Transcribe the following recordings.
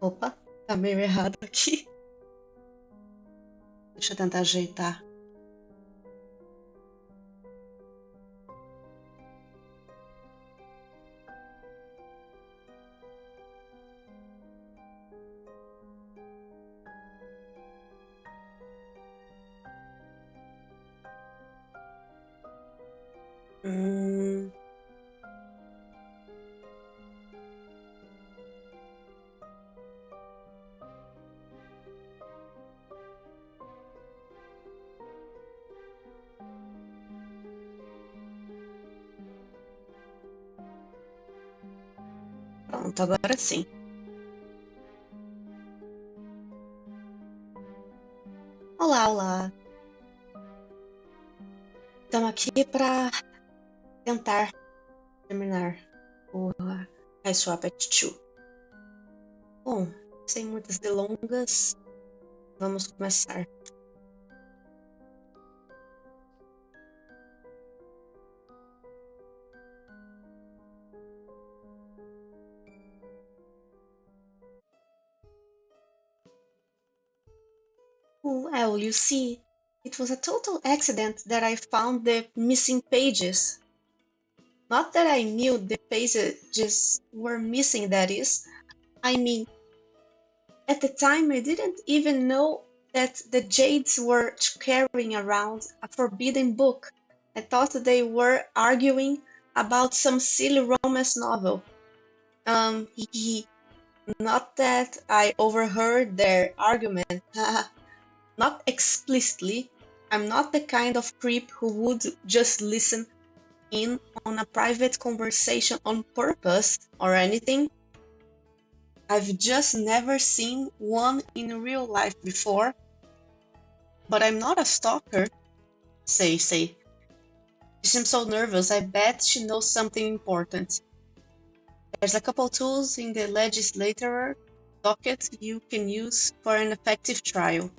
Opa, tá meio errado aqui. Deixa eu tentar ajeitar. Hum... Pronto, agora sim. Olá, olá. Estamos aqui para tentar terminar o HIVESWAP 2. Bom, sem muitas delongas, vamos começar. Well, you see, it was a total accident that I found the missing pages. Not that I knew the pages were missing, that is. I mean, at the time I didn't even know that the Jades were carrying around a forbidden book. I thought they were arguing about some silly romance novel. Not that I overheard their argument. Not explicitly. I'm not the kind of creep who would just listen in on a private conversation on purpose or anything. I've just never seen one in real life before. But I'm not a stalker. Say. She seems so nervous. I bet she knows something important. There's a couple tools in the legislator docket you can use for an effective trial.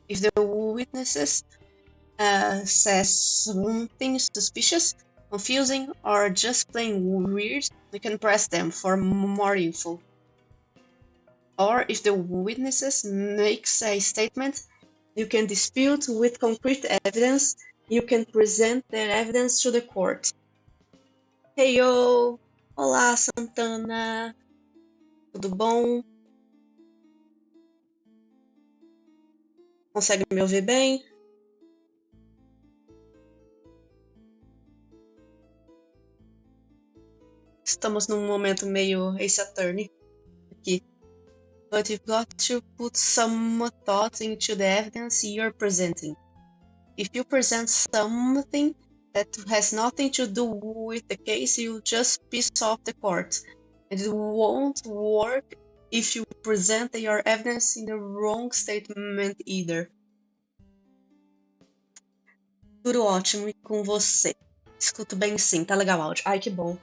If the witnesses says something suspicious, confusing, or just plain weird, you can press them for more info. Or if the witnesses makes a statement you can dispute with concrete evidence, you can present that evidence to the court. Hey yo! Olá, Santana! Tudo bom? Consegue me ouvir bem? Estamos num momento meio Ace Attorney aqui. But you've got to put some thought into the evidence you're presenting. If you present something that has nothing to do with the case, you just piss off the court. And it won't work if you present your evidence in the wrong statement either. Tudo ótimo, e com você? Escuto bem sim, tá legal o áudio. Ai, que bom.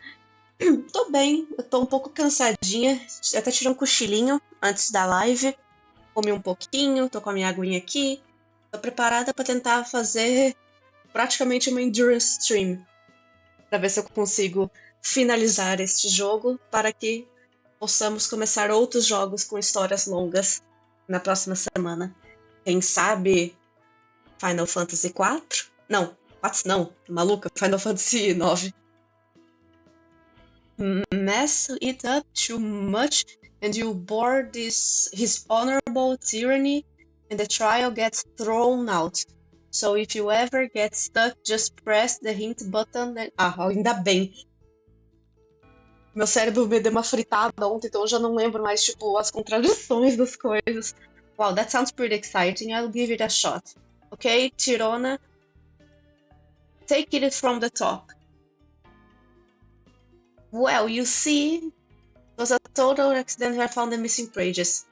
Tô bem, eu tô um pouco cansadinha, até tirei um cochilinho antes da live, comi um pouquinho, tô com a minha aguinha aqui, tô preparada para tentar fazer praticamente uma endurance stream, para ver se eu consigo finalizar este jogo para que possamos começar outros jogos com histórias longas na próxima semana. Quem sabe Final Fantasy IV? Não, 4 não, maluca, Final Fantasy IX. Mess it up too much and you bore his honorable tyranny and the trial gets thrown out. So if you ever get stuck, just press the hint button and... Ah, ainda bem. Meu cérebro me deu uma fritada ontem, então eu já não lembro mais, tipo, as contradições das coisas. Wow, that sounds pretty exciting. I'll give it a shot. Okay, Tirona? Take it from the top. Well, you see, it was a total accident. I found the missing pages.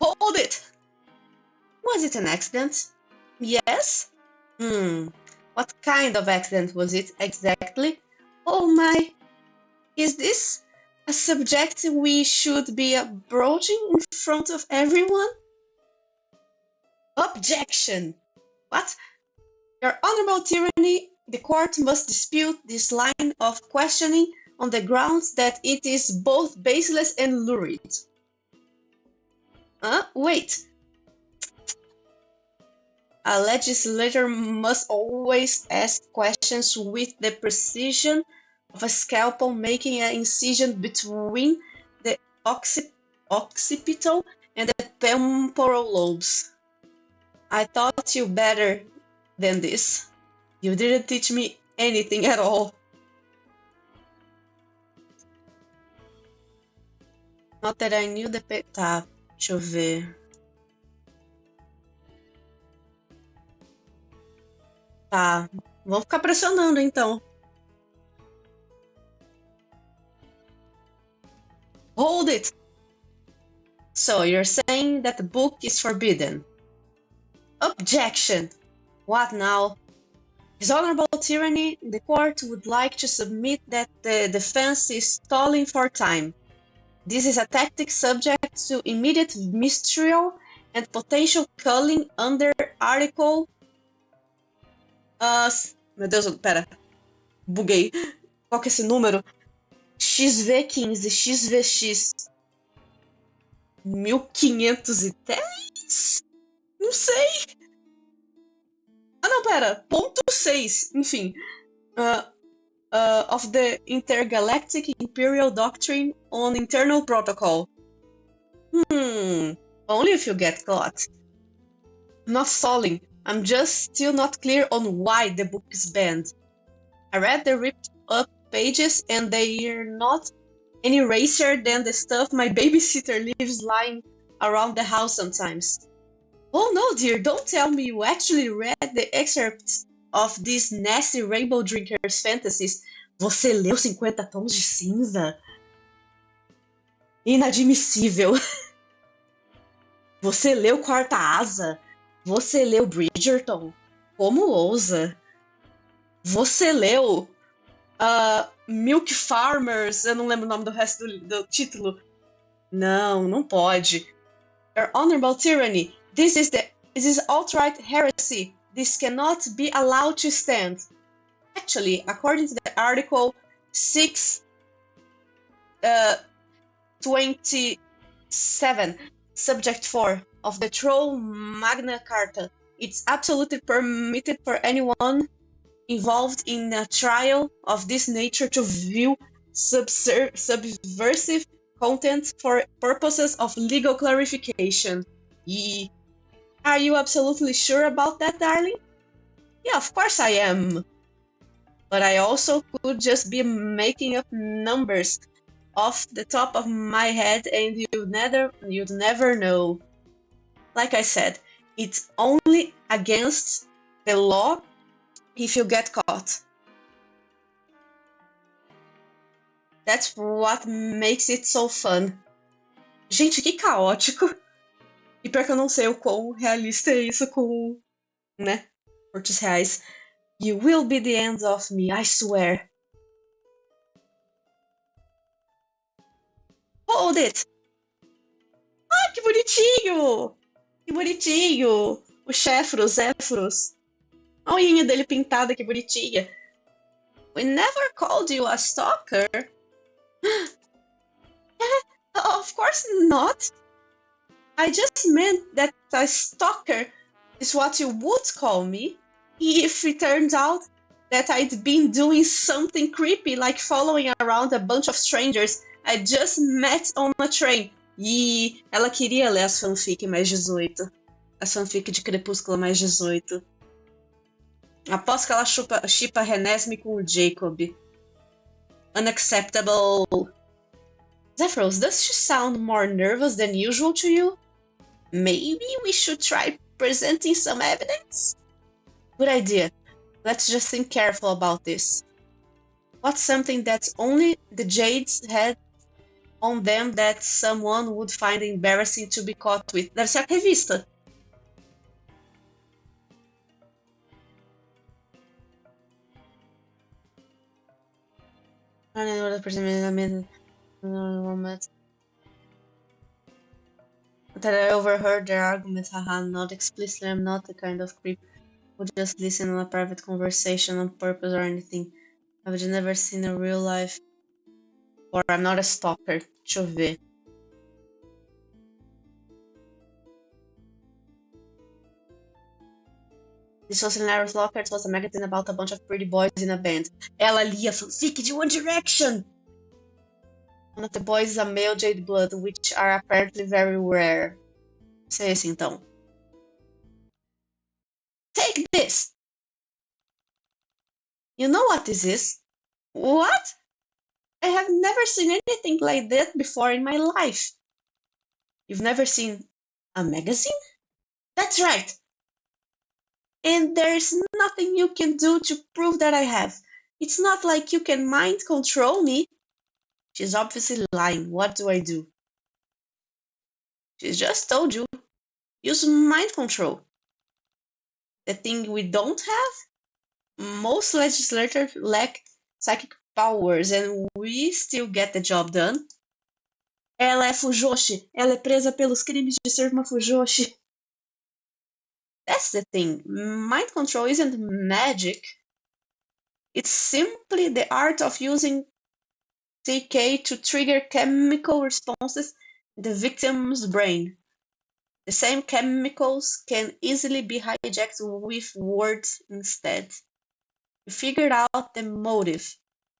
Hold it! Was it an accident? Yes? What kind of accident was it exactly? Oh my! Is this a subject we should be broaching in front of everyone? Objection! What? Your honorable tyranny, the court must dispute this line of questioning on the grounds that it is both baseless and lurid. Wait. A legislator must always ask questions with the precision of a scalpel, making an incision between the occipital and the temporal lobes. I taught you better than this. You didn't teach me anything at all. Not that I knew the... Tá, deixa eu ver. Tá, vamos ficar pressionando então. Hold it! So, you're saying that the book is forbidden? Objection! What now? His Honorable Tyranny, the court would like to submit that the defense is stalling for time. This is a tactic subject to immediate mistrial and potential culling under Article... meu Deus, pera. Buguei. Qual que é esse número? XV15, XVX. 1510? Não sei. Ah, não, pera. Ponto 6. Enfim. Of the Intergalactic Imperial Doctrine on Internal Protocol. Only if you get caught. I'm not stalling. I'm just still not clear on why the book is banned. I read the ripped up pages and they're not any racier than the stuff my babysitter leaves lying around the house sometimes. Oh no, dear, don't tell me you actually read the excerpts of these nasty rainbow drinkers' fantasies. Você leu 50 Tons de Cinza? Inadmissível. Você leu Quarta Asa? Você leu Bridgerton? Como ousa? Você leu Milk Farmers? Eu não lembro o nome do resto do título. Não, não pode. Your Honorable Tyranny, this is outright heresy. This cannot be allowed to stand. Actually, according to the Article 627, Subject 4 of the Troll Magna Carta, it's absolutely permitted for anyone involved in a trial of this nature to view subversive content for purposes of legal clarification. Are you absolutely sure about that, darling? Yeah, of course I am. But I also could just be making up numbers off the top of my head and you'd never know. Like I said, it's only against the law if you get caught. That's what makes it so fun. Gente, que caótico. E pior que eu não sei o quão realista é isso com, né, cortes reais. You will be the end of me, I swear. Hold it! Ah, que bonitinho! Que bonitinho! O Chefros, Zéfros. A unhinha dele pintada, que bonitinha. We never called you a stalker. Of course not. I just meant that a stalker is what you would call me if it turns out that I'd been doing something creepy like following around a bunch of strangers I just met on a train. E ela queria ler as fanfic mais 18. As fanfic de Crepúsculo mais 18. Aposto que ela shippa Renesme com o Jacob. Unacceptable. Zephyros, does she sound more nervous than usual to you? Maybe we should try presenting some evidence? Good idea. Let's just think careful about this. What's something that's only the Jades had on them that someone would find embarrassing to be caught with? Deve ser a revista. That I overheard their argument, haha, not explicitly, I'm not the kind of creep who just listen on a private conversation on purpose or anything. I've never seen a real life. Or I'm not a stalker. Deixa eu ver. This was Hilarious Locker. It was a magazine about a bunch of pretty boys in a band. Ela lia fanfic de One Direction! One of the boys is a male jade blood, which are apparently very rare. Sei assim, então. Take this! You know what this is? What? I have never seen anything like that before in my life. You've never seen a magazine? That's right. And there's nothing you can do to prove that I have. It's not like you can mind control me. She's obviously lying. What do I do? She just told you. Use mind control. The thing we don't have? Most legislators lack psychic powers and we still get the job done. Ela é fujoshi. Ela é presa pelos crimes de ser uma fujoshi. That's the thing. Mind control isn't magic. It's simply the art of using TK to trigger chemical responses in the victim's brain. The same chemicals can easily be hijacked with words instead. You figured out the motive.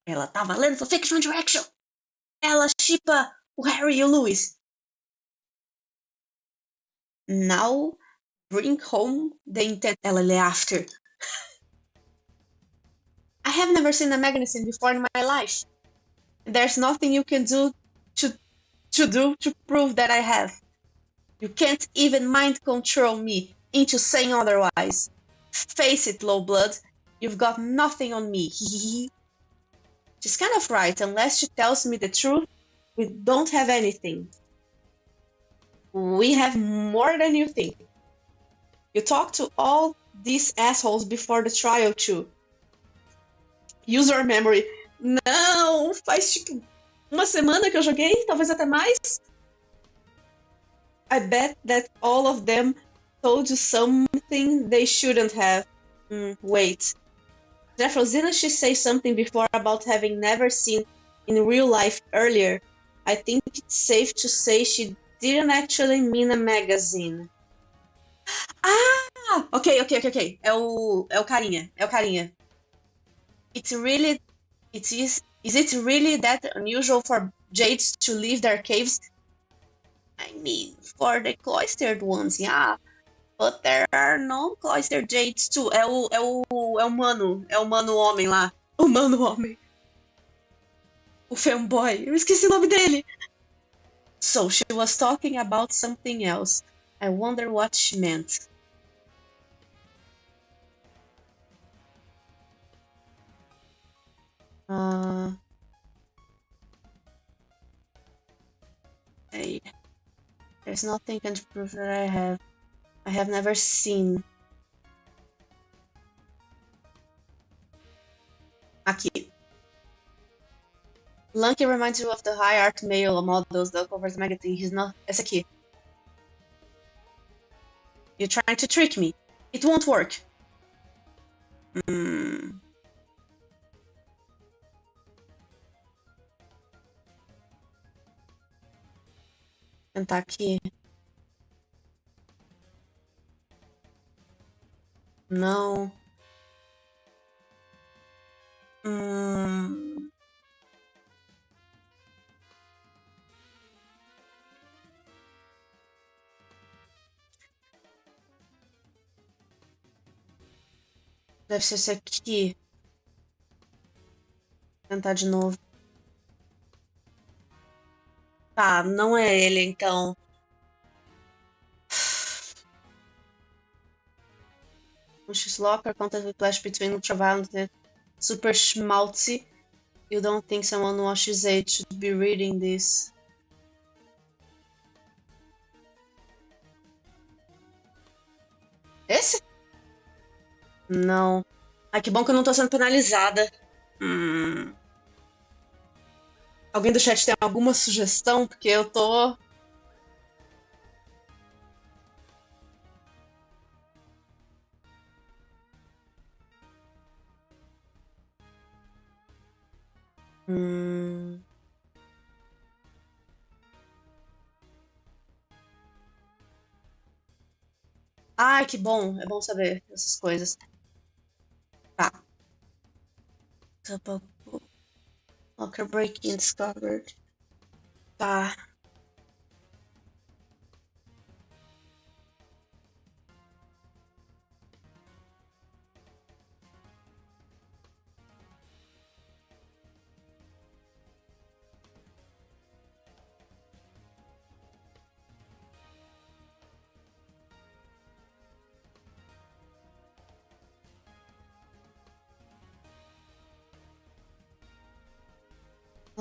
Ela tava lendo fanfic de One Direction. Ela shippa o Harry e o Louis. Now, bring home the intent. Ela lê after. I have never seen a magazine before in my life. There's nothing you can do to prove that I have. You can't even mind control me into saying otherwise. Face it, low blood. You've got nothing on me. She's kind of right. Unless she tells me the truth, we don't have anything. We have more than you think. You talked to all these assholes before the trial too. Use your memory. Não, faz tipo uma semana que eu joguei, talvez até mais. I bet that all of them told you something they shouldn't have. Wait. Did Rosina she say something before about having never seen in real life earlier? I think it's safe to say she didn't actually mean a magazine. Ah! Ok. É o carinha. Is it really that unusual for jades to leave their caves? I mean, for the cloistered ones, yeah. But there are non-cloistered jades too. É o mano homem lá. O mano homem. O fanboy. Eu esqueci o nome dele. So, she was talking about something else. I wonder what she meant. Hey. There's nothing to prove that I have never seen. Aqui. Lunky reminds you of the high art male models that covers the magazine. He's not. Essa aqui. You're trying to trick me. It won't work. Tentar aqui. Não. Deve ser esse aqui. Tentar de novo. Tá, não é ele, então. Locker content with flash between ultraviolet and super schmaltzy. You don't think someone Wash's age should be reading this? Esse? Não. Ai, que bom que eu não tô sendo penalizada. Alguém do chat tem alguma sugestão? Porque eu tô... Ai, que bom. É bom saber essas coisas. Tá. Locker break-in discovered. Tá.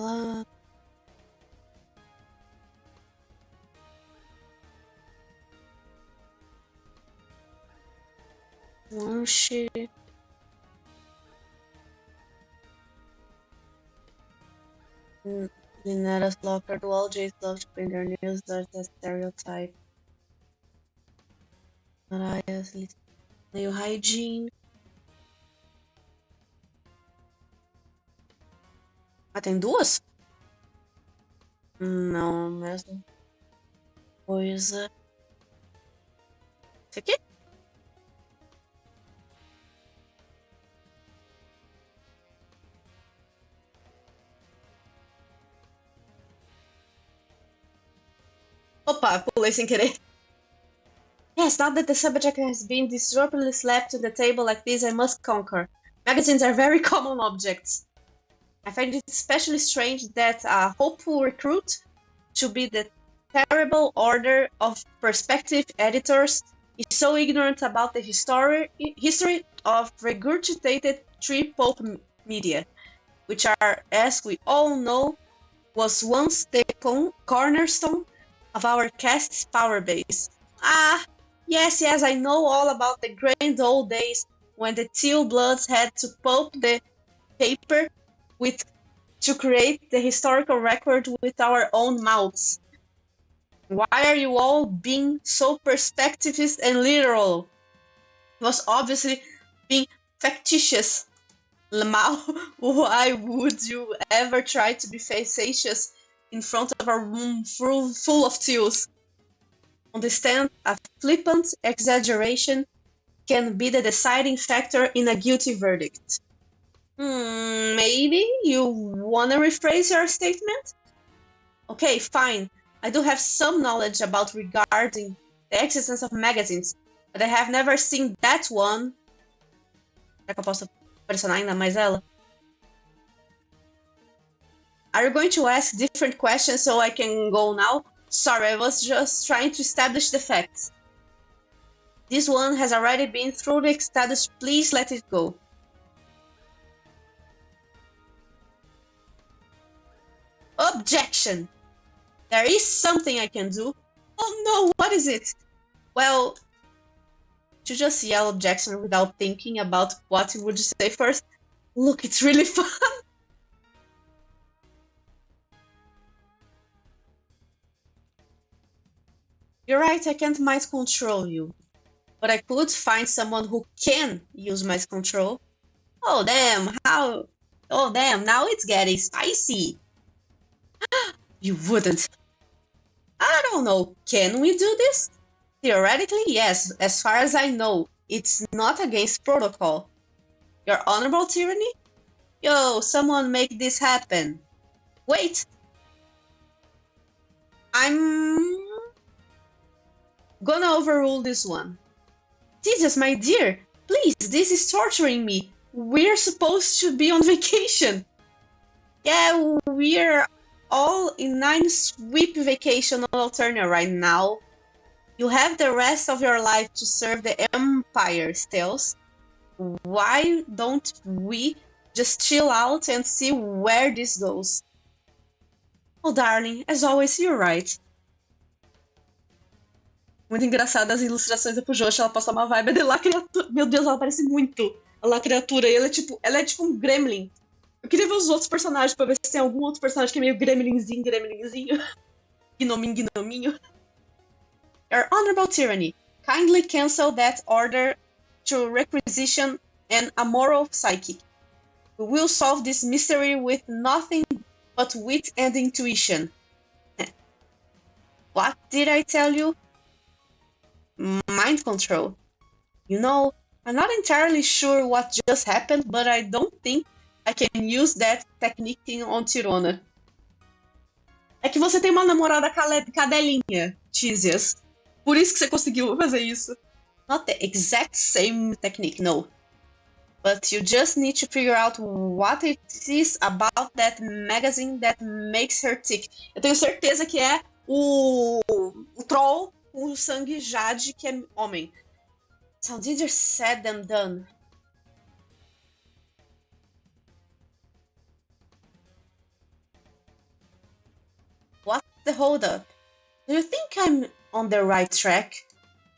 Ah, lanche. Linea's locker. All Jays love to bring their news. There's a stereotype. Mariah's nail hygiene. Ah, tem duas? Não, mesmo. Coisa. Isso aqui? Opa, pulei sem querer. Yes, now that the subject has been disruptively slapped to the table like this, I must conquer. Magazines are very common objects. I find it especially strange that a hopeful recruit should be the terrible order of prospective editors is so ignorant about the history of regurgitated tree pulp media, which are, as we all know, was once the cornerstone of our cast's power base. Ah, yes, I know all about the grand old days when the Teal Bloods had to pulp the paper with to create the historical record with our own mouths. Why are you all being so perspectivist and literal? It was obviously being facetious. Lamau, why would you ever try to be facetious in front of a room full of teals? Understand, a flippant exaggeration can be the deciding factor in a guilty verdict. Maybe you wanna rephrase your statement? Okay, fine. I do have some knowledge about regarding the existence of magazines, but I have never seen that one. Será que eu posso pressionar ainda mais ela? Are you going to ask different questions so I can go now? Sorry, I was just trying to establish the facts. This one has already been thoroughly established. Please let it go. Objection! There is something I can do. Oh no, what is it? Well, to just yell objection without thinking about what you would say first. Look, it's really fun. You're right, I can't mind control you. But I could find someone who can use mind control. Oh damn, Oh damn, now it's getting spicy. You wouldn't. I don't know, can we do this? Theoretically, yes, as far as I know. It's not against protocol. Your honorable tyranny? Yo, someone make this happen. Wait. I'm gonna overrule this one. Jesus, my dear, please, this is torturing me. We're supposed to be on vacation. Yeah, we're all in 9-week vacation on Alternia right now. You have the rest of your life to serve the Empire, Stels. Why don't we just chill out and see where this goes? Oh, darling, as always, you're right. Muito engraçada as ilustrações da Pujoshi, ela passa uma vibe de lá criatura. Meu Deus, ela parece muito a lá criatura. E ela é tipo um gremlin. Eu queria ver os outros personagens pra ver se tem algum outro personagem que é meio gremlinzinho. Gnominho. Your honorable tyranny, kindly cancel that order to requisition an amoral psychic. We will solve this mystery with nothing but wit and intuition. What did I tell you? mind control. You know, I'm not entirely sure what just happened, but I don't think I can use that technique on Tirona. É que você tem uma namorada cadelinha, Tisias. Por isso que você conseguiu fazer isso. Not the exact same technique, no. But you just need to figure out what it is about that magazine that makes her tick. Eu tenho certeza que é o troll com o sangue Jade, que é homem. Sounds easier said than done. What's the hold up? Do you think I'm on the right track?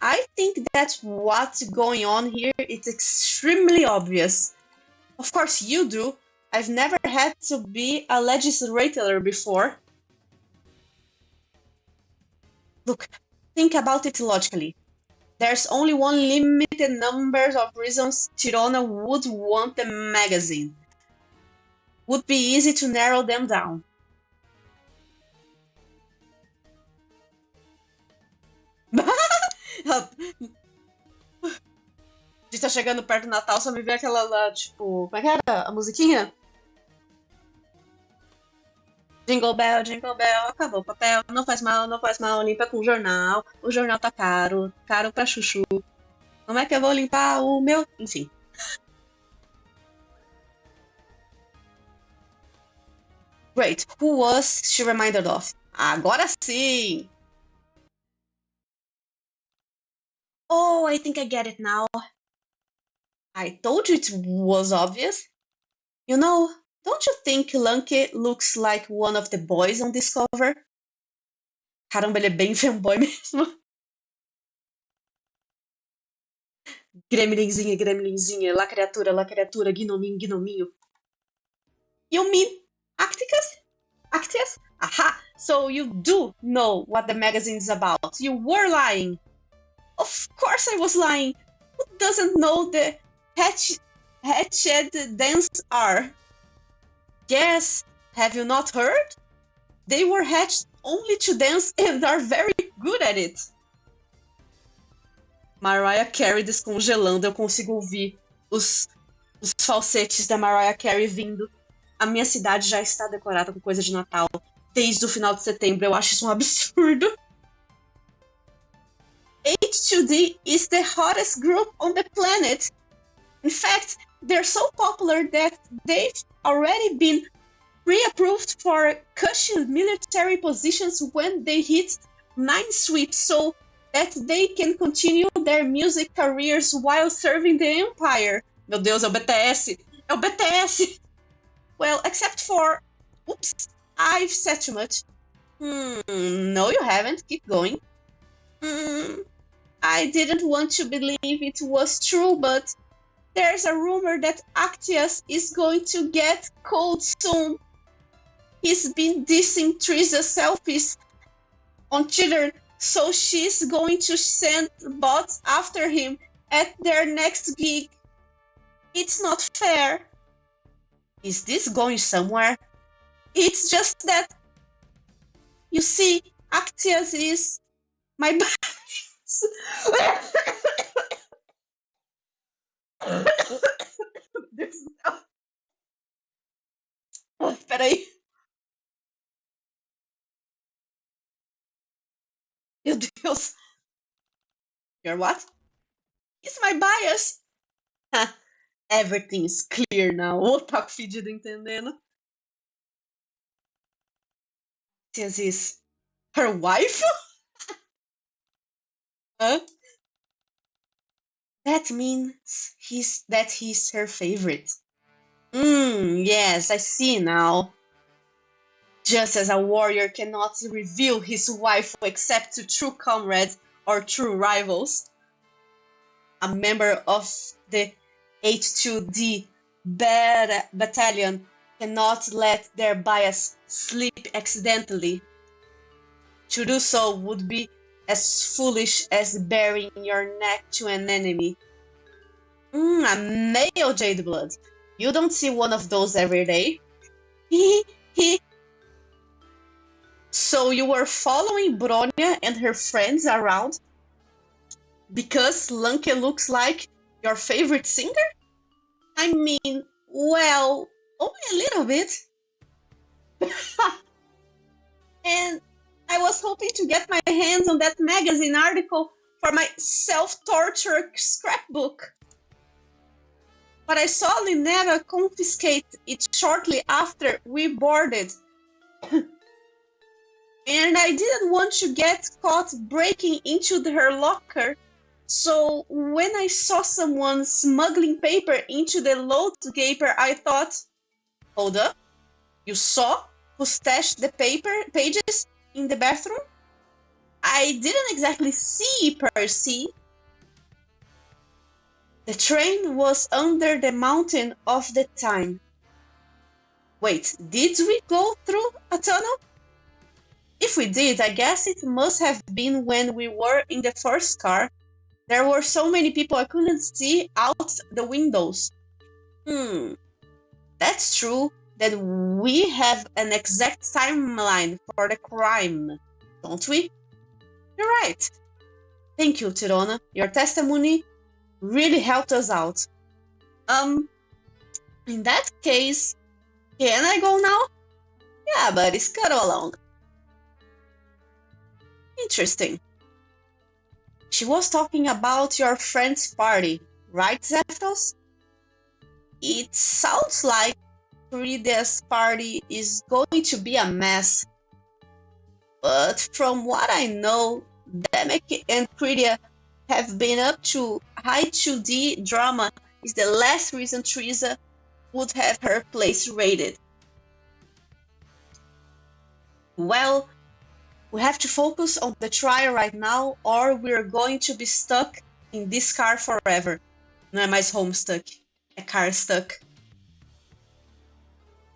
I think that what's going on here is extremely obvious. Of course you do. I've never had to be a legislator before. Look, think about it logically. There's only one limited number of reasons Tirona would want the magazine. Would be easy to narrow them down. A gente tá chegando perto do Natal, só me vê aquela lá, tipo... Como é que era a musiquinha? Jingle bell, acabou o papel, não faz mal, limpa com jornal. O jornal tá caro, caro pra chuchu. Como é que eu vou limpar o meu... Enfim. Great, who was she reminded of? Agora sim! Oh, I think I get it now. I told you it was obvious. You know, don't you think Lunke looks like one of the boys on this cover? Caramba, ele é bem fanboy mesmo. Gremlinzinha, lá criatura, gnominho. You mean Acticus? Actius? Aha! So you do know what the magazine is about. You were lying. Of course I was lying. Who doesn't know the hatched dance are? Yes, have you not heard? They were hatched only to dance and are very good at it. Mariah Carey descongelando, eu consigo ouvir os falsetes da Mariah Carey vindo. A minha cidade já está decorada com coisa de Natal desde o final de setembro. Eu acho isso um absurdo. H2D is the hottest group on the planet. In fact, they're so popular that they've already been pre-approved for cushy military positions when they hit 9 sweeps so that they can continue their music careers while serving the Empire. Meu Deus, é o BTS! É o BTS! Well, except for... Oops, I've said too much. No, you haven't. Keep going. I didn't want to believe it was true, but there's a rumor that Actius is going to get cold soon. He's been dissing Trisa's selfies on Twitter, so she's going to send bots after him at their next gig. It's not fair. Is this going somewhere? It's just that, you see, Actius is my bias. Oh, peraí. Meu Deus. You're what? It's my bias. Everything's clear now. O taco fedido entendendo. This is her wife? Huh? That means he's her favorite. Yes, I see now. Just as a warrior cannot reveal his wife except to true comrades or true rivals, a member of the H2D battalion cannot let their bias slip accidentally. To do so would be as foolish as baring your neck to an enemy. A male Jade Blood. You don't see one of those every day. So you were following Bronya and her friends around? Because Lanke looks like your favorite singer? I mean, well, only a little bit. And I was hoping to get my hands on that magazine article for my self-torture scrapbook. But I saw Linnea confiscate it shortly after we boarded. And I didn't want to get caught breaking into her locker. So when I saw someone smuggling paper into the load gaper, I thought, hold up, you saw who stashed the pages in the bathroom? I didn't exactly see per se. The train was under the mountain of the time. Wait, did we go through a tunnel? If we did, I guess it must have been when we were in the first car. There were so many people I couldn't see out the windows. That's true that we have an exact timeline for the crime, don't we? You're right. Thank you, Tirona. Your testimony really helped us out. In that case, can I go now? Yeah, buddy, scuttle along. Interesting. She was talking about your friend's party, right, Zeftos? It sounds like Frida's party is going to be a mess. But from what I know, Demek and Frida have been up to high 2D drama is the last reason Teresa would have her place raided. Well, we have to focus on the trial right now, or we're going to be stuck in this car forever. Não é mais home stuck, é car stuck.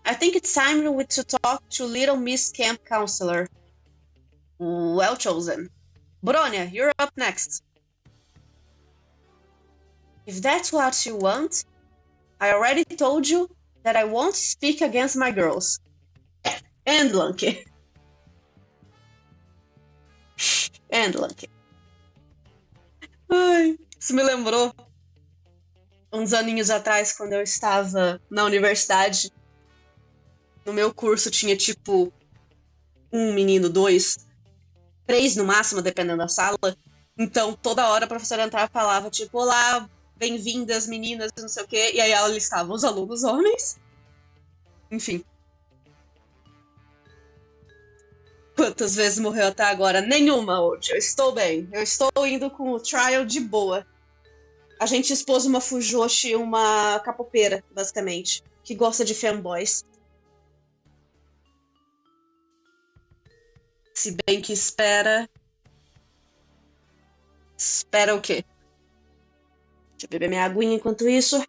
I think it's time to talk to Little Miss Camp Counselor. Well chosen. Bronya, you're up next. If that's what you want, I already told you that I won't speak against my girls. And Lanky. And Lanky. Ai, isso me lembrou uns aninhos atrás, quando eu estava na universidade. No meu curso tinha tipo um menino, 2, 3 no máximo, dependendo da sala. Então, toda hora a professora entrava e falava, tipo, olá, bem-vindas, meninas, não sei o quê. E aí ela listava os alunos homens. Enfim. Quantas vezes morreu até agora? Nenhuma hoje. Eu estou bem. Eu estou indo com o trial de boa. A gente expôs uma fujoshi, uma capoeira, basicamente, que gosta de fanboys. Se bem que espera... Espera o quê? Deixa eu beber minha aguinha enquanto isso.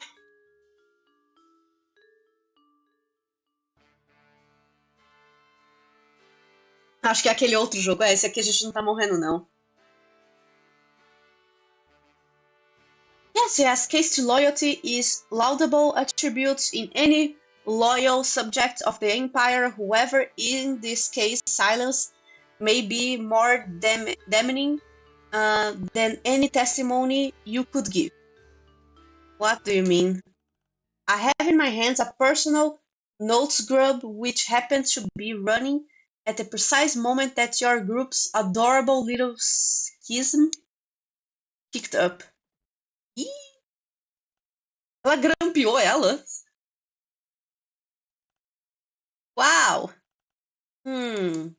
Acho que é aquele outro jogo. Esse aqui a gente não tá morrendo, não. Yes, caste loyalty is laudable attribute in any loyal subject of the Empire. Whoever, in this case, silence may be more damning than any testimony you could give. What do you mean? I have in my hands a personal notes grub which happens to be running at the precise moment that your group's adorable little schism kicked up. Ih! Ela grampeou ela? Wow! Your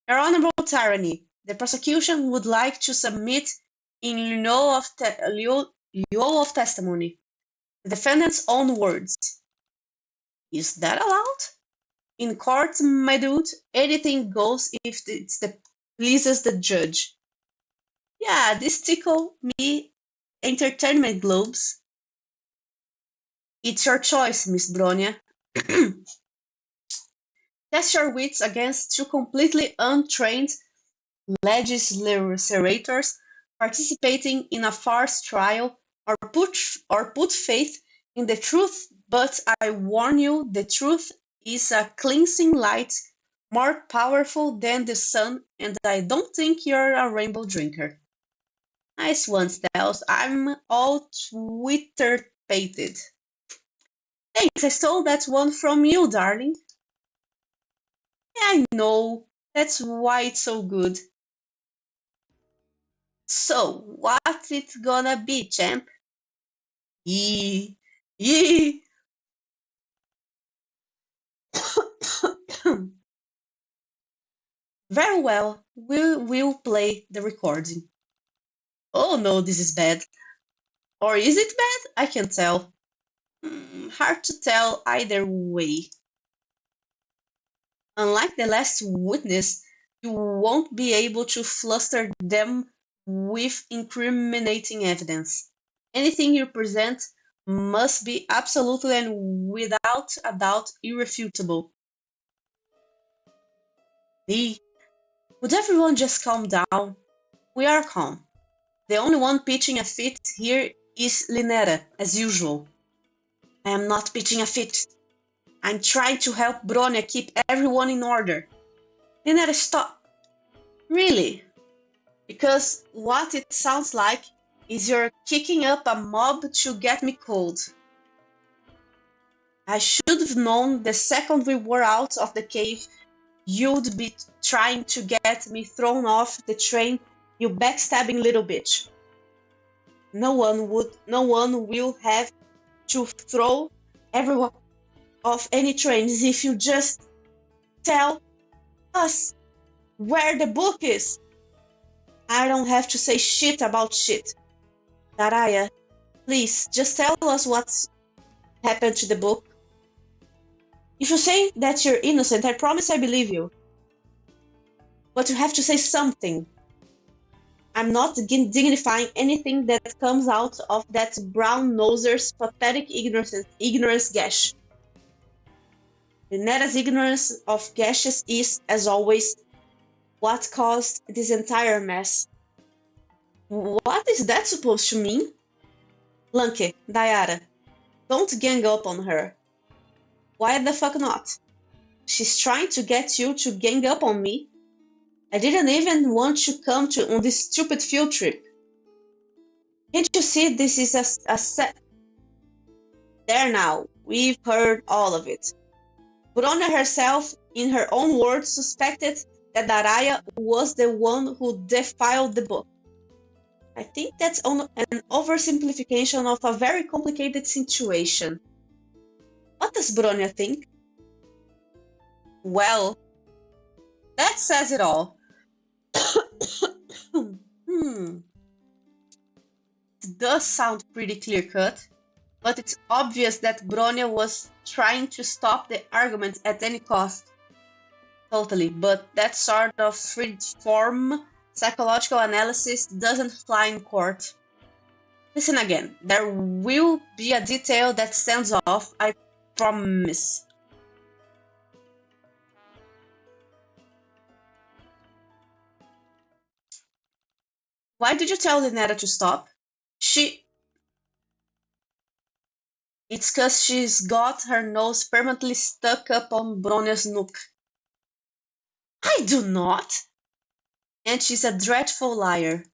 Honorable Tyranny, the prosecution would like to submit in lieu of testimony the defendant's own words. Is that allowed? In court, my dude, anything goes if it pleases the judge. Yeah, this tickle me entertainment globes. It's your choice, Miss Bronya. Test your wits against 2 completely untrained legislators participating in a farce trial, or put faith in the truth, but I warn you, the truth is a cleansing light more powerful than the sun, and I don't think you're a rainbow drinker. Nice one, Stels. I'm all Twitter-pated. Thanks, I stole that one from you, darling. Yeah, I know. That's why it's so good. So, what's it gonna be, champ? Yee. Yee. Very well, we will play the recording. Oh no, this is bad. Or is it bad? I can't tell. Hard to tell either way. Unlike the last witness, you won't be able to fluster them with incriminating evidence. Anything you present must be absolutely and without a doubt irrefutable. Would everyone just calm down? We are calm. The only one pitching a fit here is Linera, as usual. I am not pitching a fit. I'm trying to help Bronya keep everyone in order. Linera, stop. Really? Because what it sounds like is you're kicking up a mob to get me cold. I should have known the second we were out of the cave you'd be trying to get me thrown off the train, you backstabbing little bitch. No one will have to throw everyone off any trains if you just tell us where the book is. I don't have to say shit about shit. Daraya, please, just tell us what's happened to the book. If you say that you're innocent, I promise I believe you. But you have to say something. I'm not dignifying anything that comes out of that brown-noser's pathetic ignorance gash. Linera's ignorance of gashes is, as always, what caused this entire mess. What is that supposed to mean? Lanke, Dayara, don't gang up on her. Why the fuck not? She's trying to get you to gang up on me. I didn't even want to come on this stupid field trip. Can't you see this is a set? There now, we've heard all of it. Bronya herself, in her own words, suspected that Daraya was the one who defiled the book. I think that's an oversimplification of a very complicated situation. What does Bronya think? Well, that says it all. It does sound pretty clear-cut, but it's obvious that Bronya was trying to stop the argument at any cost. Totally, but that sort of free-form psychological analysis doesn't fly in court. Listen again, there will be a detail that stands off, I promise. Why did you tell Linera to stop? It's 'cause she's got her nose permanently stuck up on Bronya's nook. I do not! And she's a dreadful liar.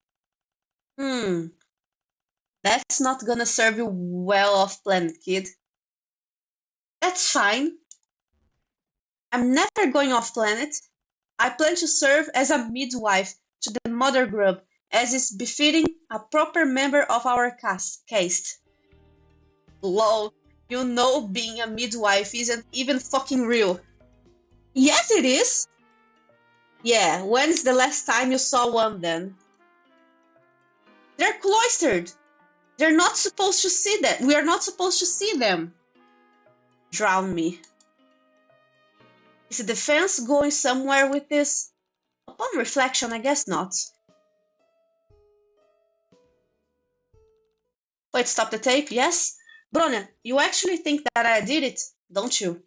That's not gonna serve you well off-planet, kid. That's fine. I'm never going off-planet. I plan to serve as a midwife to the mother grub, as is befitting a proper member of our caste. Lol, you know being a midwife isn't even fucking real. Yes, it is! Yeah, when's the last time you saw one then? They're cloistered! They're not supposed to see that. We are not supposed to see them. Drown me. Is the defense going somewhere with this? Upon reflection, I guess not. Wait, stop the tape, yes? Bronya, you actually think that I did it, don't you?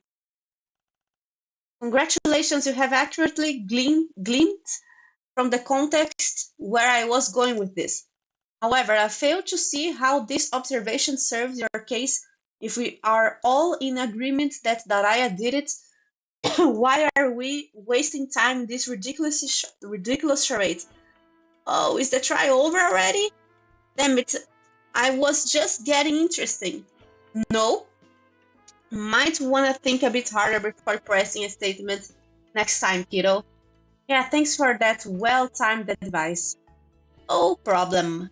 Congratulations, you have accurately gleaned from the context where I was going with this. However, I fail to see how this observation serves your case if we are all in agreement that Daraya did it. Why are we wasting time in this ridiculous charade? Oh, is the trial over already? Damn it, I was just getting interesting. No? Might wanna think a bit harder before pressing a statement next time, kiddo. Yeah, thanks for that well-timed advice. No problem.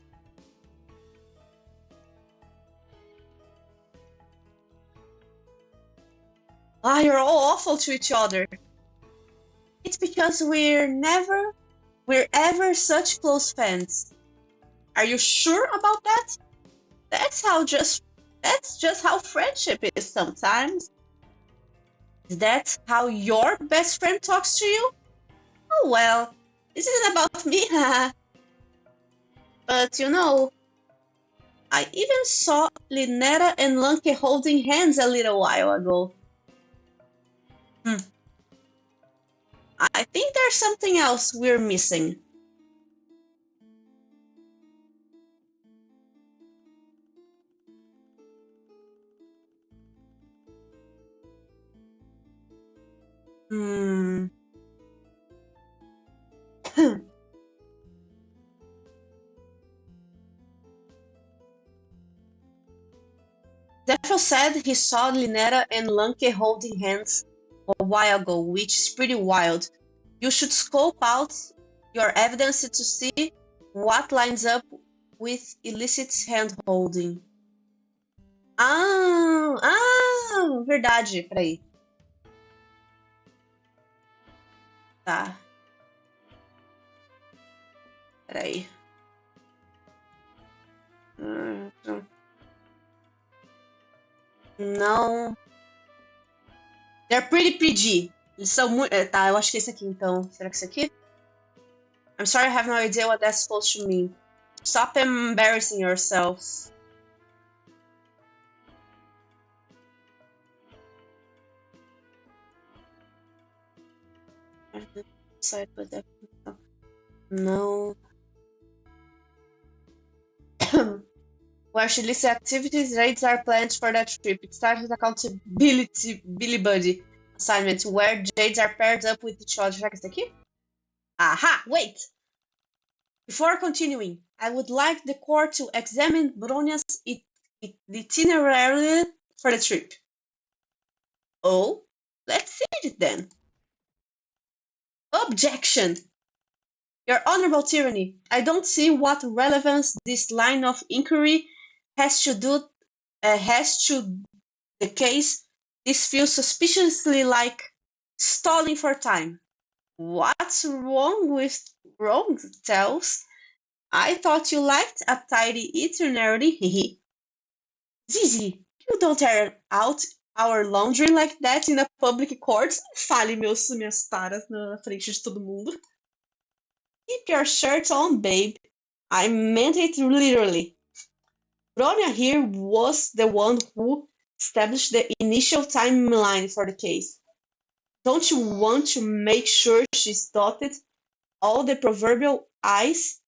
Ah, you're all awful to each other. It's because we're ever such close friends. Are you sure about that? That's how just that's just how friendship is sometimes. Is that how your best friend talks to you? Oh well, this isn't about me, but I even saw Linetta and Lunke holding hands a little while ago. Hmm. I think there's something else we're missing. Hmm. Zephyr said he saw Linetta and Lunke holding hands a while ago, which is pretty wild. You should scope out your evidence to see what lines up with illicit hand-holding. Verdade, peraí. Tá, peraí. Hum, Não. They're pretty PG. Eles são muito. Tá, eu acho que é esse aqui então. Será que é esse aqui? I'm sorry, I have no idea what that's supposed to mean. Stop embarrassing yourselves. Side with that. No. Where she lists activities, rates are planned for that trip. It starts with accountability Billy Buddy assignment, where jades are paired up with each other. Será que é esse aqui? Aha! Wait! Before continuing, I would like the court to examine Bronia's itinerary for the trip. Oh, let's see it then. Objection! Your Honorable Tyranny, I don't see what relevance this line of inquiry has to the case. This feels suspiciously like stalling for time. What's wrong, Tells? I thought you liked a tidy itinerary. Zizi, you don't air out our laundry like that in a public court. Fale minhas taras na frente de todo mundo. Keep your shirt on, babe. I meant it literally. Bronya here was the one who established the initial timeline for the case. Don't you want to make sure she's dotted all the proverbial I's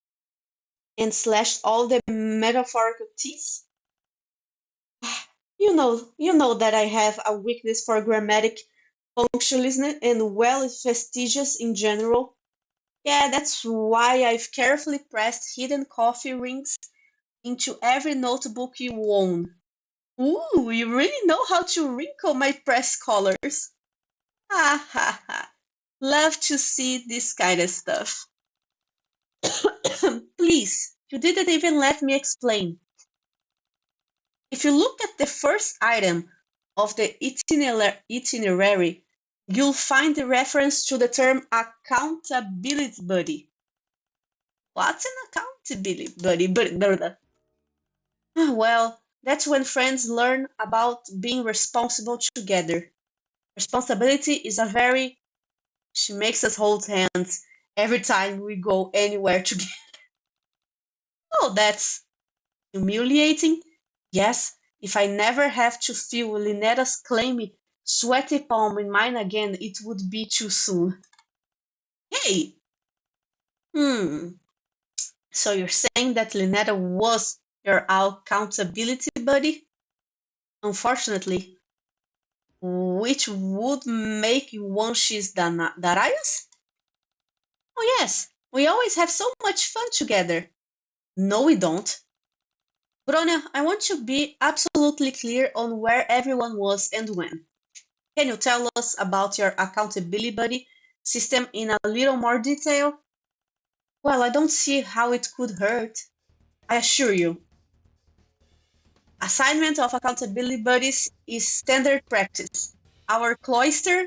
and slashed all the metaphorical T's? You know that I have a weakness for grammatic punctualism and well fastidious in general. Yeah, that's why I've carefully pressed hidden coffee rings into every notebook you own. Ooh, you really know how to wrinkle my press collars. Ha ha ha. Love to see this kind of stuff. Please, you didn't even let me explain. If you look at the first item of the itinerary, you'll find the reference to the term accountability buddy. What's an accountability buddy? Well, that's when friends learn about being responsible together. Responsibility is a very She makes us hold hands every time we go anywhere together. Oh, that's humiliating. Yes, if I never have to feel Linetta's clammy, sweaty palm in mine again, it would be too soon. Hey! So you're saying that Linetta was your accountability buddy? Unfortunately, which would make you want she's Darius? Oh yes, we always have so much fun together. No, we don't. Bronya, I want to be absolutely clear on where everyone was and when. Can you tell us about your accountability buddy system in a little more detail? Well, I don't see how it could hurt. I assure you. Assignment of accountability buddies is standard practice. Our cloister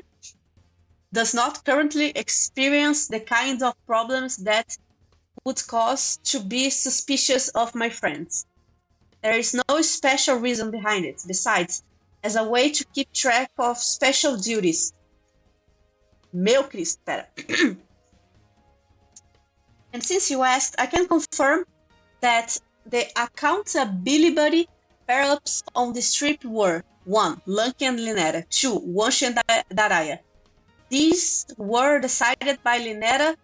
does not currently experience the kinds of problems that would cause to be suspicious of my friends. There is no special reason behind it, besides, as a way to keep track of special duties. Meu Cristo, pera. And since you asked, I can confirm that the accountability buddy pair-ups on this trip were 1. Lucky and Linera, 2. Wanshi and Daraya. These were decided by Linera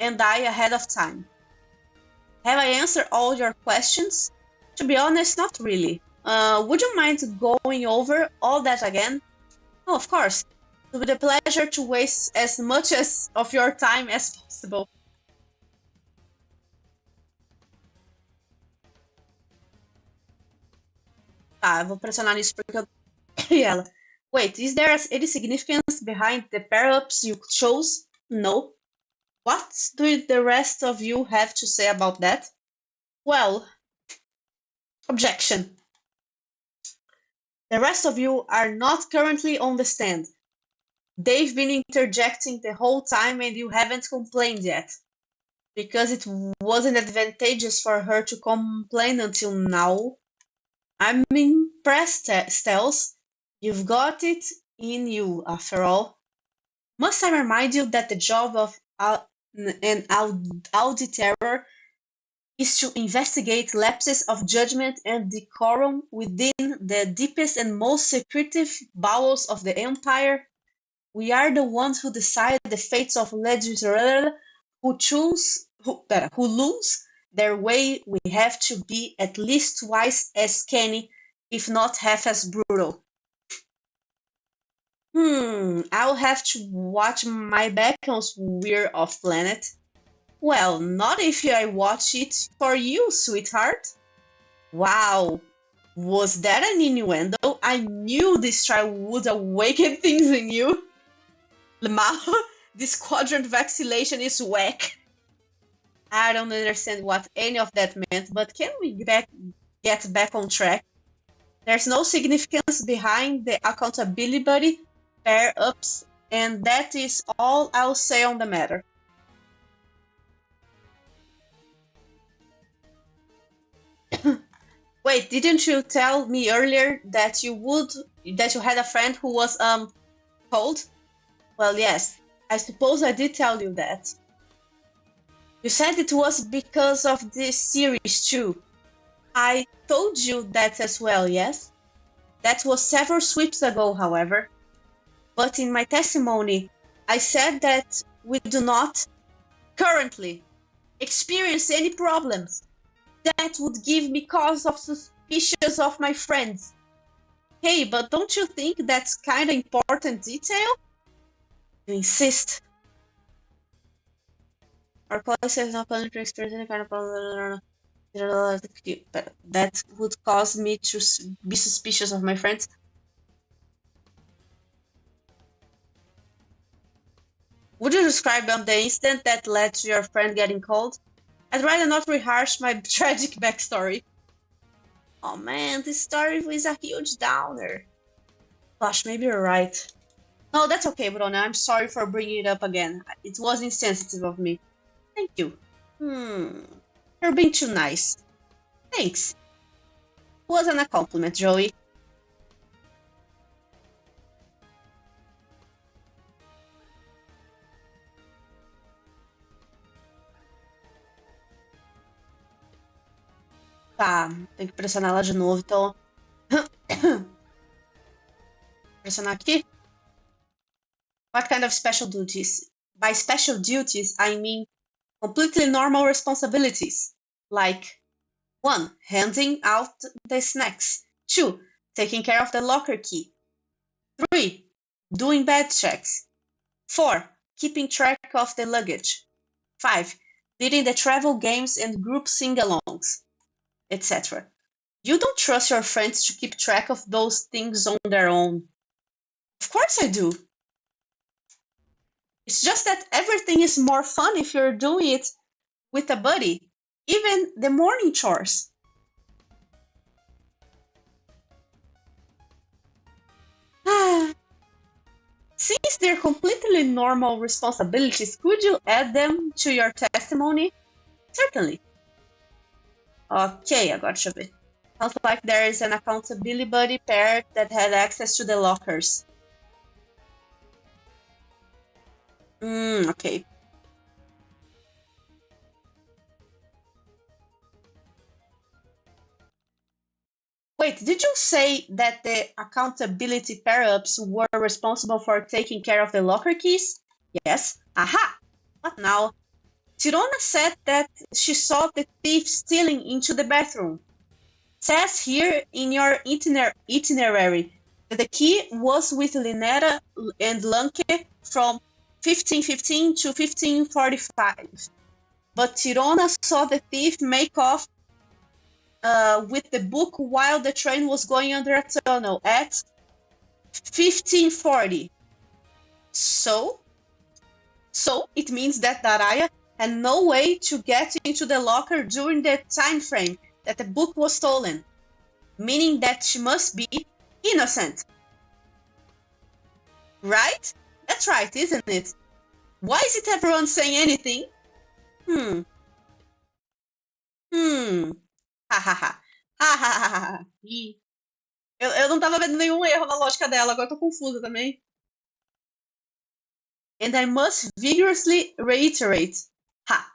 and I ahead of time. Have I answered all your questions? To be honest, not really. Would you mind going over all that again? Oh, of course. It would be a pleasure to waste as much of your time as possible. Tá, eu vou pressionar nisso porque eu... E ela. Wait, is there any significance behind the pair-ups you chose? No. What do the rest of you have to say about that? Well, objection. The rest of you are not currently on the stand. They've been interjecting the whole time and you haven't complained yet. Because it wasn't advantageous for her to complain until now. I'm impressed, Stels. You've got it in you, after all. Must I remind you that the job of an auditor is to investigate lapses of judgment and decorum within the deepest and most secretive bowels of the Empire? We are the ones who decide the fates of legislators who lose their way. We have to be at least twice as canny, if not half as brutal. I'll have to watch my back on We're Off Planet. Well, not if I watch it for you, sweetheart. Wow, was that an innuendo? I knew this trial would awaken things in you. Lemar, this quadrant vacillation is whack. I don't understand what any of that meant, but can we get back on track? There's no significance behind the accountability buddy pair-ups, and that is all I'll say on the matter. Wait, didn't you tell me earlier that you had a friend who was cold? Well, yes, I suppose I did tell you that. You said it was because of this series too. I told you that as well, yes? That was several sweeps ago, however. But in my testimony, I said that we do not currently experience any problems that would give me cause of suspicion of my friends. Hey, but don't you think that's kind of important detail? You insist. Our policy is not planning to experience any kind of problem that would cause me to be suspicious of my friends. Would you describe the incident that led to your friend getting cold? I'd rather not rehash my tragic backstory. Oh man, this story is a huge downer. Gosh, maybe you're right. No, that's okay, Brona. I'm sorry for bringing it up again. It was insensitive of me. Thank you. You're being too nice. Thanks. It wasn't a compliment, Joey. Tá, tem que pressionar ela de novo, então... Pressionar aqui. What kind of special duties? By special duties, I mean completely normal responsibilities. Like 1. Handing out the snacks. 2. Taking care of the locker key. 3. Doing bed checks. 4. Keeping track of the luggage. 5. Leading the travel games and group sing-alongs, etc. You don't trust your friends to keep track of those things on their own. Of course I do. It's just that everything is more fun if you're doing it with a buddy. Even the morning chores. Since they're completely normal responsibilities, could you add them to your testimony? Certainly. Ok, agora deixa eu ver. Sounds like there is an accountability buddy pair that had access to the lockers. Okay. Wait, did you say that the accountability pair-ups were responsible for taking care of the locker keys? Yes. Aha! What now? Tirona said that she saw the thief stealing into the bathroom. Says here in your itinerary that the key was with Linetta and Lanke from 1515 to 1545. But Tirona saw the thief make off with the book while the train was going under a tunnel at 1540. So it means that Daraya had no way to get into the locker during the time frame that the book was stolen, meaning that she must be innocent. Right? That's right, isn't it? Why isn't everyone saying anything? Hahaha. Hahaha. Eu não tava vendo nenhum erro na lógica dela, agora eu tô confusa também. And I must vigorously reiterate. Ha!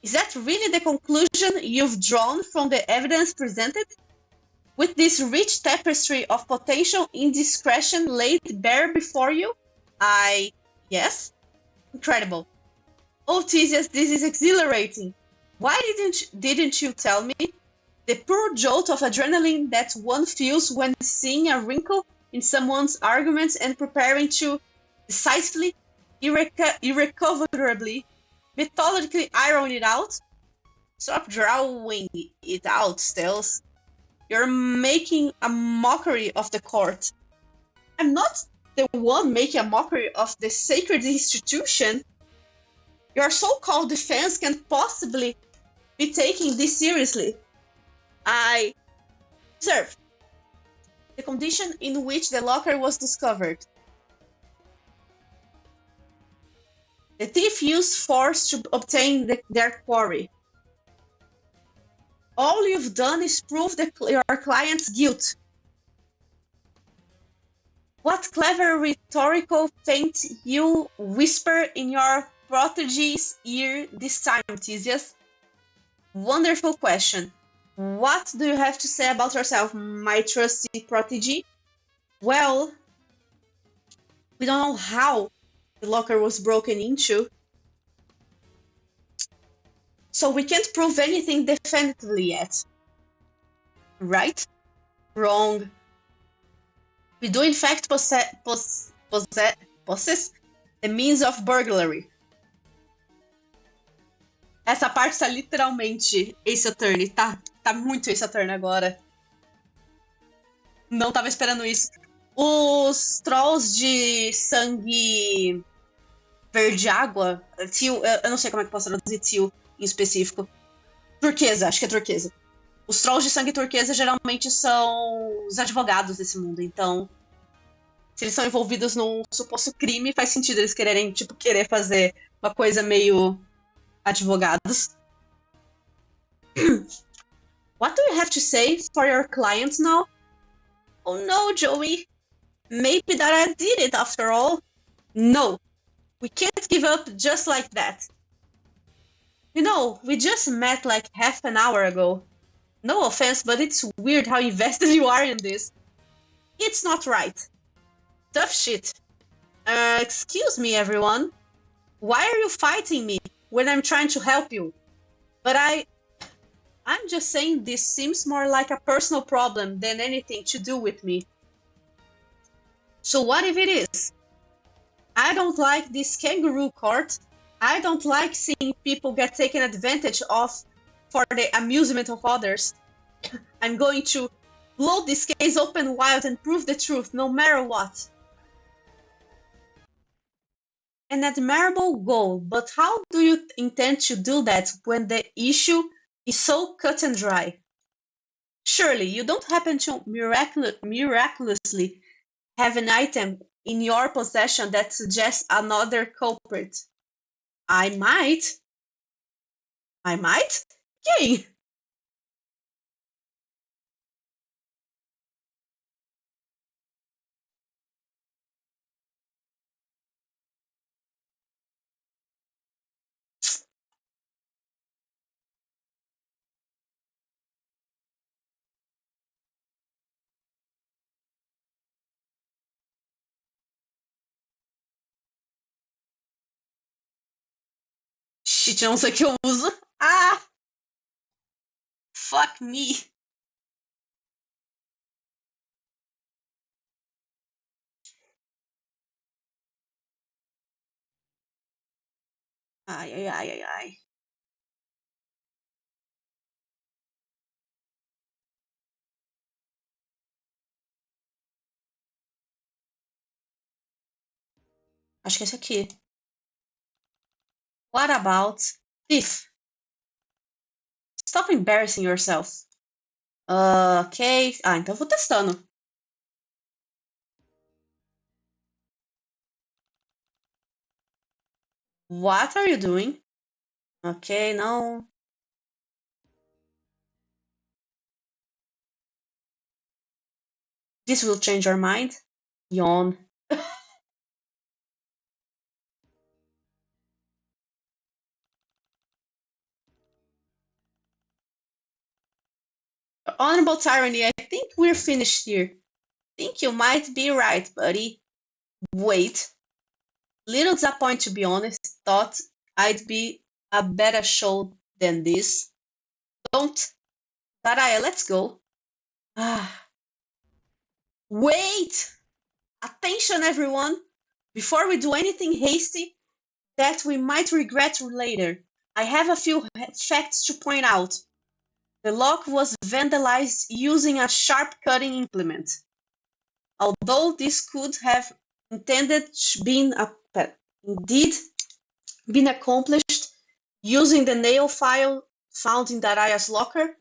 Is that really the conclusion you've drawn from the evidence presented? With this rich tapestry of potential indiscretion laid bare before you? Yes? Incredible. Oh, Theseus, this is exhilarating. Why didn't you tell me? The pure jolt of adrenaline that one feels when seeing a wrinkle in someone's arguments and preparing to decisively, irrecoverably, methodically iron it out? Stop drawing it out, Stills. You're making a mockery of the court. I'm not the one making a mockery of the sacred institution. Your so-called defense can't possibly be taking this seriously. I observe the condition in which the locker was discovered. The thief used force to obtain their quarry. All you've done is prove your client's guilt. What clever rhetorical feint you whisper in your protege's ear this time, Theseus? Wonderful question. What do you have to say about yourself, my trusty protege? Well, we don't know how the locker was broken into, so we can't prove anything definitively yet. Right? Wrong. We do in fact possess the means of burglary. Essa parte tá literalmente Ace Attorney, tá muito Ace Attorney agora. Não tava esperando isso. Os trolls de sangue verde água, teal, eu não sei como é que posso traduzir teal em específico. Turquesa, acho que é turquesa. Os trolls de sangue turquesa geralmente são os advogados desse mundo, então se eles são envolvidos num suposto crime, faz sentido eles quererem, querer fazer uma coisa meio advogados. What do you have to say for your clients now? Oh no, Joey. Maybe that I did it after all. No, we can't give up just like that. You know, we just met like half an hour ago. No offense, but it's weird how invested you are in this. It's not right. Tough shit. Excuse me, everyone. Why are you fighting me when I'm trying to help you? But I'm just saying this seems more like a personal problem than anything to do with me. So what if it is? I don't like this kangaroo court. I don't like seeing people get taken advantage of for the amusement of others. I'm going to blow this case open wide and prove the truth, no matter what. An admirable goal, but how do you intend to do that when the issue is so cut and dry? Surely you don't happen to miraculously have an item in your possession that suggests another culprit. I might. I might? Yay! Shit, eu não sei o que eu uso. Ah! Fuck me. Ai, ai, ai, ai, ai. Acho que é esse aqui. What about thief? Stop embarrassing yourself. Ok. Ah, então eu vou testando. What are you doing? Ok, não. This will change your mind. Yawn. Honorable tyranny, I think we're finished here. Think you might be right, buddy. Wait. Little disappointed, to be honest. Thought I'd be a better show than this. Don't. Saraya, let's go. Ah. Wait! Attention, everyone! Before we do anything hasty that we might regret later, I have a few facts to point out. The lock was vandalized using a sharp cutting implement. Although this could have indeed been accomplished using the nail file found in Daraya's locker,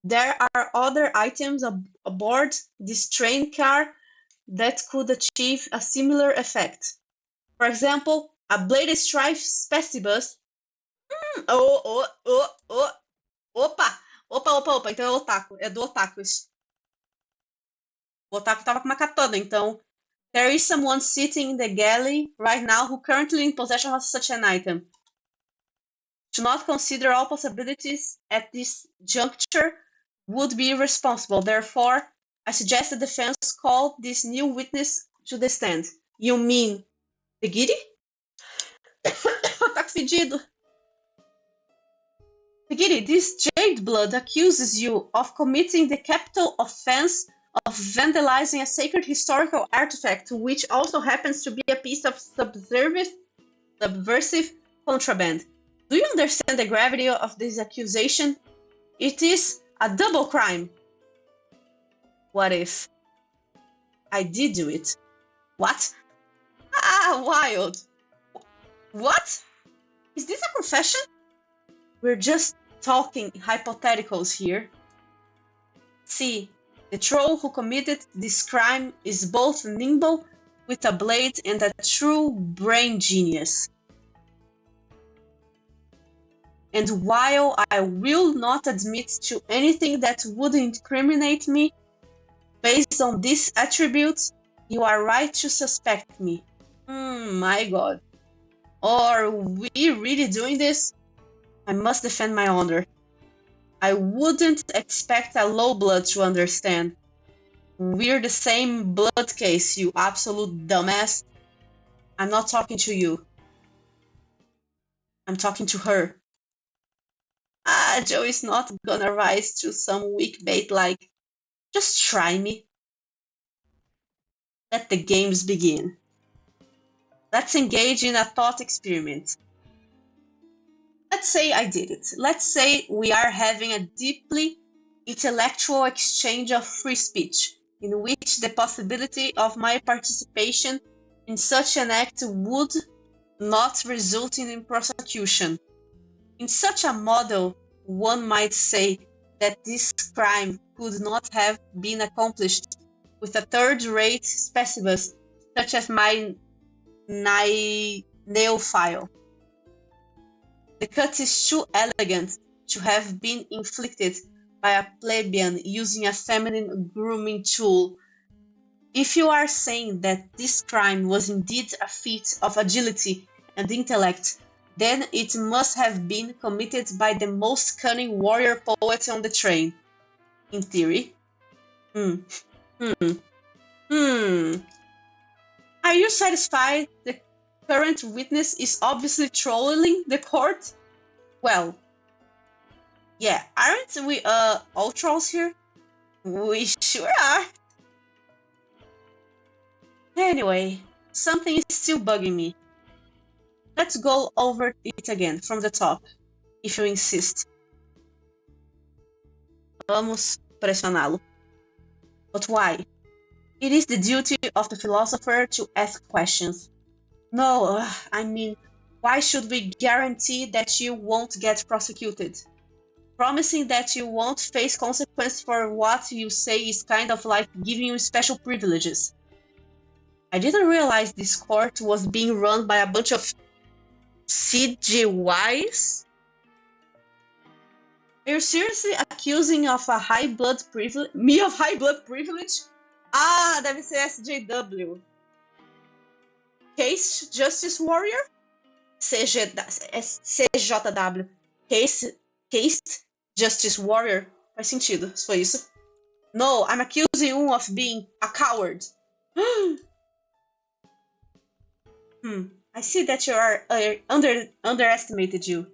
there are other items aboard this train car that could achieve a similar effect. For example, a bladed strife specibus. Oh, oh, oh, oh. Opa! Opa, opa, opa. Então é otaku. É do otaku isso. O otaku tava com uma katana, então. There is someone sitting in the galley right now who currently in possession of such an item. To not consider all possibilities at this juncture would be irresponsible. Therefore, I suggest the defense call this new witness to the stand. You mean the Giri? Tá fedido. Giri, this jade blood accuses you of committing the capital offense of vandalizing a sacred historical artifact, which also happens to be a piece of subversive contraband. Do you understand the gravity of this accusation? It is a double crime. What if I did do it? What? Ah, wild. What? Is this a confession? We're just talking hypotheticals here. See, the troll who committed this crime is both nimble with a blade and a true brain genius. And while I will not admit to anything that would incriminate me based on these attributes, you are right to suspect me. My god. Are we really doing this? I must defend my honor. I wouldn't expect a low blood to understand. We're the same blood case, you absolute dumbass. I'm not talking to you. I'm talking to her. Joe is not gonna rise to some weak bait like, just try me. Let the games begin. Let's engage in a thought experiment. Let's say I did it. Let's say we are having a deeply intellectual exchange of free speech, in which the possibility of my participation in such an act would not result in prosecution. In such a model, one might say that this crime could not have been accomplished with a third-rate specimen such as my nail file. The cut is too elegant to have been inflicted by a plebeian using a feminine grooming tool. If you are saying that this crime was indeed a feat of agility and intellect, then it must have been committed by the most cunning warrior poet on the train. In theory. Hmm. Are you satisfied the current witness is obviously trolling the court? Well, yeah, aren't we all trolls here? We sure are. Anyway, something is still bugging me. Let's go over it again from the top, if you insist. Vamos pressioná-lo. But why? It is the duty of the philosopher to ask questions. No, I mean, why should we guarantee that you won't get prosecuted? Promising that you won't face consequences for what you say is kind of like giving you special privileges. I didn't realize this court was being run by a bunch of CGYs. Are you seriously accusing me of high blood privilege? Ah, deve ser SJW. Case Justice Warrior? CJW. Case Justice Warrior? Faz sentido, se for isso. No, I'm accusing you of being a coward. I see that you are underestimated you.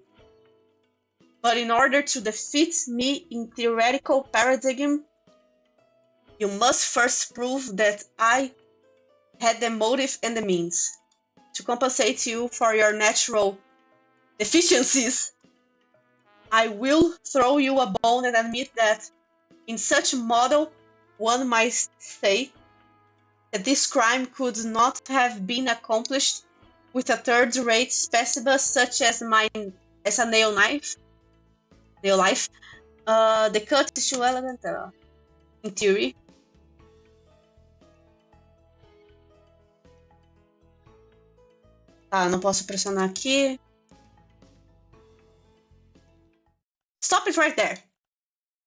But in order to defeat me in theoretical paradigm, you must first prove that I had the motive and the means to compensate you for your natural deficiencies. I will throw you a bone and admit that in such a model, one might say that this crime could not have been accomplished with a third-rate specimen such as a nail knife. The cut is too elegant, in theory. Tá, não posso pressionar aqui. Stop it right there.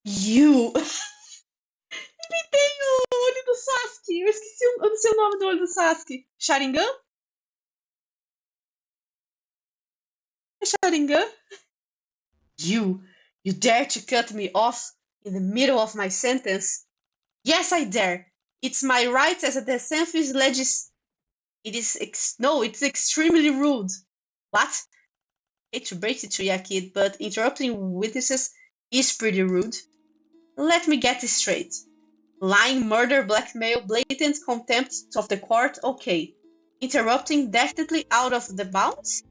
You. Imitei o olho do Sasuke. Eu não sei o nome do olho do Sasuke. Sharingan? É Sharingan? You dare to cut me off in the middle of my sentence? Yes, I dare. It's my right as a decenfis legis. It's extremely rude. What? I hate to break it to you, kid, but interrupting witnesses is pretty rude. Let me get this straight. Lying, murder, blackmail, blatant contempt of the court, okay. Interrupting definitely out of the bounds?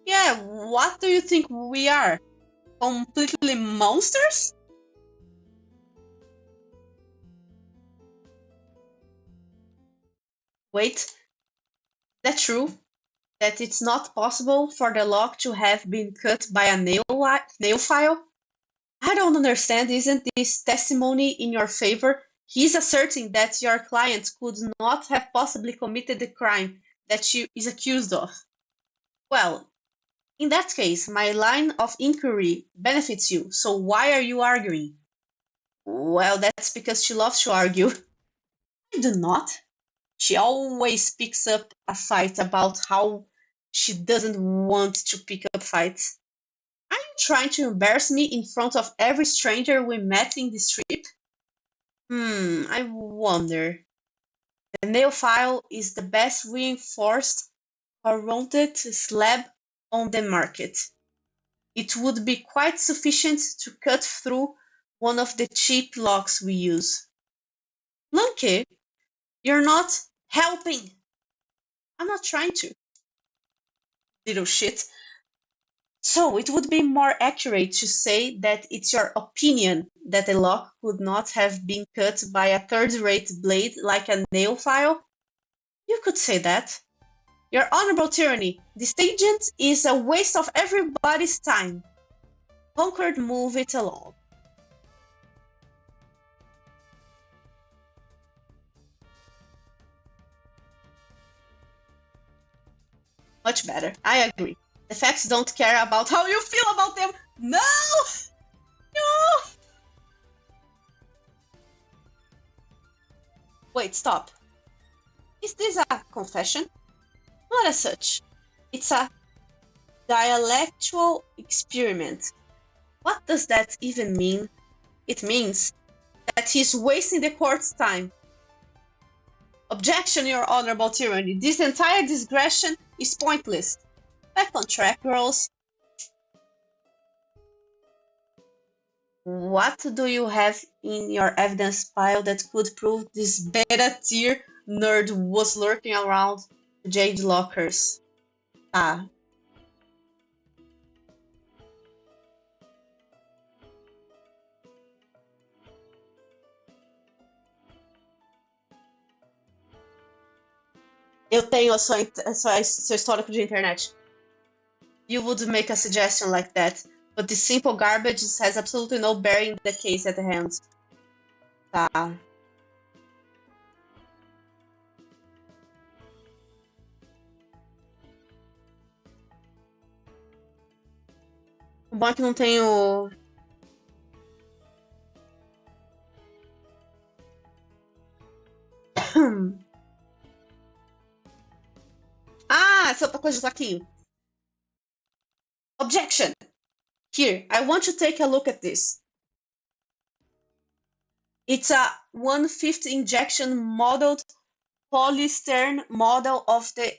Yeah, what do you think we are? Completely monsters? Wait, that's true? That it's not possible for the lock to have been cut by a nail file? I don't understand, isn't this testimony in your favor? He's asserting that your client could not have possibly committed the crime that she is accused of. Well, in that case, my line of inquiry benefits you, so why are you arguing? Well, that's because she loves to argue. I do not. She always picks up a fight about how she doesn't want to pick up fights. Are you trying to embarrass me in front of every stranger we met in this trip? I wonder. The nail file is the best reinforced rounded slab on the market. It would be quite sufficient to cut through one of the cheap locks we use. Lunkey, you're not helping. I'm not trying to. Little shit. So it would be more accurate to say that it's your opinion that a lock could not have been cut by a third-rate blade like a nail file? You could say that. Your honorable tyranny, this agent is a waste of everybody's time. Concord, move it along. Much better, I agree. The facts don't care about how you feel about them. No! No! Wait, stop. Is this a confession? Not as such. It's a dialectual experiment. What does that even mean? It means that he's wasting the court's time. Objection, your honorable tyranny. This entire digression is pointless. Back on track, girls. What do you have in your evidence pile that could prove this beta tier nerd was lurking around the Jade Lockers? Ah. Eu tenho seu histórico de internet. You would make a suggestion like that, but this simple garbage has absolutely no bearing in the case at hand. Tá. O bom é que não tenho... Ah, essa outra coisa tá aqui. Objection! Here, I want to take a look at this. It's a 150 injection modeled polystyrene model of the...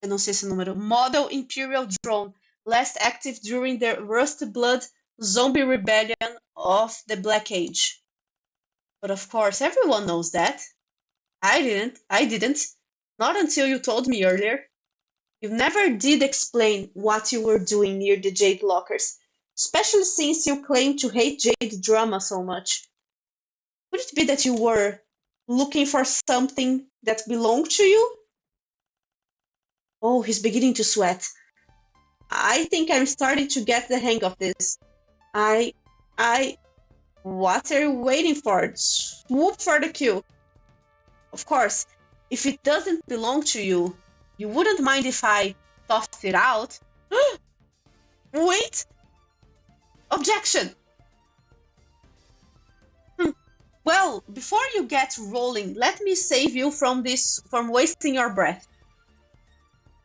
Eu não sei esse número. Model Imperial Drone, last active during the Rust Blood zombie rebellion of the Black Age. But of course, everyone knows that. I didn't. Not until you told me earlier. You never did explain what you were doing near the Jade Lockers, especially since you claim to hate Jade drama so much. Could it be that you were looking for something that belonged to you? Oh, he's beginning to sweat. I think I'm starting to get the hang of this. What are you waiting for? Swoop for the kill. Of course, if it doesn't belong to you, you wouldn't mind if I tossed it out? Wait! Objection! Well, before you get rolling, let me save you from wasting your breath.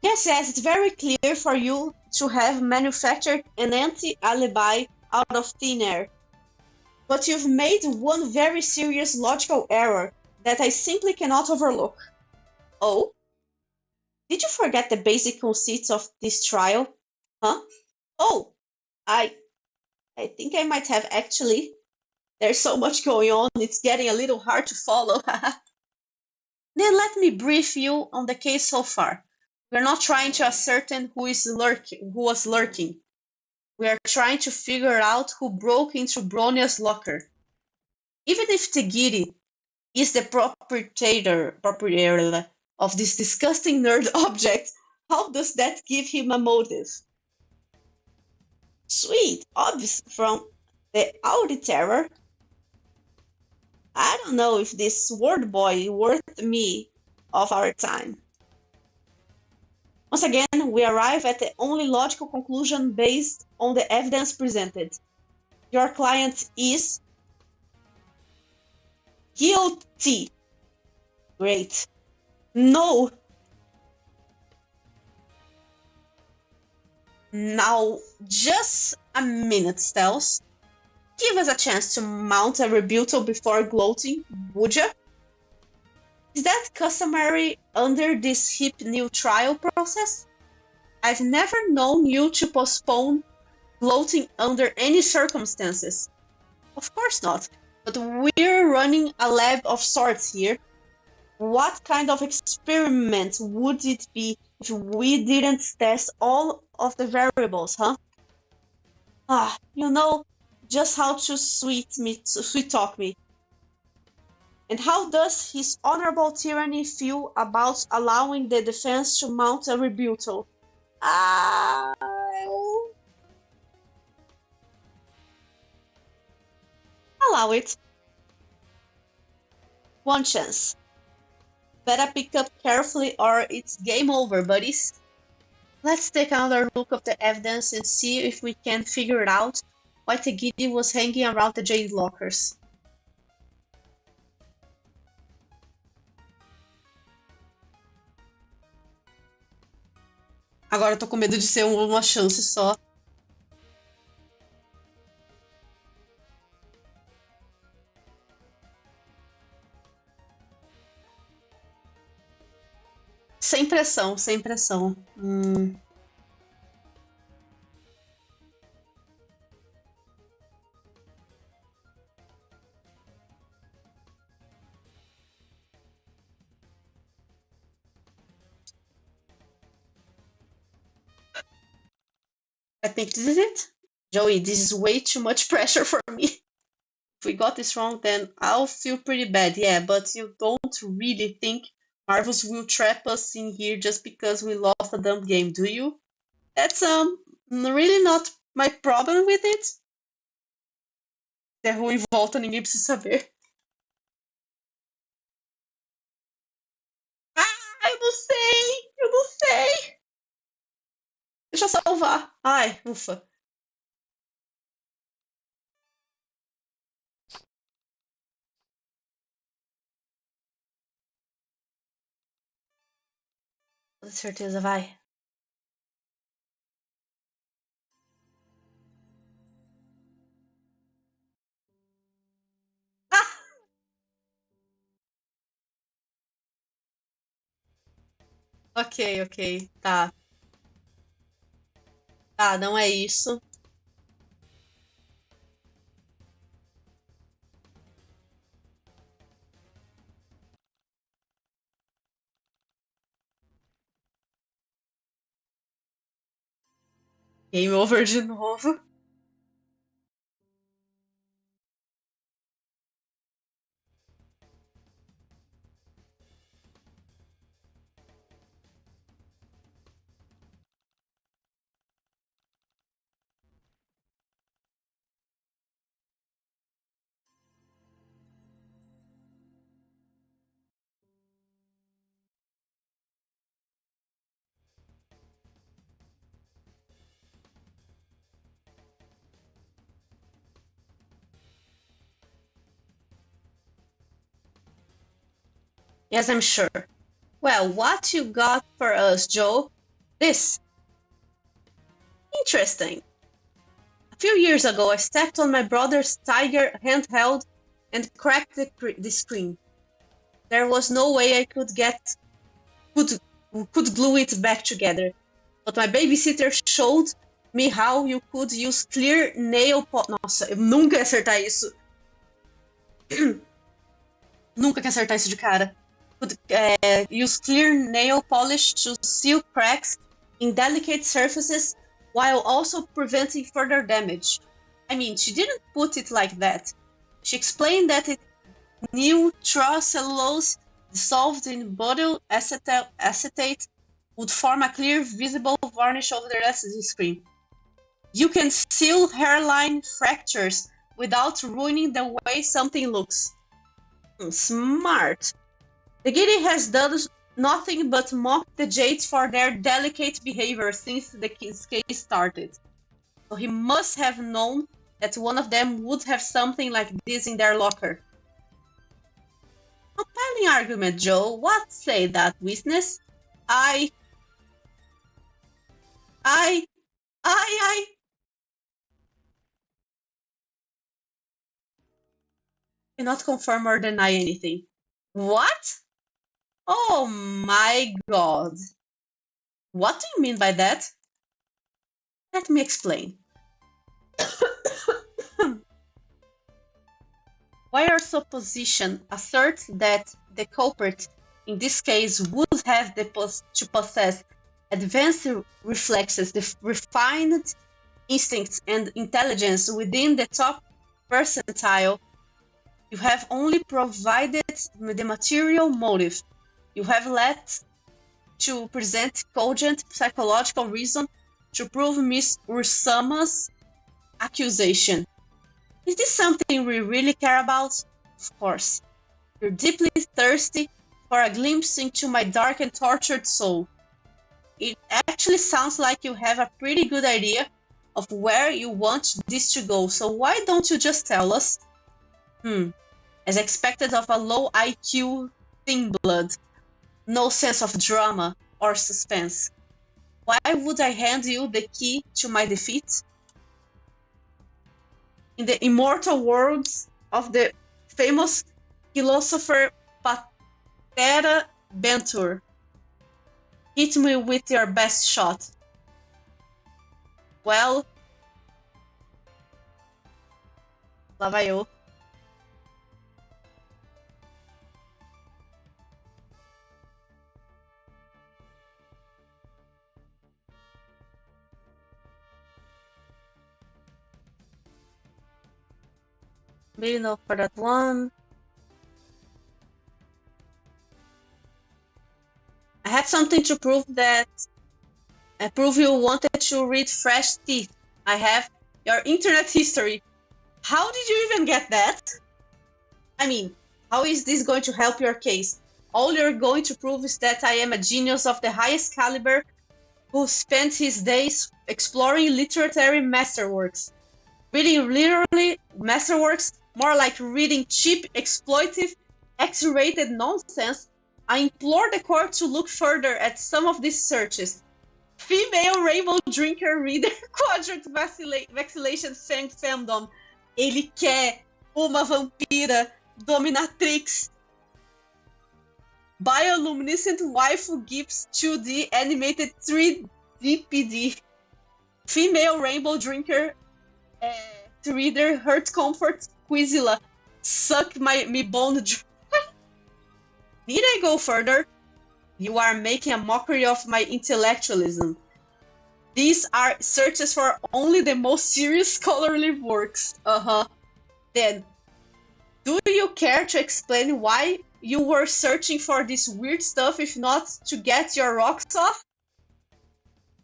Yes, it's very clear for you to have manufactured an anti-alibi out of thin air. But you've made one very serious logical error that I simply cannot overlook. Oh? Did you forget the basic conceits of this trial? Huh? Oh! I think I might have actually. There's so much going on, it's getting a little hard to follow. Then let me brief you on the case so far. We're not trying to ascertain who was lurking. We are trying to figure out who broke into Bronia's locker. Even if Tegiri is the proprietor of this disgusting nerd object, how does that give him a motive? Sweet, obvious from the Audi Terror. I don't know if this word boy worth me of our time. Once again, we arrive at the only logical conclusion based on the evidence presented. Your client is guilty. Great. No. Now, just a minute, Stels. Give us a chance to mount a rebuttal before gloating, would ya? Is that customary under this hip new trial process? I've never known you to postpone gloating under any circumstances. Of course not, but we're running a lab of sorts here. What kind of experiment would it be if we didn't test all of the variables, huh? You know just how to sweet talk me. And how does his honorable tyranny feel about allowing the defense to mount a rebuttal? Allow it. One chance. Better pick up carefully or it's game over, buddies. Let's take another look at the evidence and see if we can figure out why the Giddy was hanging around the jade lockers. Agora eu tô com medo de ser uma chance só. Sem pressão, sem pressão. I think this is it. Joey, this is way too much pressure for me. If we got this wrong, then I'll feel pretty bad. Yeah, but you don't really think Marvels will trap us in here just because we lost a dumb game, do you? That's really not my problem with it. Se é ruim, volta, ninguém precisa saber. Eu não sei! Eu não sei! Deixa eu salvar. Ai, ufa. Com certeza, vai. Ah! Ok, ok. Tá. Tá, não é isso. Game over de novo. Yes, I'm sure. Well, what you got for us, Joe? This. Interesting. A few years ago, I stepped on my brother's Tiger handheld and cracked the screen. There was no way I could glue it back together. But my babysitter showed me how you could use clear nail polish. Nossa, eu nunca ia acertar isso. Nunca ia acertar isso de cara. Use clear nail polish to seal cracks in delicate surfaces while also preventing further damage. I mean, she didn't put it like that. She explained that nitrocellulose dissolved in butyl acetate would form a clear, visible varnish over the rest of the screen. You can seal hairline fractures without ruining the way something looks. Smart. The Giddy has done nothing but mock the Jades for their delicate behavior since the case started. So he must have known that one of them would have something like this in their locker. Compelling argument, Joe. What say that witness? I cannot confirm or deny anything. What? Oh my god. What do you mean by that? Let me explain. While your supposition asserts that the culprit in this case would have to possess advanced reflexes refined instincts, and intelligence within the top percentile. You have only provided the material motive. You have let to present cogent psychological reason to prove Miss Ursama's accusation. Is this something we really care about? Of course. You're deeply thirsty for a glimpse into my dark and tortured soul. It actually sounds like you have a pretty good idea of where you want this to go, so why don't you just tell us? As expected of a low IQ thin blood, no sense of drama or suspense. Why would I hand you the key to my defeat? In the immortal words of the famous philosopher Patera Bentur, hit me with your best shot. Well, lá vai eu. Maybe not for that one. I had something to prove that you wanted to read fresh teeth. I have your internet history. How did you even get that? I mean, how is this going to help your case? All you're going to prove is that I am a genius of the highest caliber who spent his days exploring literary masterworks. Reading literary masterworks, more like reading cheap, exploitive, X-rated nonsense. I implore the court to look further at some of these searches. Female rainbow drinker reader quadrant vacillation femdom. Ele quer uma vampira dominatrix. Bioluminescent waifu gives 2D animated 3D PD. Female rainbow drinker reader hurt comfort Quizilla. Suck me bone. Need I go further? You are making a mockery of my intellectualism. These are searches for only the most serious scholarly works. Then, do you care to explain why you were searching for this weird stuff if not to get your rocks off?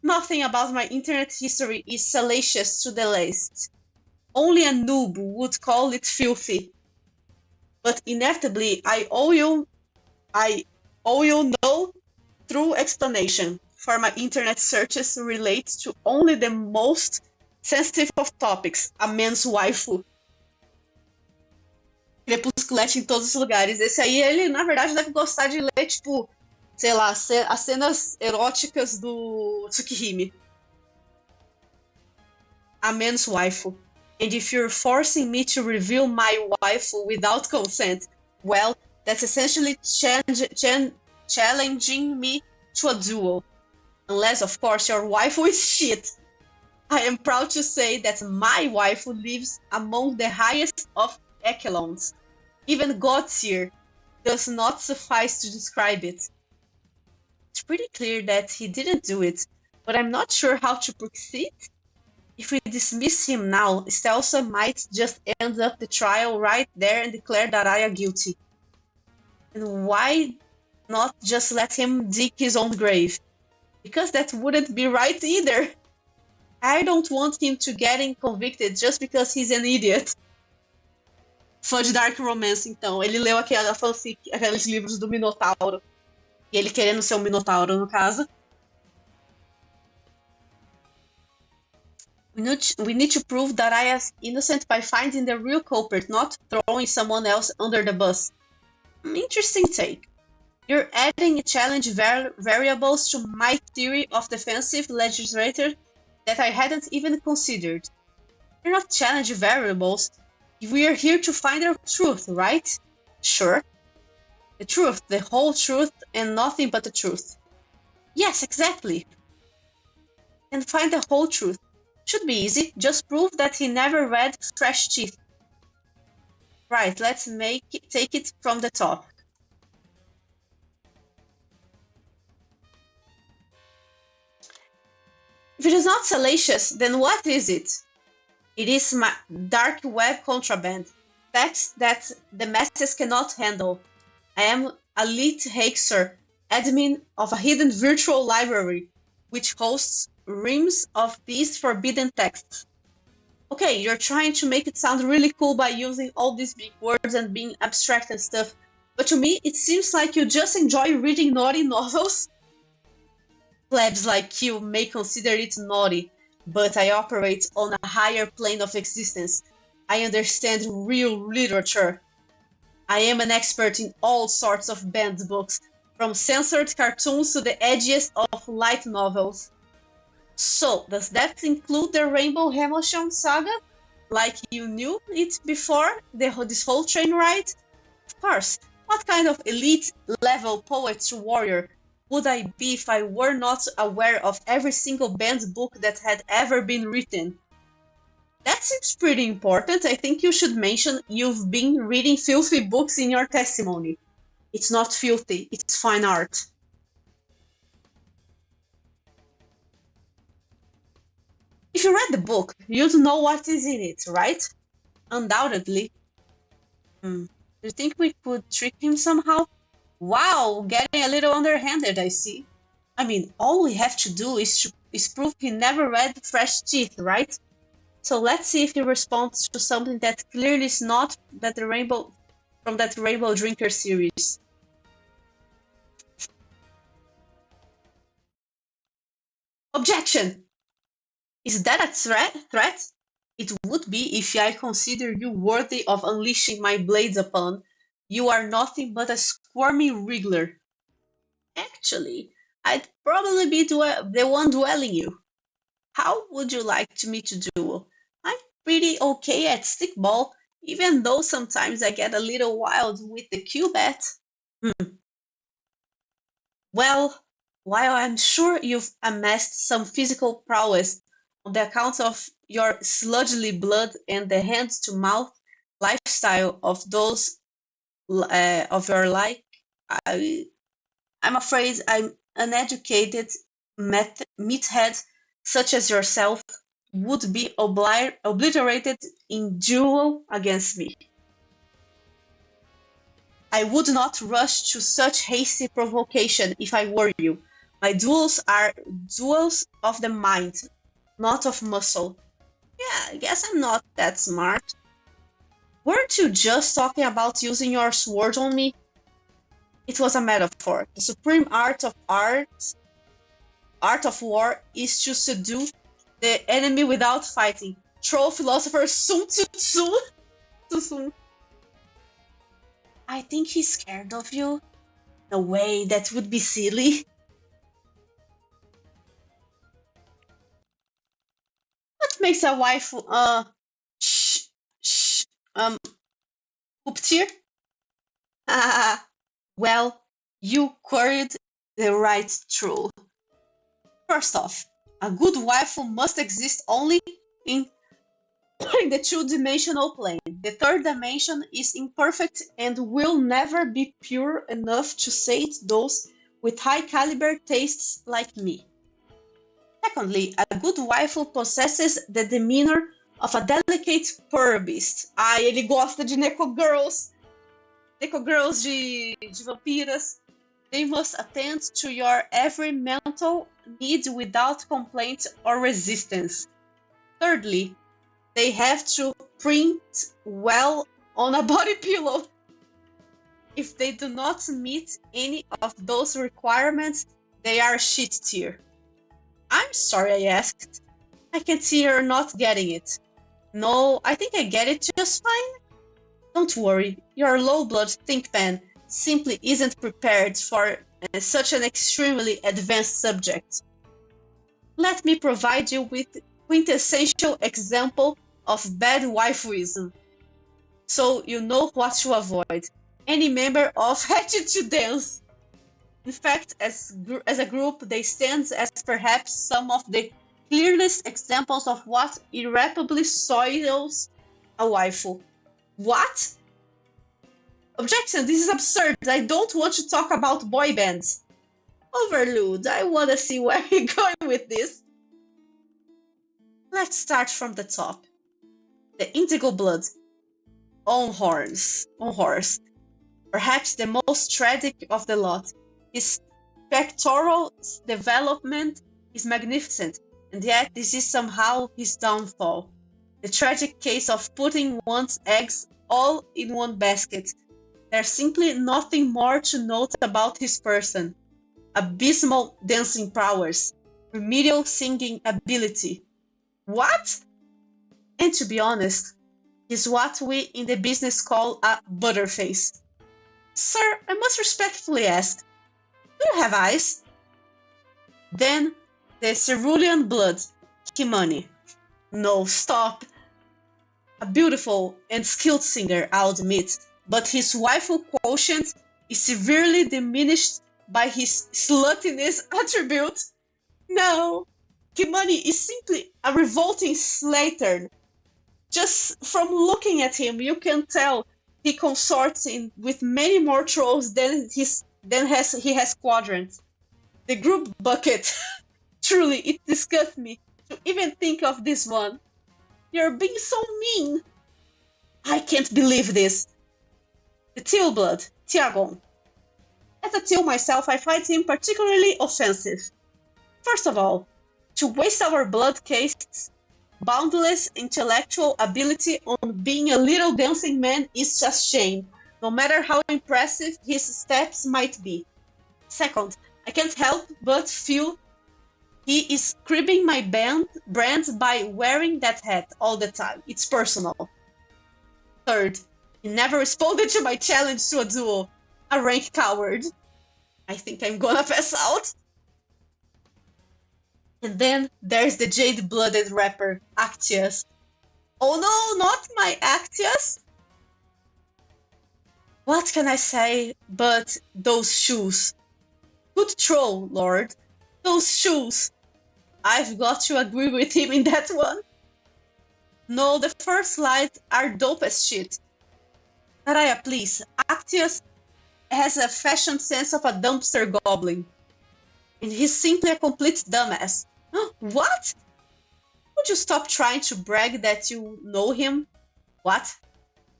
Nothing about my internet history is salacious to the least. Only a noob would call it filthy. But inevitably, I owe you no true explanation, for my internet searches relate to only the most sensitive of topics, a man's waifu. Crepusculete em todos os lugares. Esse aí, ele, na verdade, deve gostar de ler, tipo, sei lá, as cenas eróticas do Tsukihime. A man's waifu. And if you're forcing me to reveal my waifu without consent, well, that's essentially challenging me to a duel. Unless, of course, your waifu is shit. I am proud to say that my waifu lives among the highest of echelons. Even God's here does not suffice to describe it. It's pretty clear that he didn't do it, but I'm not sure how to proceed. If we dismiss him now, Stelsa might just end up the trial right there and declare Daraya guilty. And why not just let him dig his own grave? Because that wouldn't be right either. I don't want him to get convicted just because he's an idiot. Fã de Dark Romance, então. Ele leu aquela fanfic, aqueles livros do Minotauro. E ele querendo ser um Minotauro, no caso. We need to prove that I am innocent by finding the real culprit, not throwing someone else under the bus. Interesting take. You're adding challenge variables to my theory of defensive legislature that I hadn't even considered. They're not challenge variables. We are here to find the truth, right? Sure. The truth, the whole truth, and nothing but the truth. Yes, exactly. And find the whole truth. Should be easy. Just prove that he never read Fresh Teeth. Right, let's take it from the top. If it is not salacious, then what is it? It is my dark web contraband, text that the masses cannot handle. I am a lit hacker, admin of a hidden virtual library, which hosts reams of these forbidden texts. Okay, you're trying to make it sound really cool by using all these big words and being abstract and stuff, but to me, it seems like you just enjoy reading naughty novels. Plebs like you may consider it naughty, but I operate on a higher plane of existence. I understand real literature. I am an expert in all sorts of banned books, from censored cartoons to the edgiest of light novels. So, does that include the Rainbow Hamilton saga? Like you knew it before this whole train ride? Of course. What kind of elite level poet warrior would I be if I were not aware of every single banned book that had ever been written? That seems pretty important. I think you should mention you've been reading filthy books in your testimony. It's not filthy, it's fine art. If you read the book, you'd know what is in it, right? Undoubtedly. Do you think we could trick him somehow? Wow, getting a little underhanded, I see. I mean, all we have to do is prove he never read Fresh Teeth, right? So let's see if he responds to something that clearly is not from that Rainbow Drinker series. Objection! Is that a threat? It would be if I consider you worthy of unleashing my blades upon. You are nothing but a squirming wriggler. Actually, I'd probably be the one dueling you. How would you like me to duel? I'm pretty okay at stickball, even though sometimes I get a little wild with the cubet. Well, while I'm sure you've amassed some physical prowess on the account of your sludgy blood and the hand-to-mouth lifestyle of those of your like, I'm afraid I'm uneducated meathead such as yourself would be obliterated in duel against me. I would not rush to such hasty provocation if I were you. My duels are duels of the mind, not of muscle. Yeah, I guess I'm not that smart. Weren't you just talking about using your sword on me? It was a metaphor. The supreme art of war, is to subdue the enemy without fighting. Troll philosopher Sun Tzu. I think he's scared of you. No way, that would be silly. What makes a wife sh sh puppeteer? Well, you queried the right troll. First off, a good wife must exist only in the two-dimensional plane. The third dimension is imperfect and will never be pure enough to sate those with high-caliber tastes like me. Secondly, a good wife possesses the demeanor of a delicate pearl beast. Ele gosta de necogirls de vampiras. They must attend to your every mental need without complaint or resistance. Thirdly, they have to print well on a body pillow. If they do not meet any of those requirements, they are shit tier. I'm sorry I asked. I can see you're not getting it. No, I think I get it just fine. Don't worry, your low-blood think pen simply isn't prepared for such an extremely advanced subject. Let me provide you with quintessential example of bad waifuism, so you know what to avoid. Any member of Hatchet to Dance. In fact, as a group, they stand as perhaps some of the clearest examples of what irreparably soils a waifu. What? Objection, this is absurd. I don't want to talk about boy bands. Overload, I want to see where you're going with this. Let's start from the top. The indigo blood, on horse, perhaps the most tragic of the lot. His pectoral development is magnificent, and yet this is somehow his downfall. The tragic case of putting one's eggs all in one basket. There's simply nothing more to note about his person. Abysmal dancing prowess, remedial singing ability. What? And to be honest, he's what we in the business call a butterface. Sir, I must respectfully ask, do you have eyes? Then the cerulean blood, Kimani. No, stop. A beautiful and skilled singer, I'll admit, but his waifu quotient is severely diminished by his sluttiness attribute. No, Kimani is simply a revolting slattern. Just from looking at him, you can tell he consorts with many more trolls than he has quadrants. The group bucket. Truly, it disgusts me to even think of this one. You're being so mean. I can't believe this. The teal blood, Tiagon. As a teal myself, I find him particularly offensive. First of all, to waste our blood castes boundless intellectual ability on being a little dancing man is just shame, no matter how impressive his steps might be. Second, I can't help but feel he is cribbing my brand by wearing that hat all the time. It's personal. Third, he never responded to my challenge to a duel. A rank coward. I think I'm gonna pass out. And then there's the jade-blooded rapper, Actius. Oh no, not my Actius! What can I say but those shoes? Good troll, Lord. Those shoes. I've got to agree with him in that one. No, the first slides are dope as shit. Naraya, please. Actius has a fashion sense of a dumpster goblin. And he's simply a complete dumbass. What? Would you stop trying to brag that you know him? What?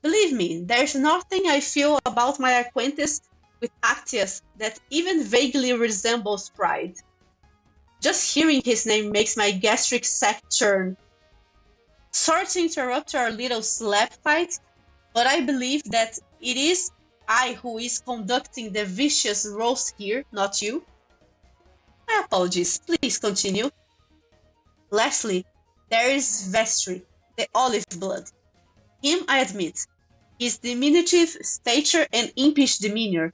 Believe me, there's nothing I feel about my acquaintance with Actius that even vaguely resembles pride. Just hearing his name makes my gastric sac churn. Sorry to interrupt our little slap fight, but I believe that it is I who is conducting the vicious roast here, not you. My apologies, please continue. Lastly, there is Vestry, the olive blood. Him I admit, his diminutive stature and impish demeanor,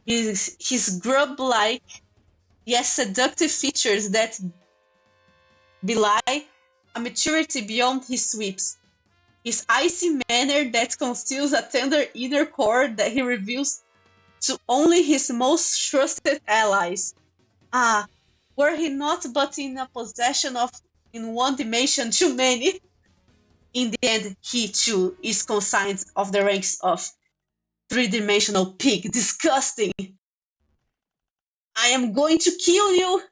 his grub-like, yet seductive features that belie a maturity beyond his sweeps, his icy manner that conceals a tender inner core that he reveals to only his most trusted allies. Ah, were he not but in a possession of in one dimension too many? In the end, he too is consigned of the ranks of three-dimensional pig. Disgusting! I am going to kill you!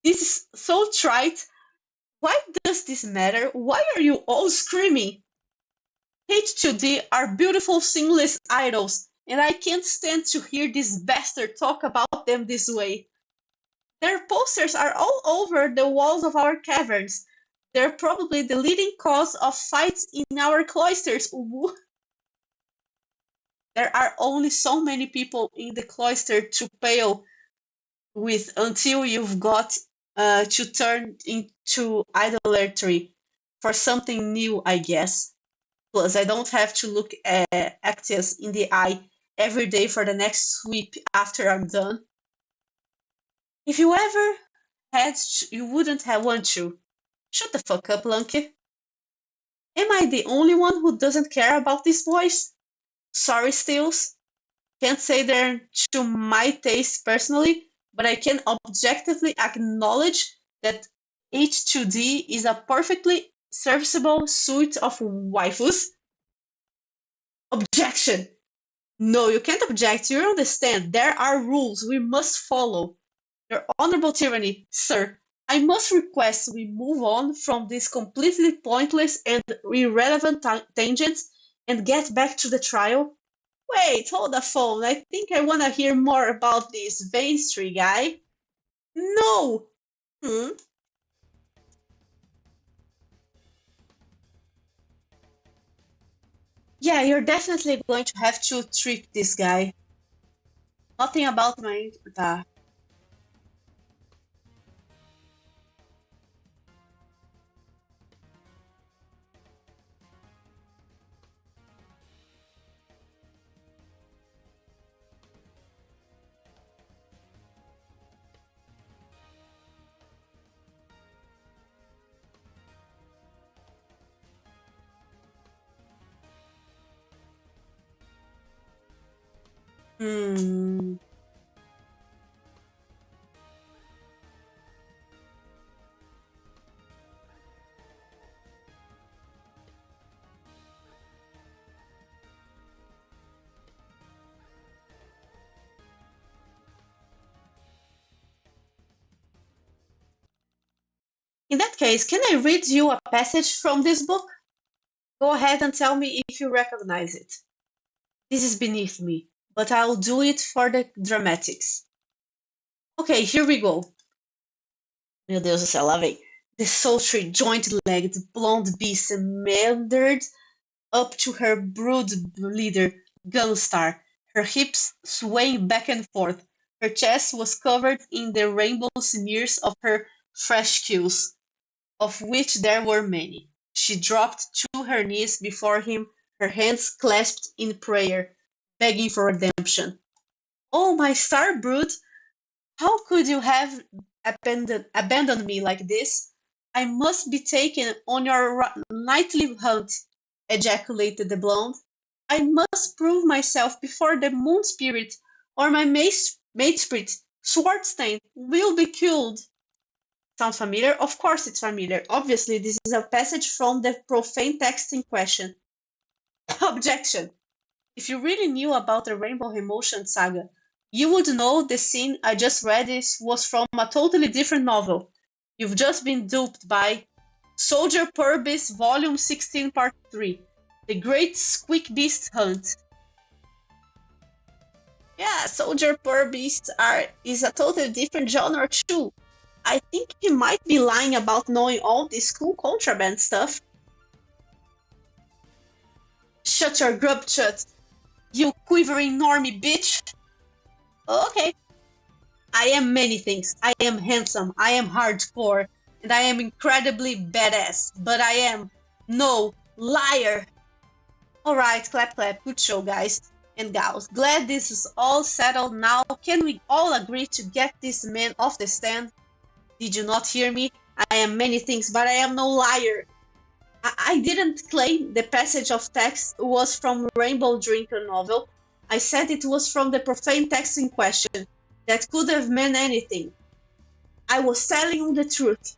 This is so trite. Why does this matter? Why are you all screaming? H2D are beautiful singless idols, and I can't stand to hear this bastard talk about them this way. Their posters are all over the walls of our caverns. They're probably the leading cause of fights in our cloisters. There are only so many people in the cloister to pale with until you've got to turn into idolatry for something new, I guess. Plus, I don't have to look at Actius in the eye every day for the next sweep after I'm done. If you ever had, you wouldn't have want to. Shut the fuck up, Lunky. Am I the only one who doesn't care about these boys? Sorry, Stills. Can't say they're to my taste personally, but I can objectively acknowledge that H2D is a perfectly serviceable suite of waifus. Objection! No, you can't object. You understand. There are rules we must follow. Your honorable tyranny, sir. I must request we move on from these completely pointless and irrelevant tangents and get back to the trial. Wait, hold the phone. I think I want to hear more about this Vein Street guy. No! Hmm? Yeah, you're definitely going to have to trick this guy. Nothing about my. Hmm. In that case, can I read you a passage from this book? Go ahead and tell me if you recognize it. This is beneath me, but I'll do it for the dramatics. Okay, here we go. Meu Deus do céu, lá vem. The sultry, joint-legged, blonde beast meandered up to her brood leader, Gunstar, her hips swaying back and forth. Her chest was covered in the rainbow smears of her fresh kills, of which there were many. She dropped to her knees before him, her hands clasped in prayer, begging for redemption. Oh, my star brood, how could you have abandoned me like this? I must be taken on your nightly hunt, ejaculated the blonde. I must prove myself before the moon spirit, or my mate spirit, Swartstein, will be killed. Sound familiar? Of course it's familiar. Obviously, this is a passage from the profane text in question. Objection. If you really knew about the Rainbow Emotion saga, you would know the scene I just read was from a totally different novel. You've just been duped by Soldier Purvis Volume 16 Part 3, The Great Squeak Beast Hunt. Yeah, Soldier Purvis is a totally different genre too. I think he might be lying about knowing all this cool contraband stuff. Shut your grub shut, you quivering normie bitch! Okay. I am many things. I am handsome, I am hardcore, and I am incredibly badass. But I am no liar. Alright, clap clap, good show, guys and gals. Glad this is all settled now. Can we all agree to get this man off the stand? Did you not hear me? I am many things, but I am no liar. I didn't claim the passage of text was from Rainbow Drinker novel. I said it was from the profane text in question. That could have meant anything. I was telling you the truth.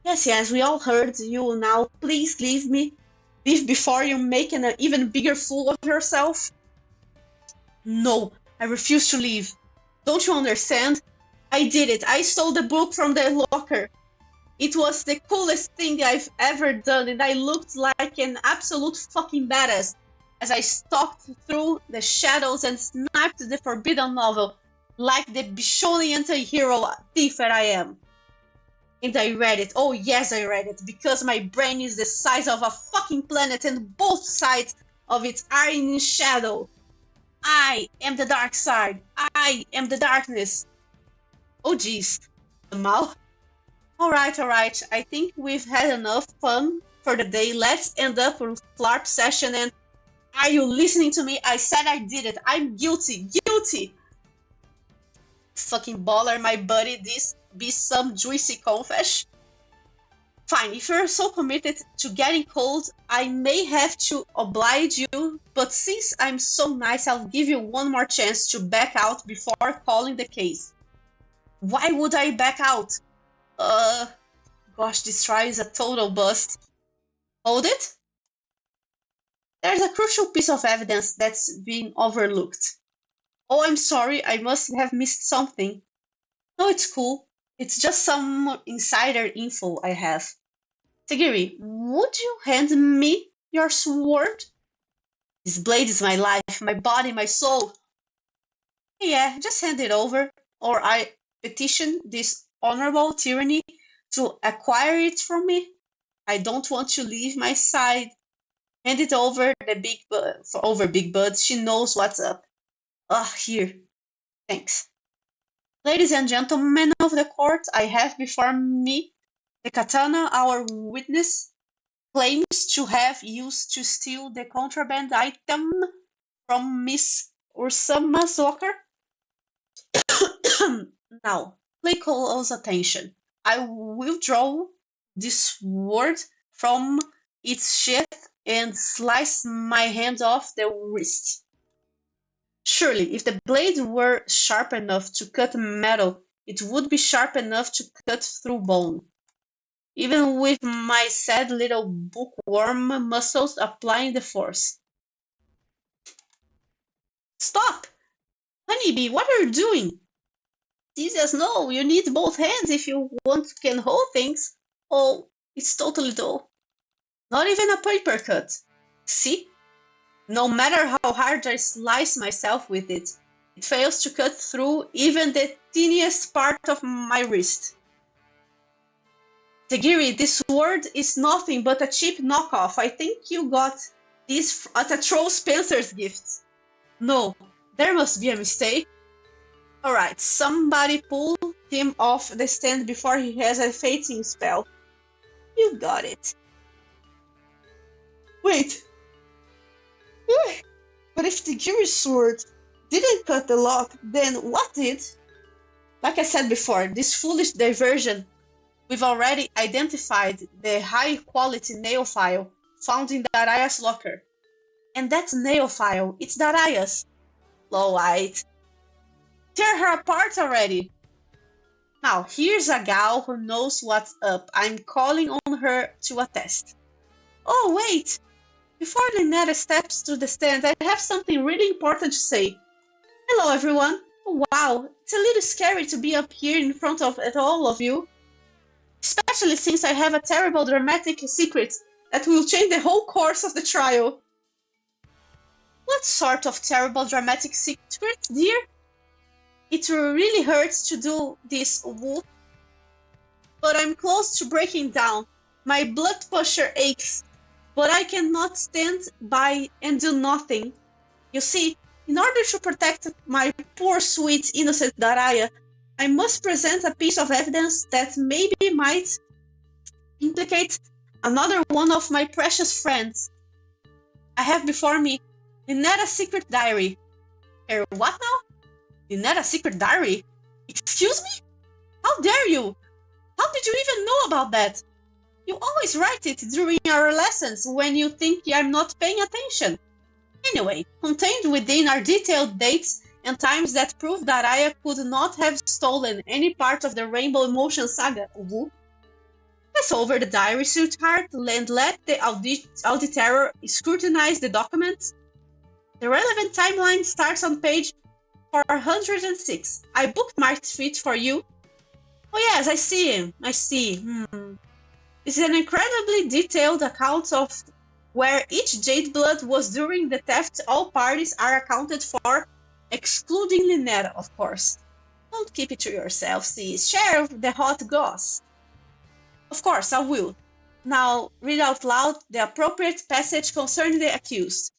Yes, yes, we all heard you now. Please leave me. Leave before you make an even bigger fool of yourself. No, I refuse to leave. Don't you understand? I did it. I stole the book from the locker. It was the coolest thing I've ever done, and I looked like an absolute fucking badass as I stalked through the shadows and sniped the forbidden novel like the Bishoni anti-hero thief that I am. And I read it. Oh yes, I read it, because my brain is the size of a fucking planet and both sides of it are in shadow. I am the dark side. I am the darkness. Oh jeez. Mal? Alright, alright. I think we've had enough fun for the day. Let's end up with FLARP session and... Are you listening to me? I said I did it. I'm guilty. Guilty! Fucking baller, my buddy. This be some juicy confesh. Fine, if you're so committed to getting cold, I may have to oblige you, but since I'm so nice, I'll give you one more chance to back out before calling the case. Why would I back out? Gosh, this try is a total bust. Hold it? There's a crucial piece of evidence that's been overlooked. Oh, I'm sorry, I must have missed something. No, it's cool. It's just some insider info I have. Tagiri, would you hand me your sword? This blade is my life, my body, my soul. Yeah, just hand it over, or I petition this honorable tyranny to acquire it from me. I don't want to leave my side. Hand it over over Big Bud. She knows what's up. Here. Thanks. Ladies and gentlemen of the court, I have before me the katana our witness claims to have used to steal the contraband item from Miss Ursama Zocker. Now, pay close attention. I will draw this sword from its sheath and slice my hand off the wrist. Surely, if the blade were sharp enough to cut metal, it would be sharp enough to cut through bone. Even with my sad little bookworm muscles applying the force. Stop! Honeybee, what are you doing? Jesus, no, you need both hands if you can hold things. Oh, it's totally dull. Not even a paper cut. See? No matter how hard I slice myself with it, it fails to cut through even the tiniest part of my wrist. Tagiri, this sword is nothing but a cheap knockoff. I think you got this at a Troll Spencer's gift. No, there must be a mistake. Alright, somebody pull him off the stand before he has a fainting spell. You got it. Wait. But if the Tagiri's sword didn't cut the lock, then what did? Like I said before, this foolish diversion. We've already identified the high-quality nail file found in Daraya's locker. And that nail file, it's Daraya's. Low-eyed. Tear her apart already. Now, here's a gal who knows what's up. I'm calling on her to attest. Oh, wait! Before Lynetta steps to the stand, I have something really important to say. Hello, everyone. Wow, it's a little scary to be up here in front of all of you. Especially since I have a terrible dramatic secret that will change the whole course of the trial. What sort of terrible dramatic secret, dear? It really hurts to do this, Wu. But I'm close to breaking down. My blood pressure aches, but I cannot stand by and do nothing. You see, in order to protect my poor, sweet, innocent Daraya, I must present a piece of evidence that maybe might implicate another one of my precious friends. I have before me Linetta's secret diary. Her what now? Linetta's secret diary? Excuse me? How dare you? How did you even know about that? You always write it during our lessons when you think I'm not paying attention. Anyway, contained within are detailed dates and times that prove that Aya could not have stolen any part of the Rainbow Emotion Saga. Wu. Pass over the diary, sweetheart, and let the auditor scrutinize the documents. The relevant timeline starts on page 406. I bookmarked it for you. Oh yes, I see him. I see. It's an incredibly detailed account of where each Jade Blood was during the theft. All parties are accounted for, excluding Lynetta, of course. Don't keep it to yourself, sis. Share the hot goss. Of course, I will. Now, read out loud the appropriate passage concerning the accused.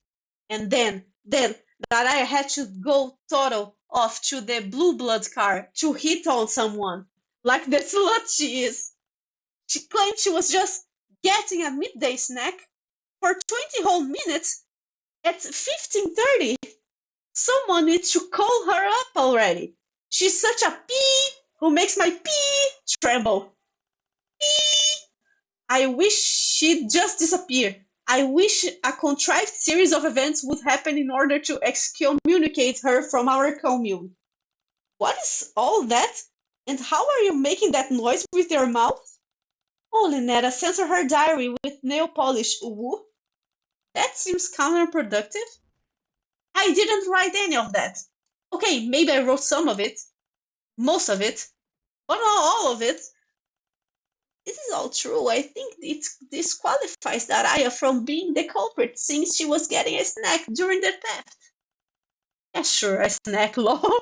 And then, that I had to go total off to the Blue Blood car to hit on someone, like the slut she is. She claimed she was just getting a midday snack for 20 whole minutes at 15:30. Someone needs to call her up already. She's such a pee who makes my pee tremble. Pee! I wish she'd just disappear. I wish a contrived series of events would happen in order to excommunicate her from our commune. What is all that? And how are you making that noise with your mouth? Oh, Lynetta, censor her diary with nail polish, Uwu. That seems counterproductive. I didn't write any of that. Okay, maybe I wrote some of it. Most of it. but not all of it. This is all true. I think it disqualifies Daraya from being the culprit since she was getting a snack during the theft. Yeah, sure, a snack, lol.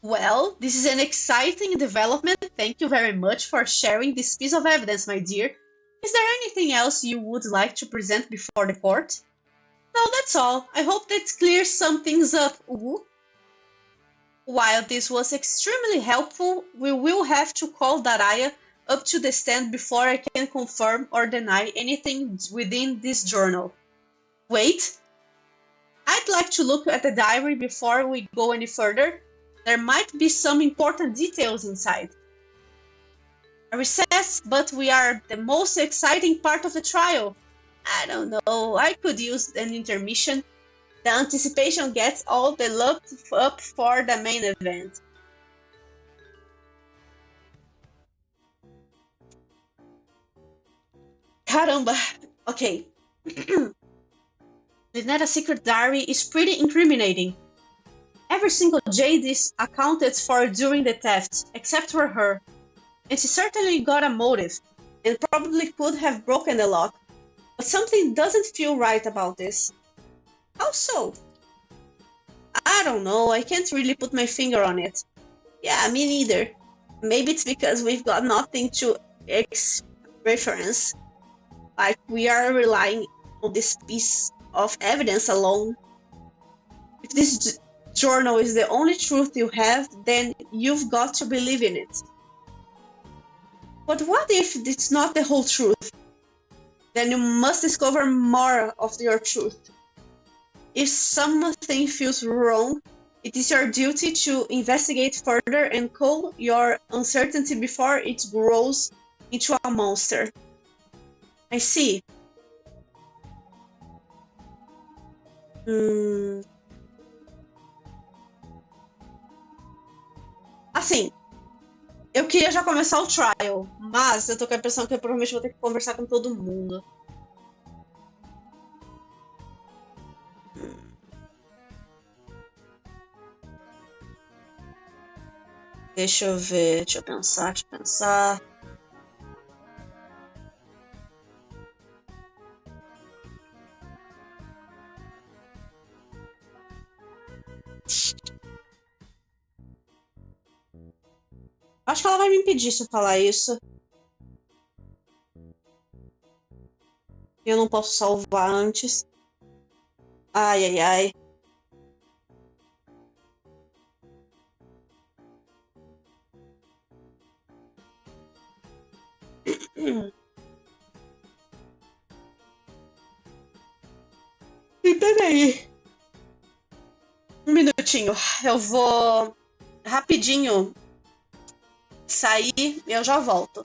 Well, this is an exciting development. Thank you very much for sharing this piece of evidence, my dear. Is there anything else you would like to present before the court? No, that's all. I hope that clears some things up. Ugu. While this was extremely helpful, we will have to call Daraya up to the stand before I can confirm or deny anything within this journal. Wait, I'd like to look at the diary before we go any further. There might be some important details inside. A recess, but we are the most exciting part of the trial. I don't know, I could use an intermission. The anticipation gets all the love up for the main event. Caramba! Okay. The Neta secret diary is pretty incriminating. Every single jade is accounted for during the theft, except for her. And she certainly got a motive, and probably could have broken the lock. But something doesn't feel right about this. How so? I don't know, I can't really put my finger on it. Yeah, me neither. Maybe it's because we've got nothing to reference. Like, we are relying on this piece of evidence alone. If this journal is the only truth you have, then you've got to believe in it. But what if it's not the whole truth? Then you must discover more of your truth. If something feels wrong, it is your duty to investigate further and cull your uncertainty before it grows into a monster. I see. Assim, eu queria já começar o trial, mas eu tô com a impressão que eu provavelmente vou ter que conversar com todo mundo. Deixa eu ver, deixa eu pensar. Acho que ela vai me impedir se eu falar isso. Eu não posso salvar antes. Ai, ai, ai. E peraí. Um minutinho. Eu vou rapidinho sair e eu já volto.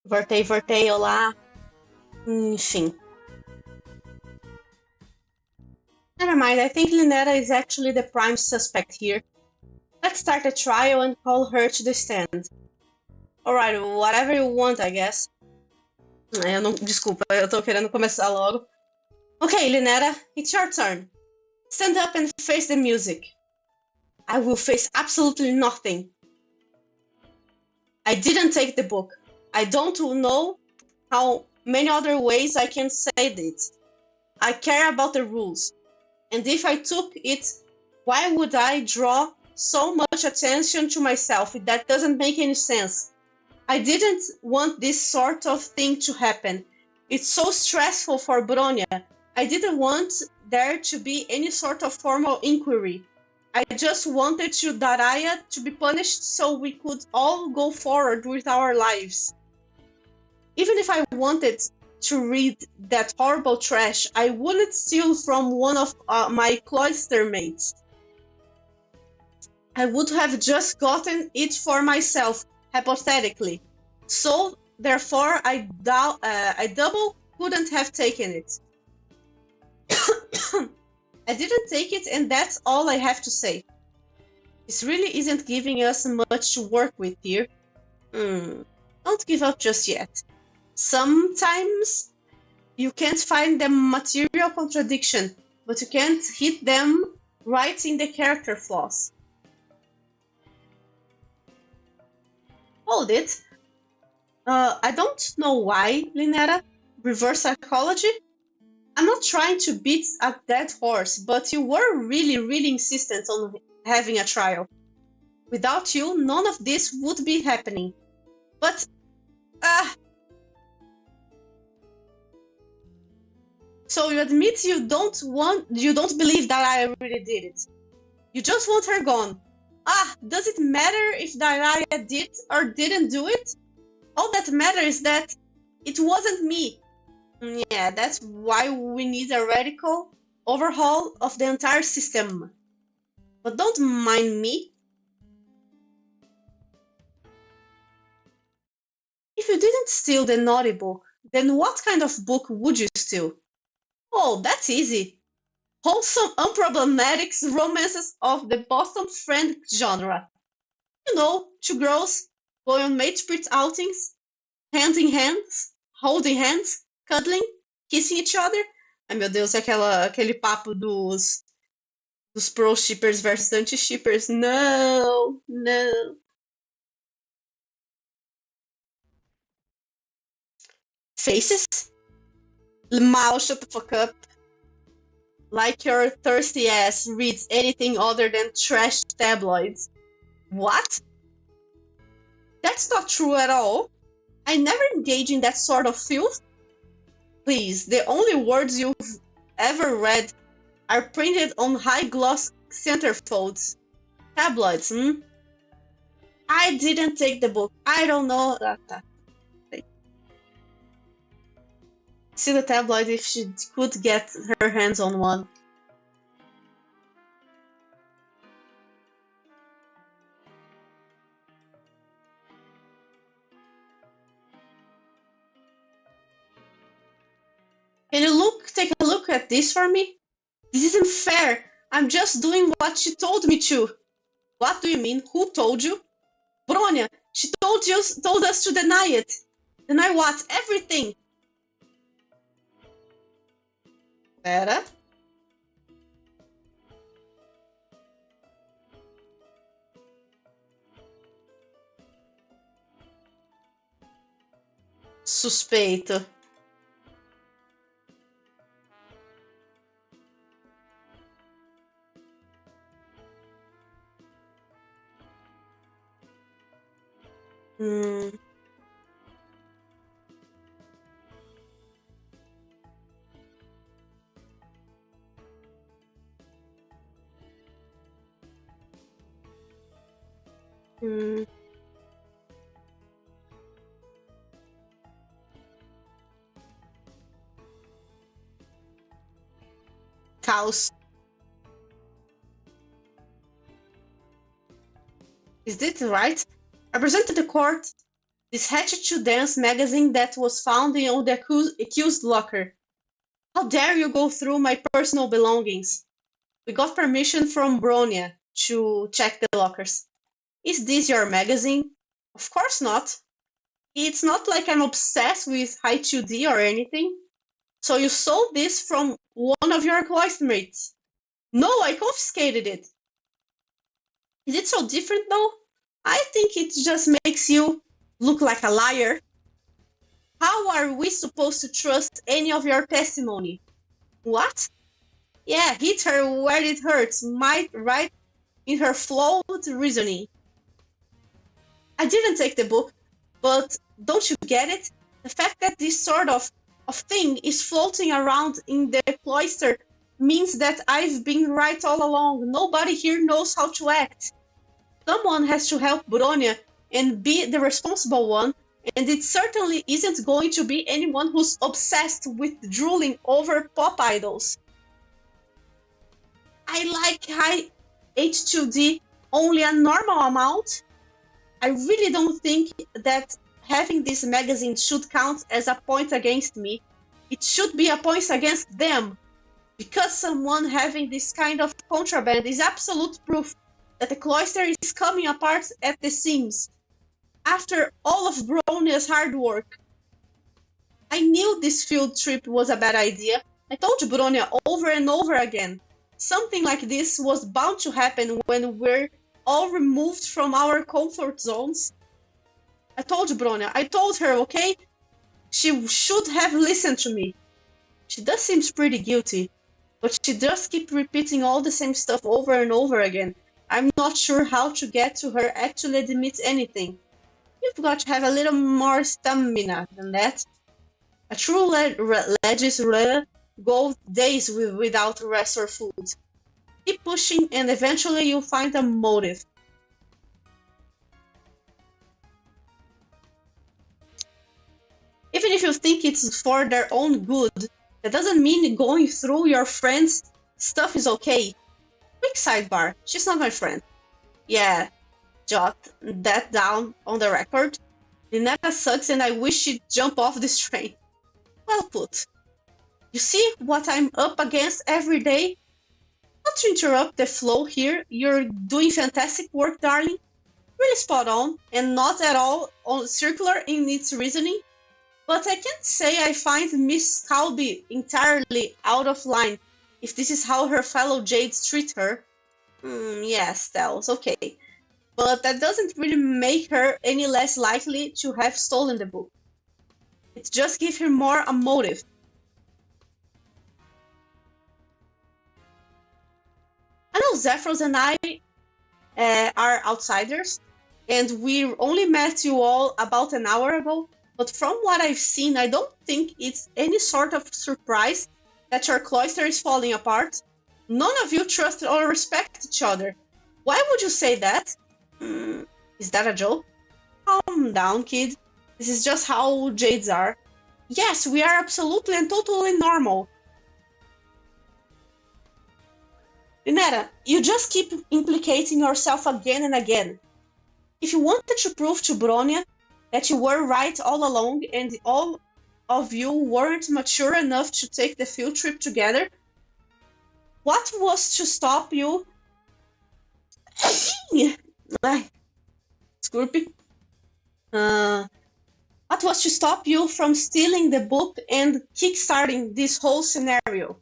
Voltei, voltei, olá. Enfim. Never mind, I think Linetta is actually the prime suspect here. Let's start a trial and call her to the stand. Alright, whatever you want, I guess. Desculpa, eu tô querendo começar logo. Okay, Linetta, it's your turn. Stand up and face the music. I will face absolutely nothing. I didn't take the book. I don't know how many other ways I can say it. I care about the rules. And if I took it, why would I draw so much attention to myself? That doesn't make any sense. I didn't want this sort of thing to happen. It's so stressful for Bronya. I didn't want there to be any sort of formal inquiry. I just wanted Daraya to be punished so we could all go forward with our lives. Even if I wanted to read that horrible trash, I wouldn't steal from one of my cloister mates. I would have just gotten it for myself, hypothetically. So, therefore, I double couldn't have taken it. I didn't take it, and that's all I have to say. This really isn't giving us much to work with here. Don't give up just yet. Sometimes you can't find the material contradiction, but you can't hit them right in the character flaws. Hold it. I don't know why, Linetta. Reverse psychology? I'm not trying to beat a dead horse, but you were really insistent on having a trial. Without you, none of this would be happening. But, so you admit you don't believe that I really did it. You just want her gone. Does it matter if Daraya did or didn't do it? All that matters is that it wasn't me. Yeah, that's why we need a radical overhaul of the entire system. But don't mind me. If you didn't steal the naughty book, then what kind of book would you steal? Oh, that's easy. Wholesome, unproblematic romances of the Boston friend genre. You know, two girls going on mate-split outings, hand in hands, holding hands, cuddling, kissing each other. Ai, meu Deus, aquele papo dos pro-shippers versus anti-shippers. Não. Faces? Mal, shut the fuck up. Like your thirsty ass reads anything other than trash tabloids. What? That's not true at all. I never engage in that sort of filth. Please, the only words you've ever read are printed on high-gloss centerfolds. Tabloids, I didn't take the book. I don't know. See the tabloid if she could get her hands on one. Can you take a look at this for me? This isn't fair. I'm just doing what she told me to. What do you mean? Who told you? Bronya, she told us to deny it. Deny what? Everything. Pera. Suspeito. Caos. Is this right? I present to the court this Hatchet to Dance magazine that was found in the accused locker. How dare you go through my personal belongings? We got permission from Bronya to check the lockers. Is this your magazine? Of course not. It's not like I'm obsessed with high 2D or anything. So you sold this from one of your classmates. No, I confiscated it. Is it so different though? I think it just makes you Look like a liar? How are we supposed to trust any of your testimony? What? Yeah, hit her where it hurts, might right in her flawed reasoning. I didn't take the book, but don't you get it? The fact that this sort of thing is floating around in the cloister means that I've been right all along. Nobody here knows how to act. Someone has to help Bronia and be the responsible one, and it certainly isn't going to be anyone who's obsessed with drooling over pop idols. I like high H2D only a normal amount. I really don't think that having this magazine should count as a point against me. It should be a point against them. Because someone having this kind of contraband is absolute proof that the cloister is coming apart at the seams. After all of Bronia's hard work. I knew this field trip was a bad idea. I told Bronia over and over again. Something like this was bound to happen when we're all removed from our comfort zones. I told Bronia, I told her, okay? She should have listened to me. She does seem pretty guilty, but she does keep repeating all the same stuff over and over again. I'm not sure how to get to her actually admit anything. You've got to have a little more stamina than that. A true legislator goes days without rest or food. Keep pushing and eventually you'll find a motive. Even if you think it's for their own good, that doesn't mean going through your friend's stuff is okay. Quick sidebar, she's not my friend. Yeah, jot that down on the record. Linetta sucks and I wish she'd jump off this train. Well put. You see what I'm up against every day? Not to interrupt the flow here, you're doing fantastic work, darling. Really spot on, and not at all circular in its reasoning. But I can't say I find Miss Calby entirely out of line, if this is how her fellow Jades treat her. Yes, Tells, okay. But that doesn't really make her any less likely to have stolen the book. It just gives her more a motive. I know Zephyros and I are outsiders, and we only met you all about an hour ago, but from what I've seen, I don't think it's any sort of surprise that your cloister is falling apart. None of you trust or respect each other. Why would you say that? Is that a joke? Calm down, kid. This is just how Jades are. Yes, we are absolutely and totally normal. Linetta, you just keep implicating yourself again and again. If you wanted to prove to Bronia that you were right all along and all of you weren't mature enough to take the field trip together, what was to stop you? Scorpy. What was to stop you from stealing the book and kickstarting this whole scenario?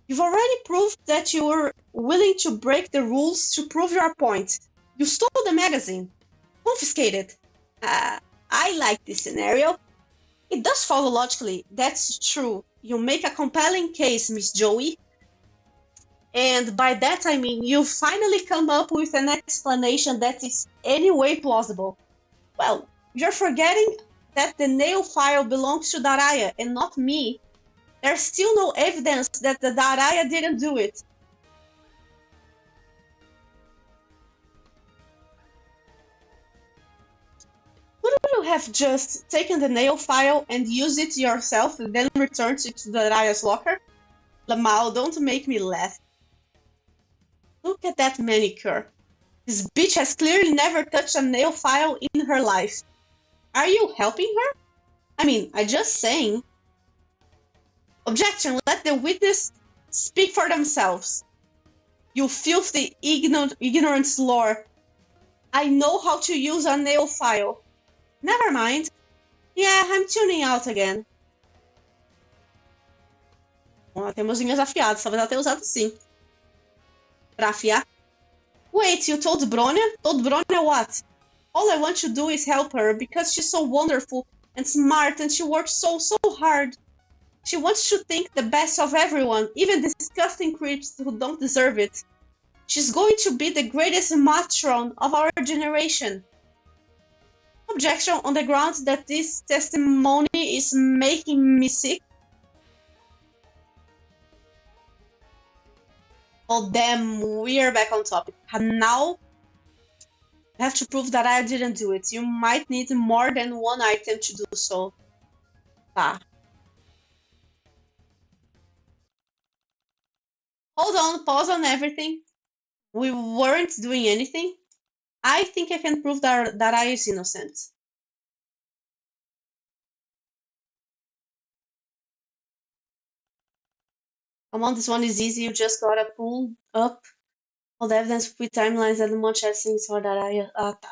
You've already proved that you were willing to break the rules to prove your point. You stole the magazine. Confiscate it. I like this scenario. It does follow logically, that's true. You make a compelling case, Miss Joey. And by that I mean you've finally come up with an explanation that is anyway plausible. Well, you're forgetting that the nail file belongs to Daraya and not me. There's still no evidence that the Daraya didn't do it. Couldn't you have just taken the nail file and used it yourself and then returned it to Daraya's locker? Lamal, don't make me laugh. Look at that manicure. This bitch has clearly never touched a nail file in her life. Are you helping her? I mean, I'm just saying. Objection, let the witness speak for themselves. You filthy, ignorant slur. I know how to use a nail file. Never mind. Yeah, I'm tuning out again. Bom, ela tem umas linhas afiadas, talvez ela tenha usado sim. Pra afiar. Wait, you told Bronia? Told Bronia what? All I want to do is help her because she's so wonderful and smart and she works so hard. She wants to think the best of everyone, even disgusting creeps who don't deserve it. She's going to be the greatest matron of our generation. Objection on the grounds that this testimony is making me sick. Oh damn, we are back on topic. And now I have to prove that I didn't do it. You might need more than one item to do so. Tá. Hold on, pause on everything. We weren't doing anything. I think I can prove that I is innocent. Come on, this one is easy. You just gotta pull up all the evidence with timelines and much as things for that I. Ah, tá.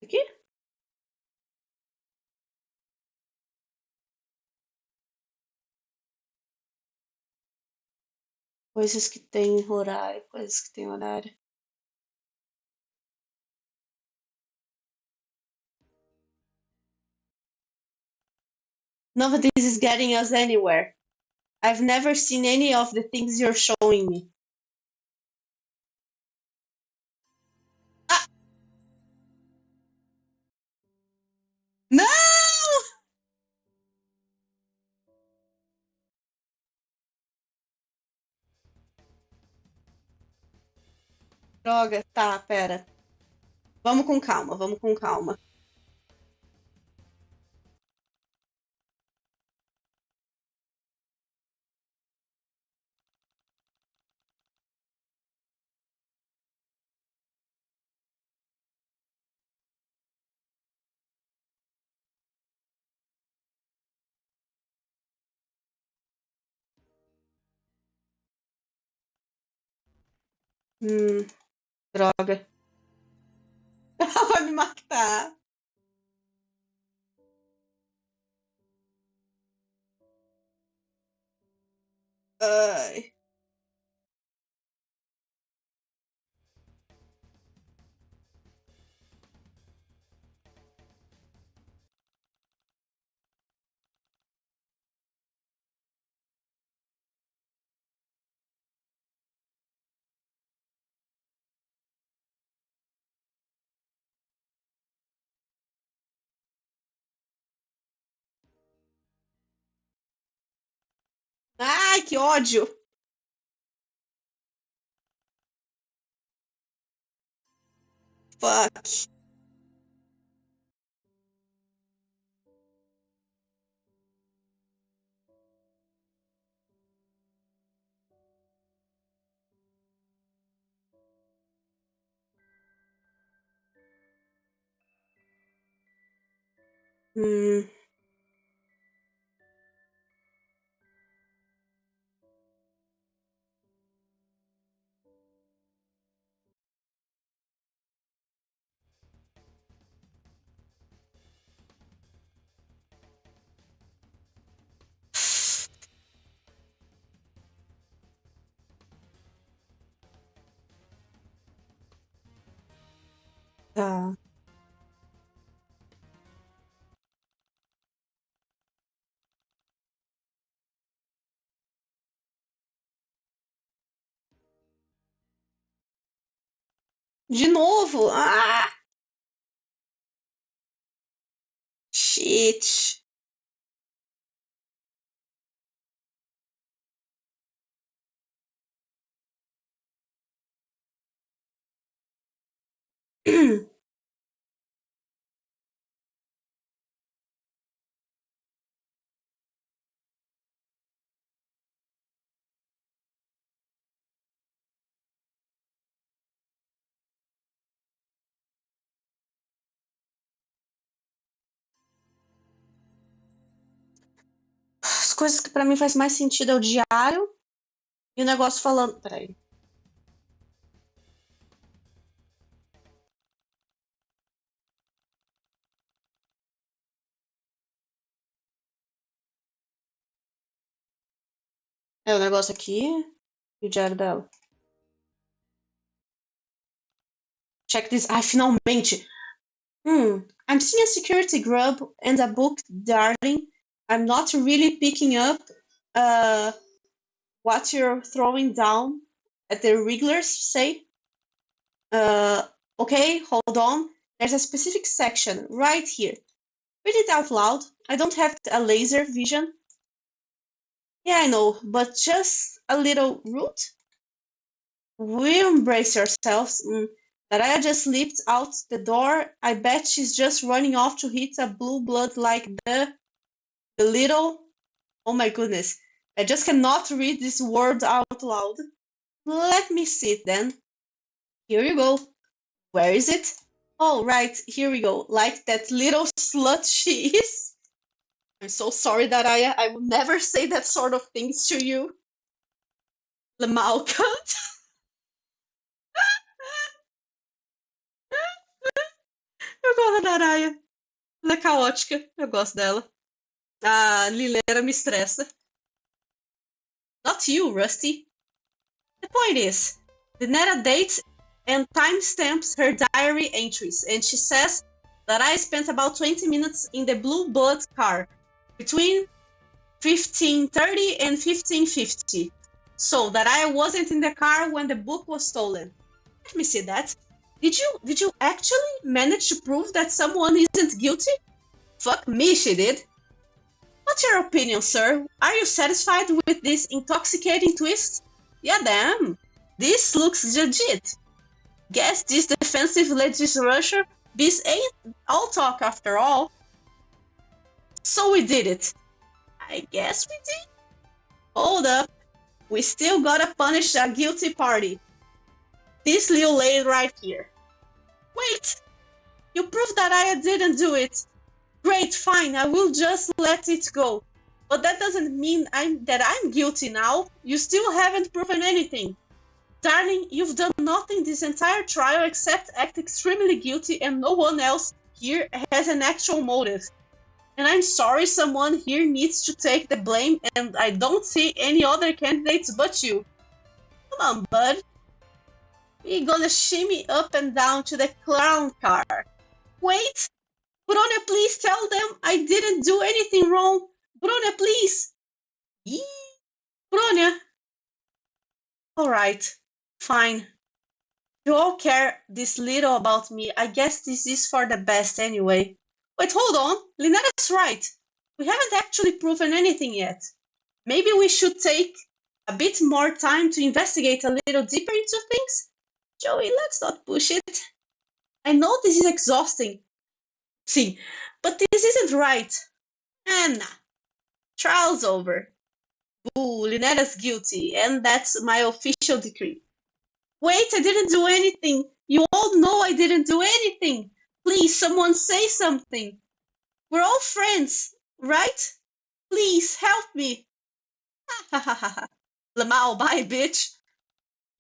Aqui? Coisas que tem horário, coisas que tem horário. None of this is getting us anywhere. I've never seen any of the things you're showing me. Ah! Não! Droga, tá, pera. Vamos com calma, vamos com calma. Droga. Ela vai me matar. Ai. Ai, que ódio. Fuck. Hum. Tá. De novo? Ah! Shit. As coisas que pra mim faz mais sentido é o diário e o negócio falando. Peraí. É o negócio aqui e o diário dela. Check this. Ai, finalmente! I'm seeing a security grub and a book, darling. I'm not really picking up uh, what you're throwing down at the regulars say. Okay, hold on. There's a specific section right here. Read it out loud. I don't have a laser vision. Yeah, I know, but just a little rude. Will embrace yourselves. Daraya just leaped out the door. I bet she's just running off to hit a blue blood like the little. Oh my goodness. I just cannot read this word out loud. Let me see it then. Here you go. Where is it? Oh, right, here we go. Like that little slut she is. I'm so sorry, Daraya. I will never say that sort of things to you. Lamalcant. Eu gosto da Daraya. Ela é caótica. Eu gosto dela. A Lileira me estressa. Not you, Rusty. The point is, Linetta dates and timestamps her diary entries, and she says that I spent about 20 minutes in the Blue Blood car between 15:30 and 15:50, so that I wasn't in the car when the book was stolen. Let me see that. Did you actually manage to prove that someone isn't guilty? Fuck me, she did. What's your opinion, sir? Are you satisfied with this intoxicating twist? Yeah, damn. This looks legit. Guess this defensive legislature this ain't all talk after all. So we did it. I guess we did. Hold up. We still gotta punish a guilty party. This little lady right here. Wait! You proved that I didn't do it. Great, fine, I will just let it go. But that doesn't mean that I'm guilty now. You still haven't proven anything. Darling, you've done nothing this entire trial except act extremely guilty, and no one else here has an actual motive. And I'm sorry someone here needs to take the blame, and I don't see any other candidates but you. Come on, bud. We're gonna shimmy up and down to the clown car. Wait! Bronya, please tell them I didn't do anything wrong. Bronya, please. Yee. Bronya. Alright, fine. You all care this little about me. I guess this is for the best anyway. Wait, hold on. Linetta's right. We haven't actually proven anything yet. Maybe we should take a bit more time to investigate a little deeper into things? Joey, let's not push it. I know this is exhausting. See, but this isn't right. Nah. Trial's over. Boo, Linetta's guilty, and that's my official decree. Wait, I didn't do anything. You all know I didn't do anything. Please, someone say something. We're all friends, right? Please, help me. Ha ha ha ha. Lamal, bye, bitch.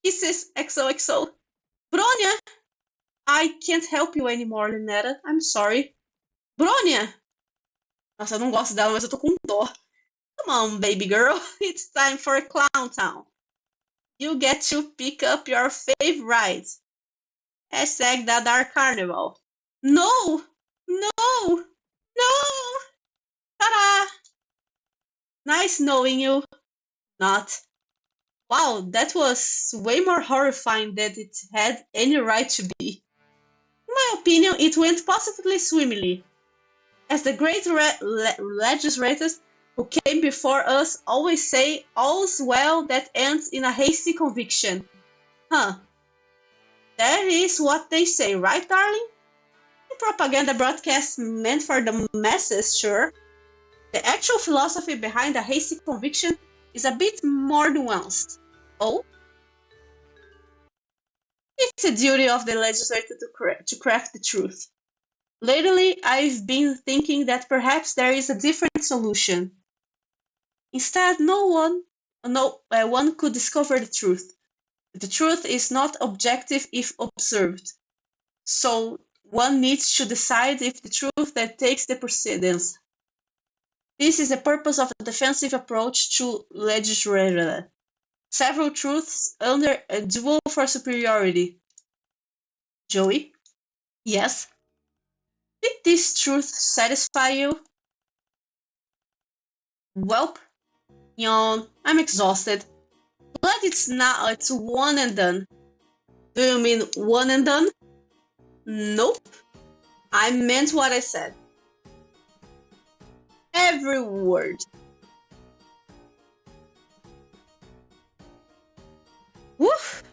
Kisses, XOXO. Bronya! I can't help you anymore, Linetta. I'm sorry. Bronya! Nossa, eu não gosto dela, mas eu tô com dó. Come on, baby girl. It's time for Clown Town. You get to pick up your fave ride. Hashtag the Dark Carnival. No! No! No! Ta-da! Nice knowing you. Not. Wow, that was way more horrifying than it had any right to be. In my opinion, it went positively swimmingly. As the great legislators who came before us always say, all's well that ends in a hasty conviction. Huh. That is what they say, right, darling? The propaganda broadcast meant for the masses, sure. The actual philosophy behind a hasty conviction is a bit more nuanced. Oh? It's the duty of the legislator to craft the truth. Lately, I've been thinking that perhaps there is a different solution. Instead, one could discover the truth. The truth is not objective if observed. So one needs to decide if the truth that takes the precedence. This is the purpose of a defensive approach to legislature. Several truths under a duel for superiority. Joey? Yes? Did this truth satisfy you? Welp, yawn, I'm exhausted. But it's one and done. Do you mean one and done? Nope. I meant what I said. Every word. Woof!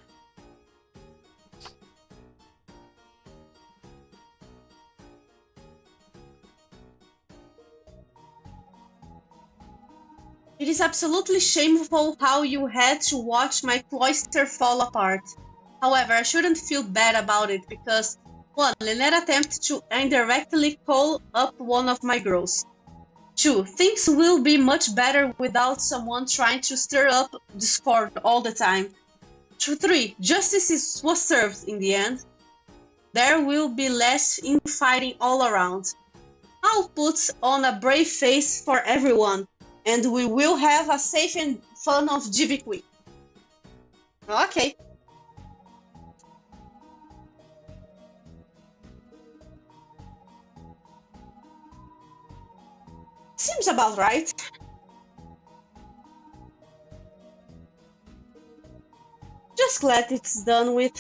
It is absolutely shameful how you had to watch my cloister fall apart. However, I shouldn't feel bad about it because 1. Lynette attempted to indirectly call up one of my girls. 2. Things will be much better without someone trying to stir up discord all the time. 3. Justice was served in the end. There will be less infighting all around. I'll put on a brave face for everyone, and we will have a safe and fun of GV Week. Okay. Seems about right. Just glad it's done with.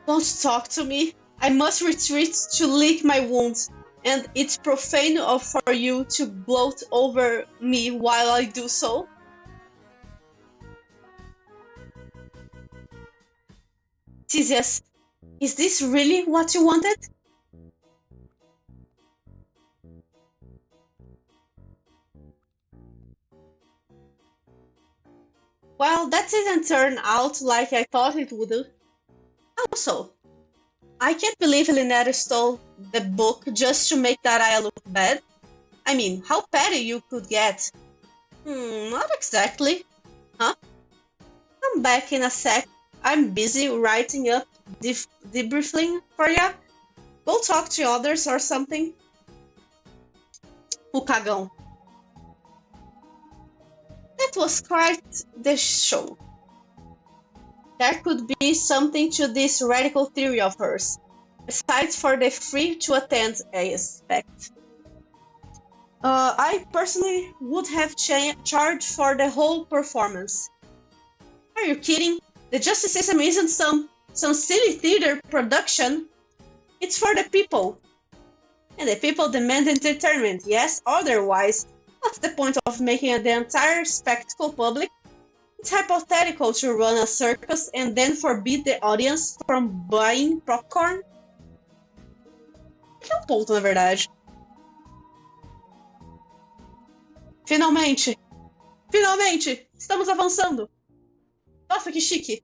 Don't talk to me. I must retreat to lick my wounds, and it's profane for you to gloat over me while I do so. Theseus, is this really what you wanted? Well, that didn't turn out like I thought it would. Also, I can't believe Lynette stole the book just to make Daraya look bad. I mean, how petty you could get. Not exactly. Huh? Come back in a sec. I'm busy writing up debriefing for ya. Go talk to others or something. O cagão. That was quite the show. There could be something to this radical theory of hers, besides for the free to attend aspect. I personally would have charged for the whole performance. Are you kidding? The justice system isn't some silly theater production. It's for the people. And the people demand entertainment, yes? Otherwise, what's the point of making the entire spectacle public? It's hypothetical to run a circus and then forbid the audience from buying popcorn? Que é ponto, na verdade. Finalmente! Finalmente! Estamos avançando! Nossa, que chique!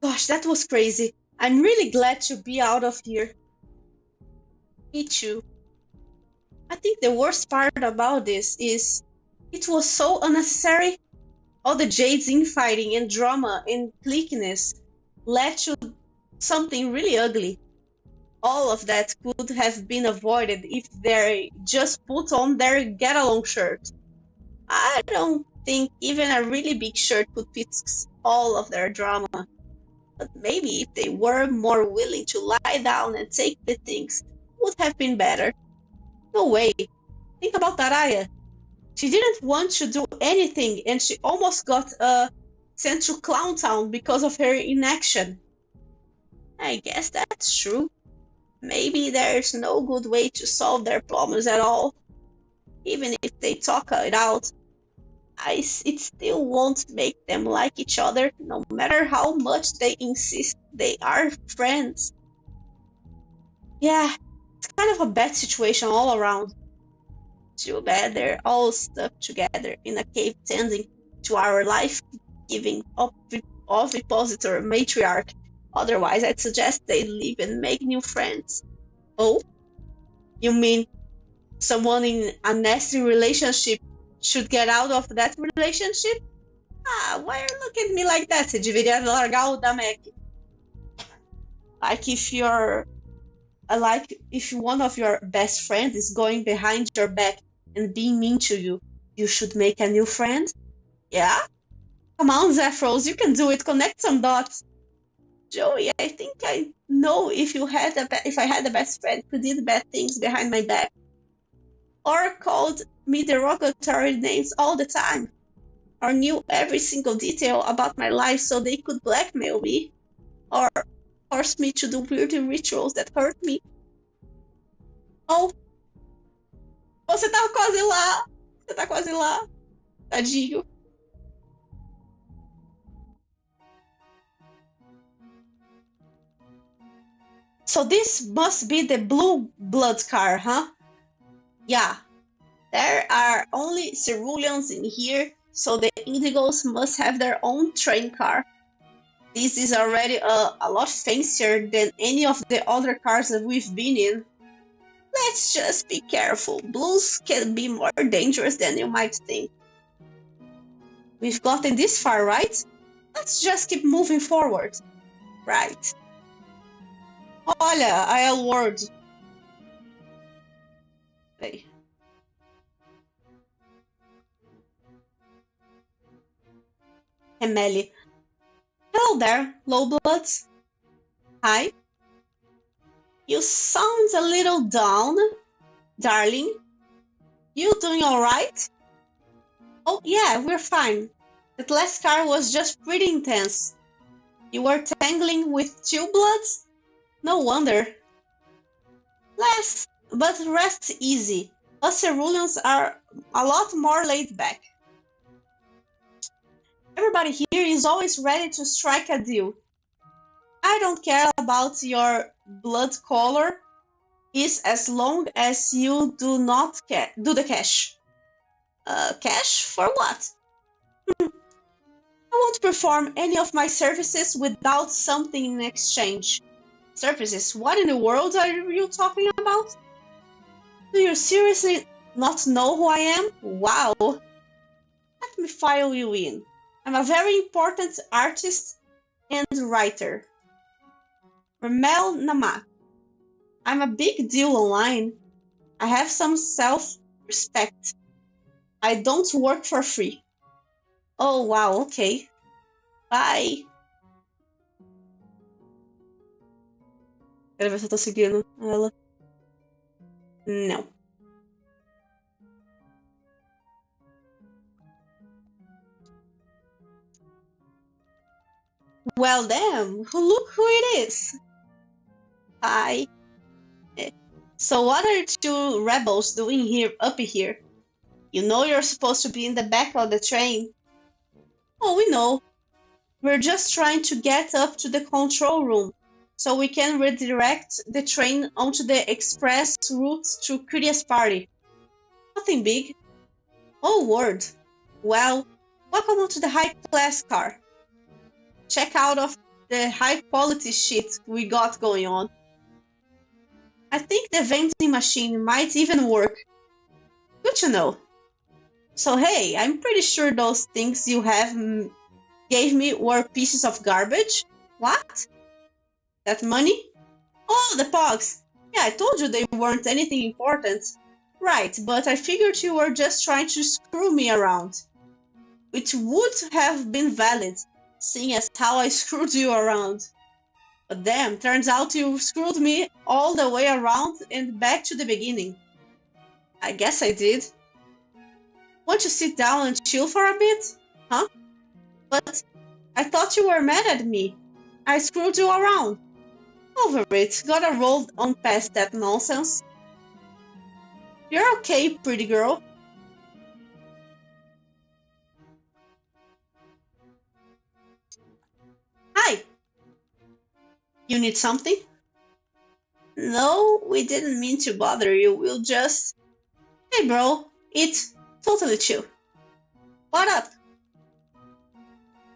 Gosh, that was crazy. I'm really glad to be out of here. Me too. I think the worst part about this is it was so unnecessary. All the Jades infighting and drama and cliqueness led to something really ugly. All of that could have been avoided if they just put on their get-along shirt. I don't think even a really big shirt could fix all of their drama. But maybe if they were more willing to lie down and take the things, it would have been better. No way. Think about Araya. She didn't want to do anything and she almost got sent to Clown Town because of her inaction. I guess that's true. Maybe there's no good way to solve their problems at all. Even if they talk it out, it still won't make them like each other, no matter how much they insist they are friends. Yeah, it's kind of a bad situation all around. Too bad they're all stuck together in a cave tending to our life-giving ovipositor matriarch. Otherwise, I'd suggest they leave and make new friends. Oh? You mean someone in a nasty relationship should get out of that relationship? Ah, why are you looking at me like that? Você deveria largar o da Mac. Like if you're like if one of your best friends is going behind your back and being mean to you, you should make a new friend. Yeah? Come on, Zephros, you can do it. Connect some dots. Joey, I think I know if I had a best friend who did bad things behind my back, or called me derogatory names all the time, or knew every single detail about my life so they could blackmail me, or force me to do weird rituals that hurt me. Oh, você tá quase lá! Você tá quase lá, tadinho. So this must be the blue blood car, huh? Yeah, there are only ceruleans in here, so the indigos must have their own train car. This is already a lot fancier than any of the other cars that we've been in. Let's just be careful. Blues can be more dangerous than you might think. We've gotten this far, right? Let's just keep moving forward. Right. Olha, a L word. Peraí. Emily. Hello there, Lowbloods. Hi. You sound a little down, darling. You doing alright? Oh yeah, we're fine. That last car was just pretty intense. You were tangling with two bloods? No wonder. But rest easy. Us ceruleans are a lot more laid back. Everybody here is always ready to strike a deal. I don't care about your blood color, is as long as you do not do the cash. Cash for what? I won't perform any of my services without something in exchange. Services? What in the world are you talking about? Do you seriously not know who I am? Wow. Let me file you in. I'm a very important artist and writer. Ramel Namak. I'm a big deal online. I have some self-respect. I don't work for free. Oh, wow, okay. Bye. Quero ver se eu tô seguindo ela. Não. Well, damn. Look who it is. Hi. So what are two rebels doing here up here? You know you're supposed to be in the back of the train. Oh, we know. We're just trying to get up to the control room so we can redirect the train onto the express route to Curious Party. Nothing big. Oh, word. Well, welcome to the high-class car. Check out of the high-quality shit we got going on. I think the vending machine might even work. Good to know. So hey, I'm pretty sure those things you have gave me were pieces of garbage. What? That money? Oh, the pogs. Yeah, I told you they weren't anything important. Right, but I figured you were just trying to screw me around. Which would have been valid, seeing as how I screwed you around. But damn, turns out you screwed me all the way around and back to the beginning. I guess I did. Want to sit down and chill for a bit? Huh? But I thought you were mad at me. I screwed you around. Over it. Gotta roll on past that nonsense. You're okay, pretty girl. Hi. You need something? No, we didn't mean to bother you. We'll just... Hey, bro. It's totally chill. What up?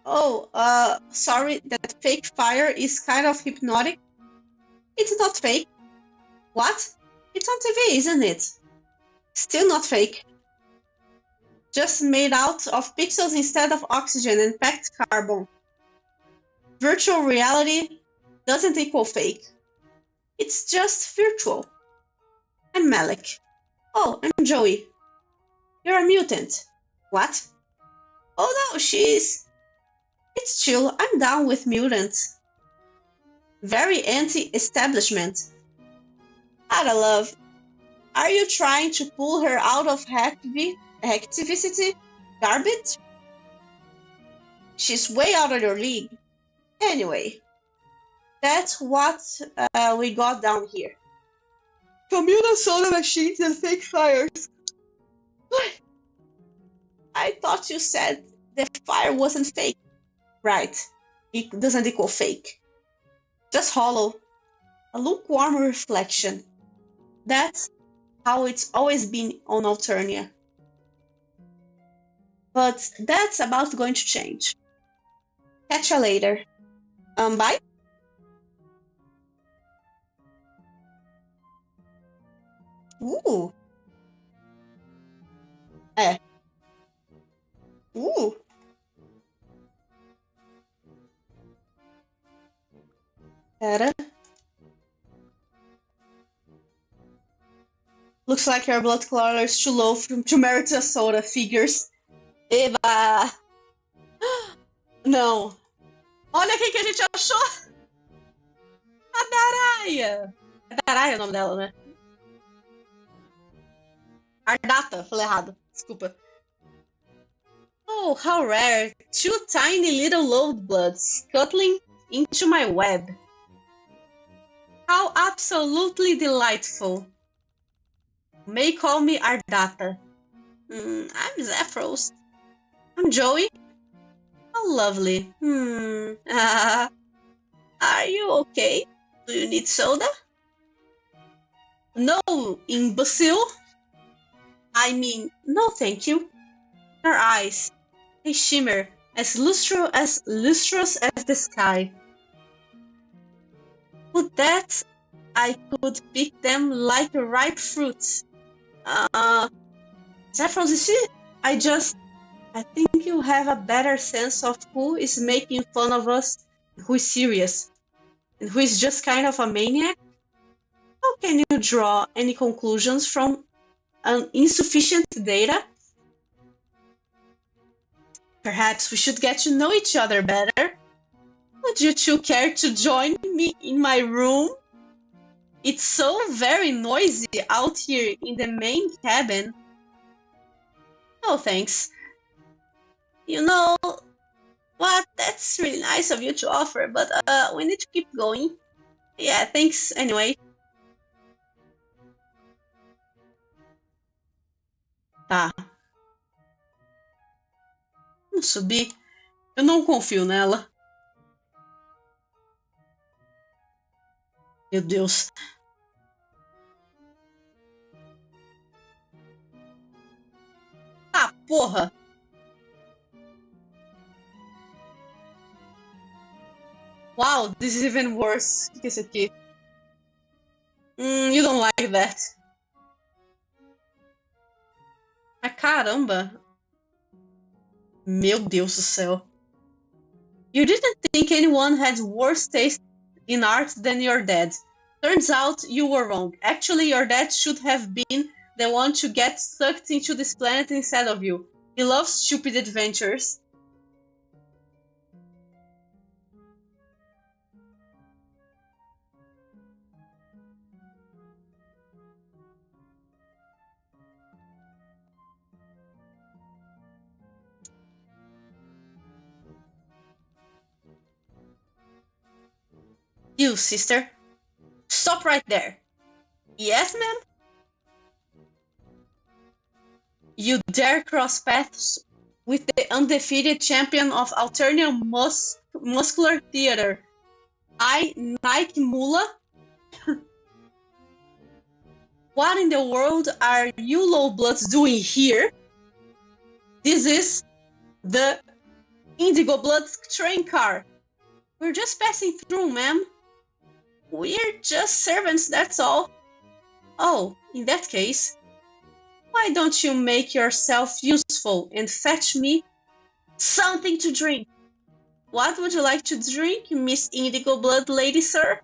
Oh, sorry, that fake fire is kind of hypnotic. It's not fake. What? It's on TV, isn't it? Still not fake. just made out of pixels instead of oxygen and packed carbon. Virtual reality doesn't equal fake. It's just virtual. I'm Malik. Oh, I'm Joey. You're a mutant. What? Oh no, It's chill, I'm down with mutants. Very anti-establishment. Ada love, are you trying to pull her out of activity? Garbage? She's way out of your league. Anyway, that's what we got down here. Communal soda machines and fake fires. I thought you said the fire wasn't fake. Right. It doesn't equal fake. Just hollow. A lukewarm reflection. That's how it's always been on Alternia. But that's about going to change. Catch you later. Bye? É. Pera. Looks like your blood color is too low to merit a soda. Figures. Eba! Não. Olha quem que a gente achou! A Daraia! É Daraia o nome dela, né? Ardata, falei errado. Desculpa. Oh, how rare. Two tiny little load bloods scuttling into my web. How absolutely delightful. May call me Ardata. I'm Zephyros. I'm Joey. How lovely. Are you okay? Do you need soda? No, imbecile. I mean, no thank you. Her eyes, they shimmer as lustrous as the sky. With that, I could pick them like ripe fruits. Zephyros, you see, I think you have a better sense of who is making fun of us, who is serious, and who is just kind of a maniac. How can you draw any conclusions from insufficient data? Perhaps we should get to know each other better. Would you two care to join me in my room? It's so very noisy out here in the main cabin. Oh, thanks. You know what? That's really nice of you to offer, but we need to keep going. Yeah, thanks anyway. Tá. Vamos subir. Eu não confio nela. Meu Deus. Ah, porra! Wow, this is even worse. O que é isso aqui? You don't like that. Mas caramba! Meu Deus do céu. You didn't think anyone had worse taste in art than your dad. Turns out you were wrong. Actually, your dad should have been the one to get sucked into this planet instead of you. He loves stupid adventures. You, sister. Stop right there. Yes, ma'am? You dare cross paths with the undefeated champion of Alternia Muscular Theater. Nike Mula? What in the world are you low bloods doing here? This is the Indigo Bloods train car. We're just passing through, ma'am. We're just servants, that's all. Oh, in that case. Why don't you make yourself useful and fetch me something to drink? What would you like to drink, Miss Indigo Blood Lady, sir?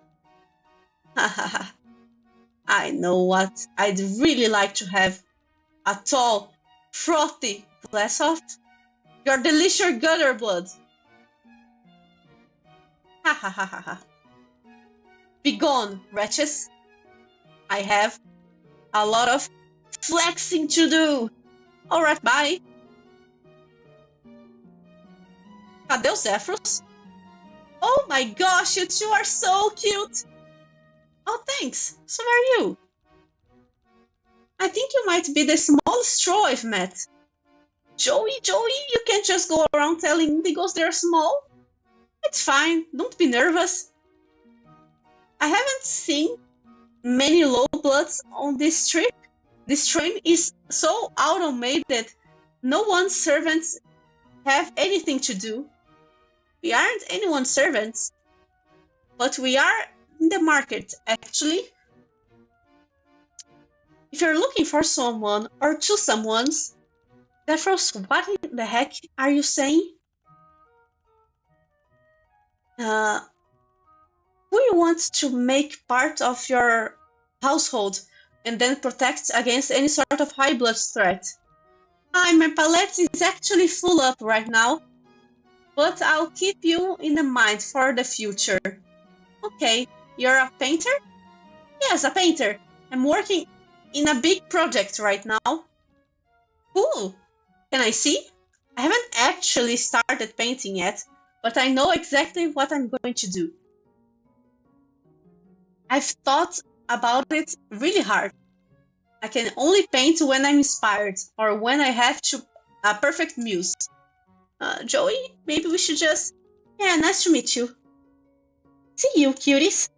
I know what I'd really like to have. A tall, frothy glass of your delicious gutter blood. Ha ha ha ha ha. Begone, wretches. I have a lot of flexing to do. Alright, bye. Cadê o Zephyrus? Oh my gosh, you two are so cute. Oh, thanks. So are you. I think you might be the smallest troll I've met. Joey, you can't just go around telling indigos they're small. It's fine, don't be nervous. I haven't seen many low bloods on this trip. This train is so automated, no one's servants have anything to do. We aren't anyone's servants, but we are in the market, actually. If you're looking for someone or two someones, Zephyrus, what in the heck are you saying? Who you want to make part of your household and then protect against any sort of high blood threat? My palette is actually full up right now, but I'll keep you in the mind for the future. Okay, you're a painter? Yes, a painter. I'm working in a big project right now. Cool. Can I see? I haven't actually started painting yet, but I know exactly what I'm going to do. I've thought about it really hard. I can only paint when I'm inspired or when I have a perfect muse. Joey, maybe we should just... Yeah, nice to meet you. See you, cuties.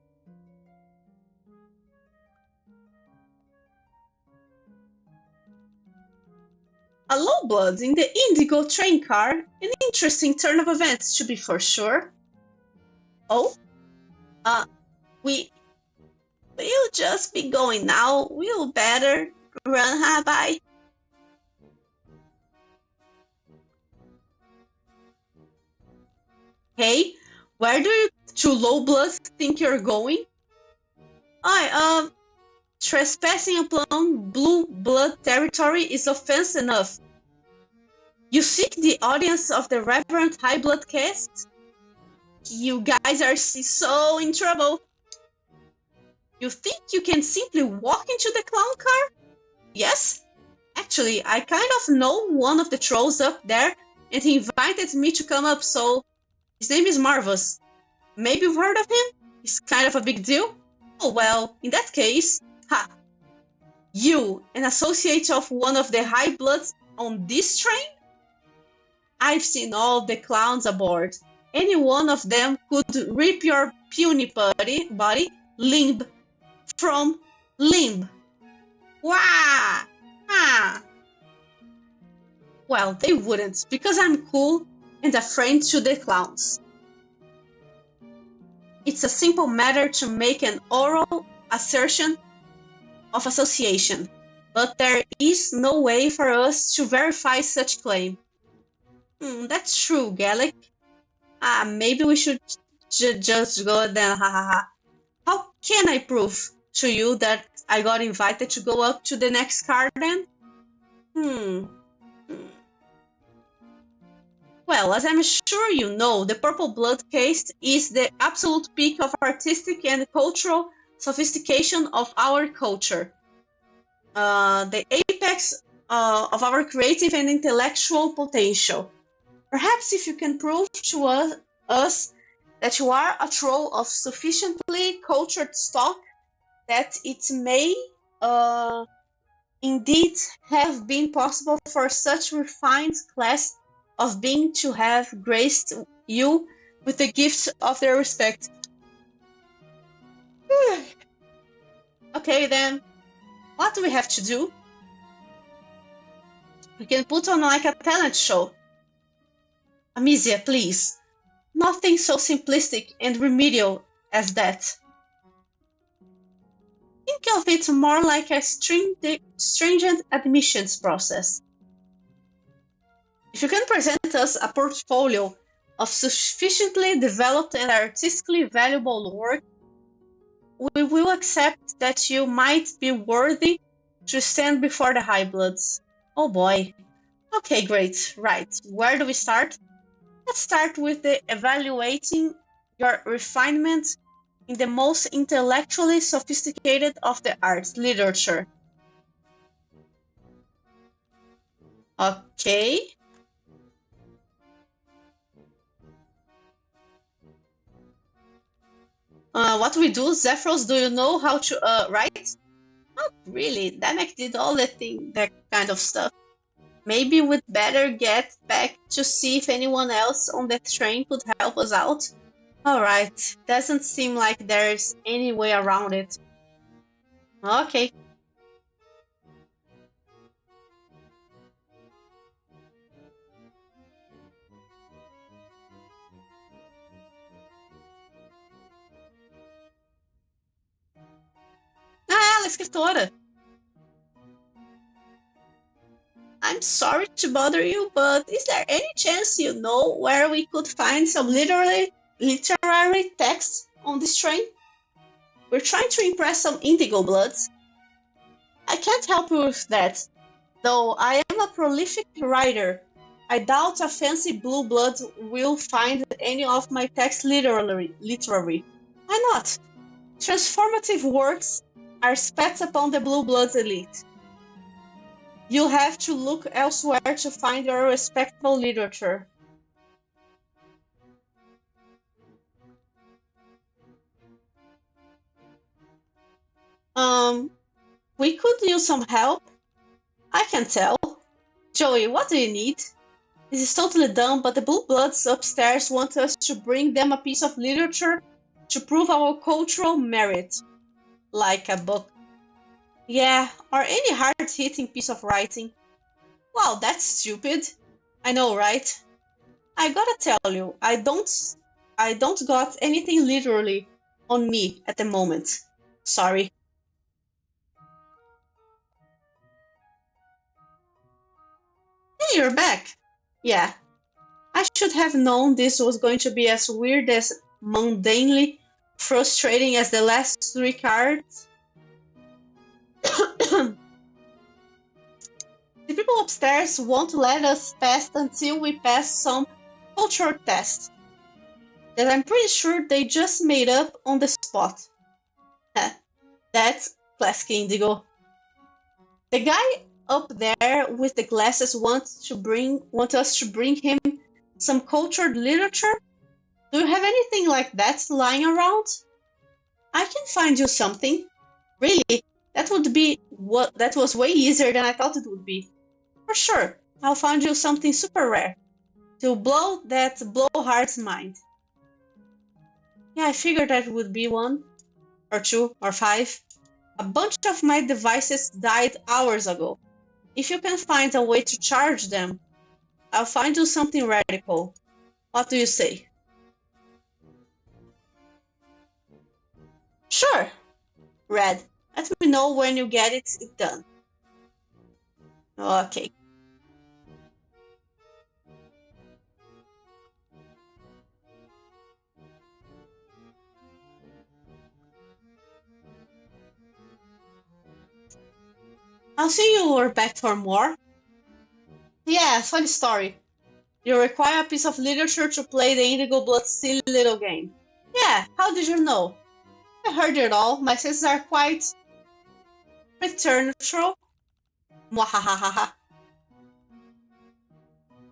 A low blood in the Indigo train car, an interesting turn of events to be for sure. Oh? We'll just be going now. We'll better run, bye. Hey, where do you two low bloods think you're going? Trespassing upon blue blood territory is offense enough. You seek the audience of the Reverend High Blood Cast? You guys are so in trouble. You think you can simply walk into the clown car? Yes? Actually, I kind of know one of the trolls up there, and he invited me to come up, so... His name is Marvus. Maybe you've heard of him? He's kind of a big deal. Oh well, in that case... Ha! You, an associate of one of the High Bloods on this train? I've seen all the clowns aboard. Any one of them could rip your puny body limb from limb. Wah! Ah! Well, they wouldn't, because I'm cool and a friend to the clowns. It's a simple matter to make an oral assertion of association, but there is no way for us to verify such claim. That's true, Gallic. Maybe we should just go then, hahaha. How can I prove to you that I got invited to go up to the next car then? Well, as I'm sure you know, the Purple Blood Caste is the absolute peak of artistic and cultural sophistication of our culture. The apex of our creative and intellectual potential. Perhaps if you can prove to us that you are a troll of sufficiently cultured stock, that it may indeed have been possible for such refined class of being to have graced you with the gift of their respect. Okay then, what do we have to do? We can put on like a talent show. Amicia, please. Nothing so simplistic and remedial as that. Think of it more like a stringent admissions process. If you can present us a portfolio of sufficiently developed and artistically valuable work, we will accept that you might be worthy to stand before the high bloods. Oh boy. Okay, great. Right. Where do we start? Let's start with the evaluating your refinement in the most intellectually sophisticated of the arts, literature. Okay. What we do, Zephyros, do you know how to write? Not really. Damek did all that kind of stuff. Maybe we'd better get back to see if anyone else on the train could help us out. Alright, doesn't seem like there's any way around it. Okay. Ah, ela é escritora. I'm sorry to bother you, but is there any chance you know where we could find some literary text on this train? We're trying to impress some indigo bloods. I can't help you with that, though I am a prolific writer. I doubt a fancy blue blood will find any of my text literary. Why not? Transformative works are spat upon the blue bloods elite. You'll have to look elsewhere to find your respectable literature. We could use some help. I can tell. Joey, what do you need? This is totally dumb, but the Blue Bloods upstairs want us to bring them a piece of literature to prove our cultural merit. Like a book. Yeah, or any hard-hitting piece of writing. Wow, that's stupid. I know, right? I gotta tell you, I don't got anything literally on me at the moment. Sorry. Hey, you're back. Yeah, I should have known this was going to be as weird as mundanely frustrating as the last three cards. The people upstairs won't let us pass until we pass some culture test that I'm pretty sure they just made up on the spot. That's classic Indigo. The guy up there with the glasses want us to bring him some cultured literature. Do you have anything like that lying around? I can find you something. Really, that was way easier than I thought it would be. For sure, I'll find you something super rare to blow that blowhard's mind. Yeah, I figured that would be one, or two, or five. A bunch of my devices died hours ago. If you can find a way to charge them, I'll find you something radical. What do you say? Sure, Red. Let me know when you get it done. Ok. I'll see you are back for more. Yeah, funny story. You require a piece of literature to play the Indigo Blood silly little game. Yeah, how did you know? I heard it all. My senses are quite preternatural. Mwahahaha.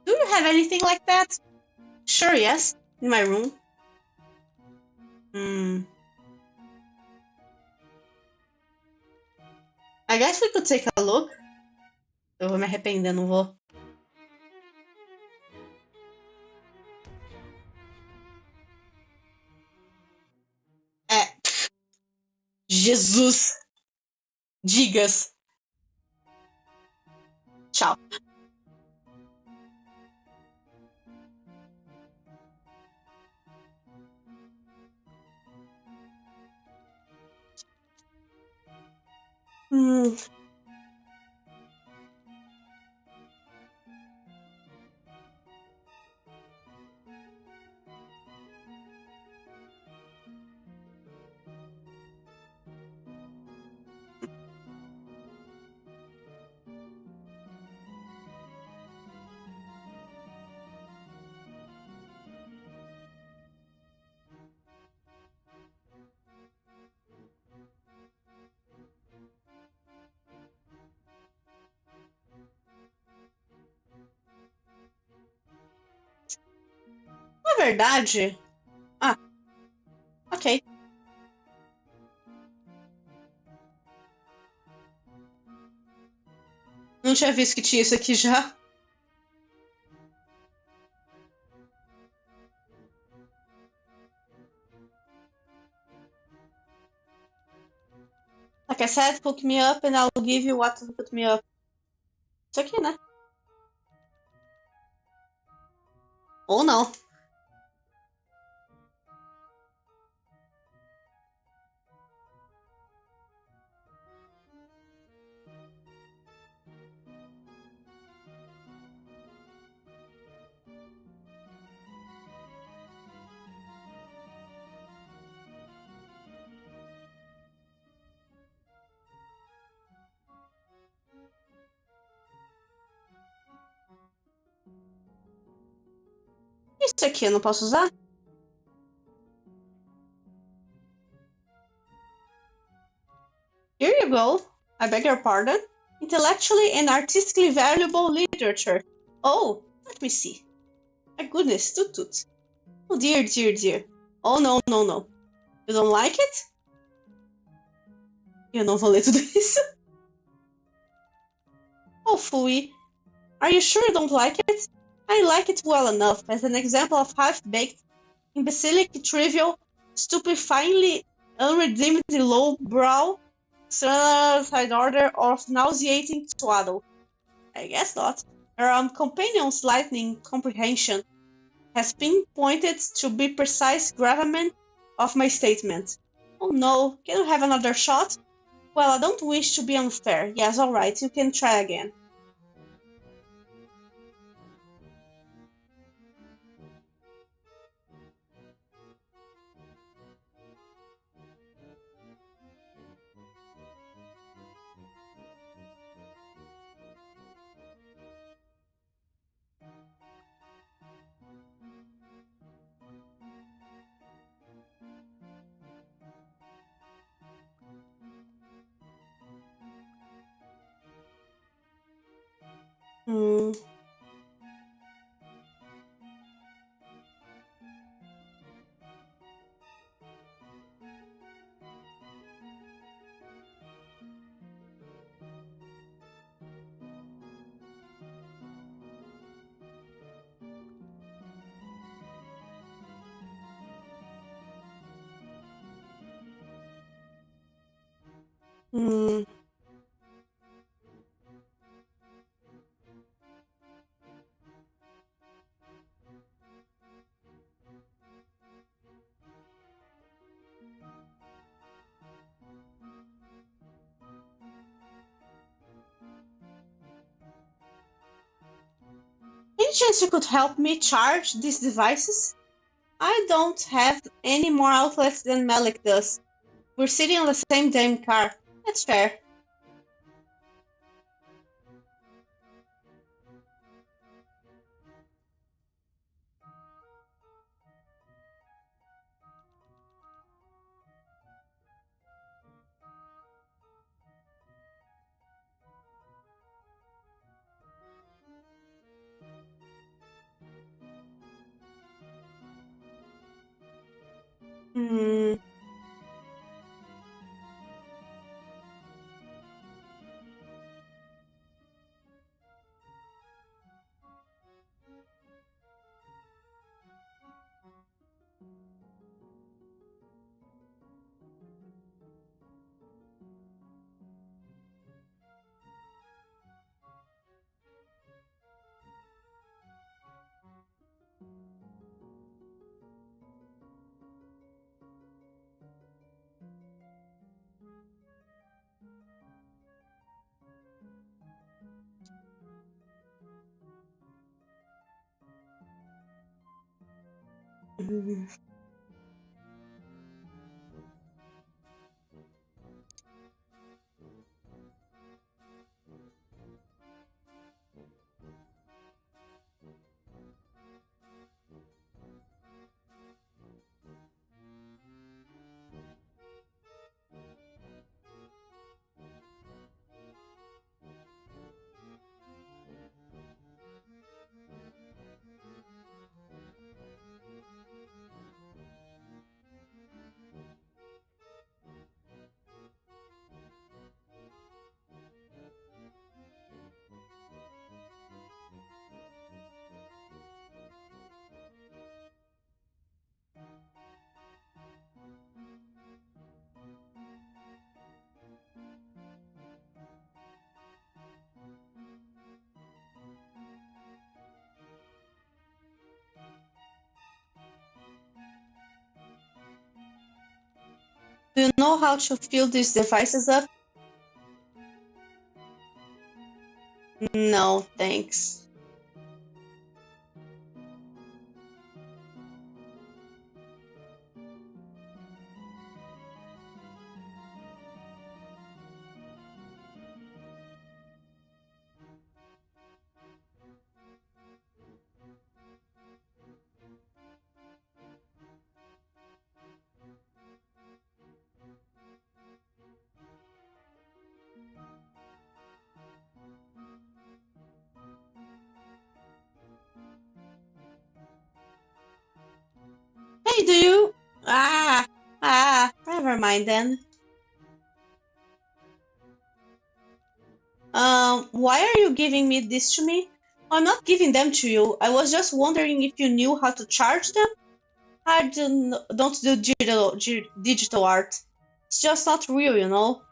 Do you have anything like that? Sure, yes. In my room. Hmm. I guess we could take a look. Eu vou me arrepender, não vou. É. Jesus. Digas. Tchau. Hum, na verdade. Ah, ok. Não tinha visto que tinha isso aqui já. Like I said, hook me up and I'll give you what to put me up. Isso aqui, né? Ou não. Isso aqui eu não posso usar? Here you go. I beg your pardon. Intellectually and artistically valuable literature. Oh, let me see. My goodness, toot toot. Oh dear, dear, dear. Oh no, no, no. You don't like it? Eu não vou ler tudo isso. Oh, Fui. Are you sure you don't like it? I like it well enough as an example of half-baked, imbecilic, trivial, stupefyingly unredeemed low-brow, side order of nauseating twaddle. I guess not. Her companion's lightning comprehension has pinpointed to be precise gravamen of my statement. Oh no, can we have another shot? Well, I don't wish to be unfair. Yes, alright, you can try again. Hmm. Hmm. Any chance you could help me charge these devices? I don't have any more outlets than Malik does. We're sitting on the same damn car. That's fair. Hmm. Do you know how to fill these devices up? No, thanks. Hey, do you? Never mind then. Why are you giving me this to me? I'm not giving them to you. I was just wondering if you knew how to charge them. Don't do digital art. It's just not real, you know.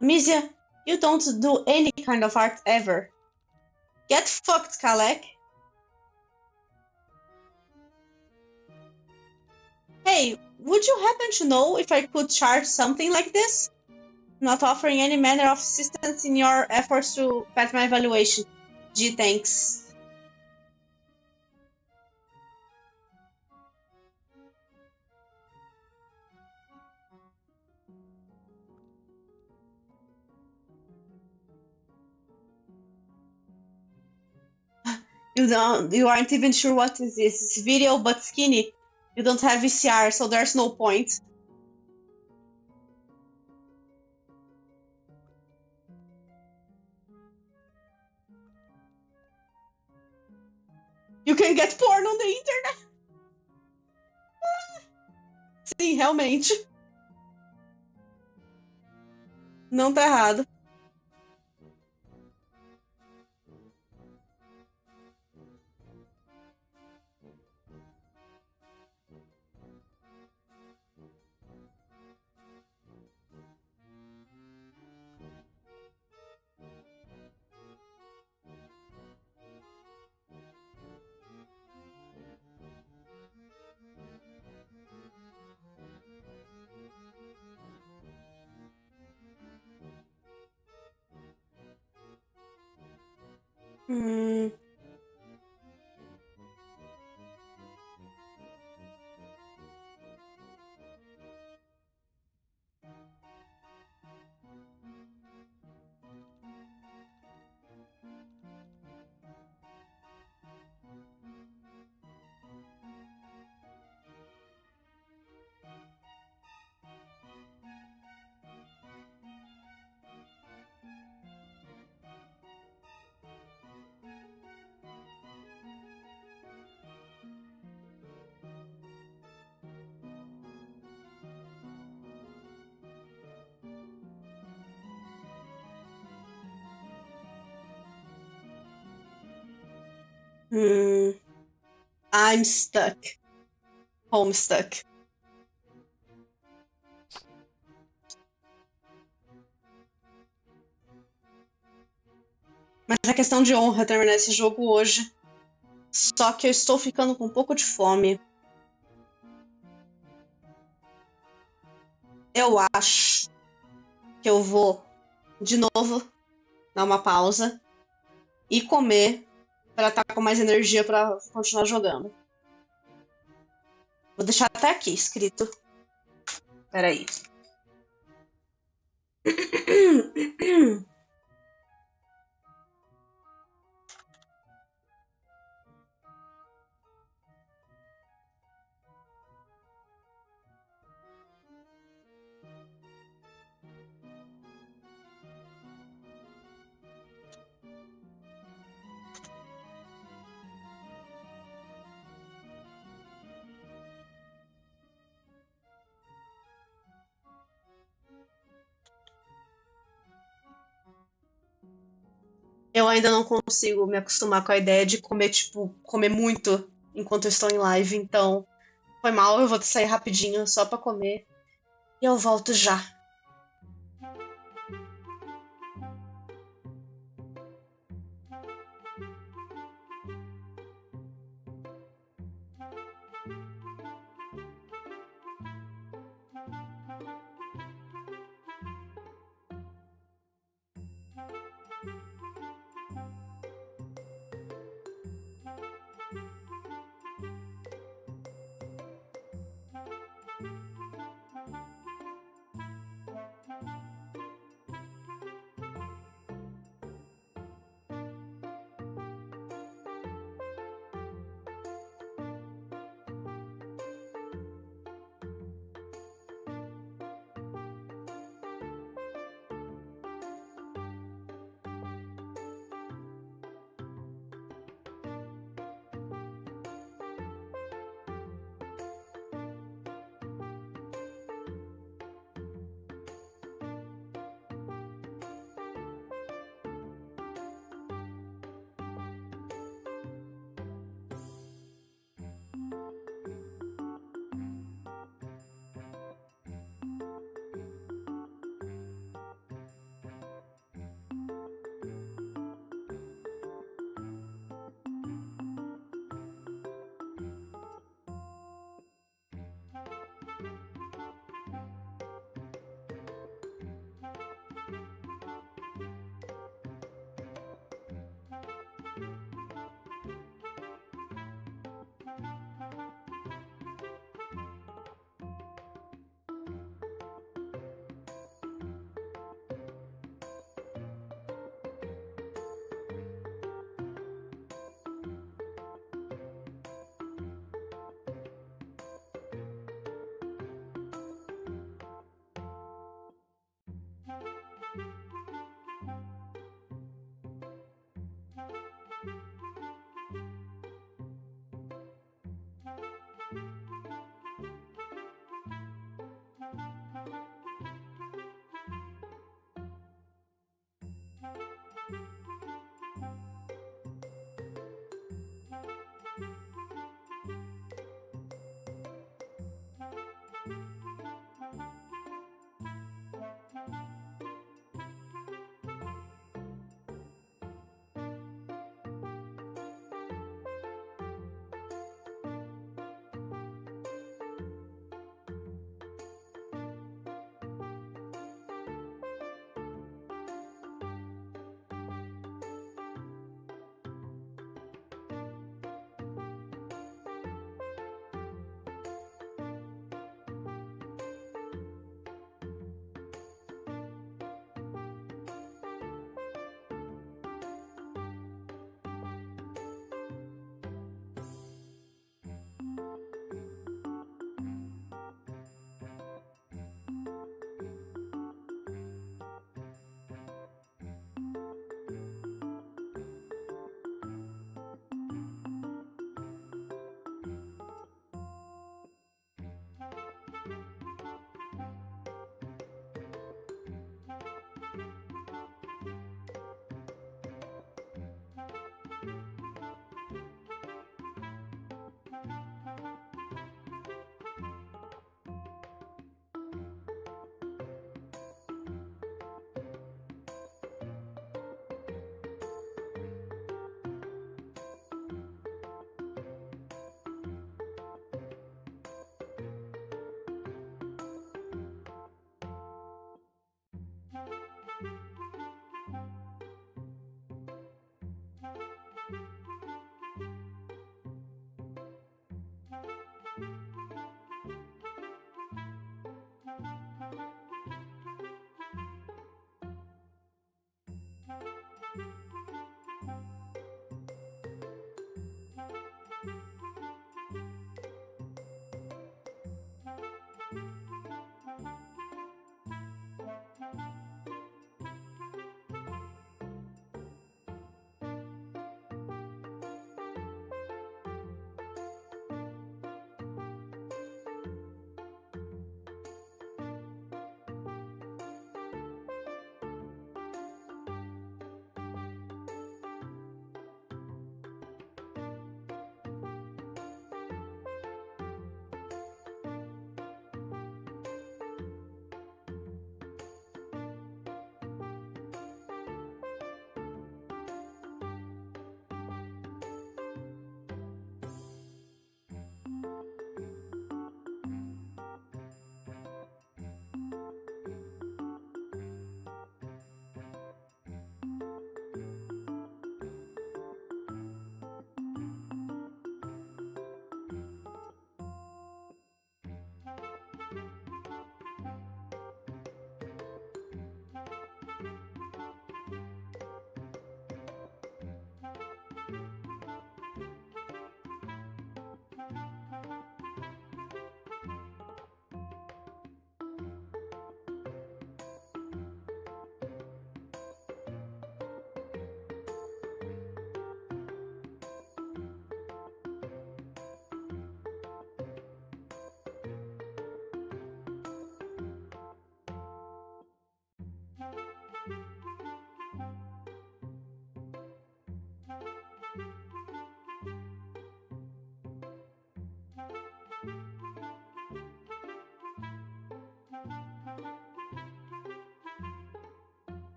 Misia, you don't do any kind of art ever. Get fucked, Kalek. Hey, would you happen to know if I could charge something like this? Not offering any manner of assistance in your efforts to pass my evaluation. Gee, thanks. You aren't even sure what is this. It's video but skinny. You don't have VCR, so there's no point. You can get porn on the internet. Sim, realmente. Não tá errado. Hmm. I'm stuck. Homestuck. Mas é questão de honra terminar esse jogo hoje. Só que eu estou ficando com um pouco de fome. Eu acho que eu vou, de novo, dar uma pausa e comer para estar com mais energia para continuar jogando. Vou deixar até aqui escrito. Peraí. Eu ainda não consigo me acostumar com a ideia de comer, tipo, comer muito enquanto eu estou em live, então foi mal, eu vou sair rapidinho só pra comer e eu volto já.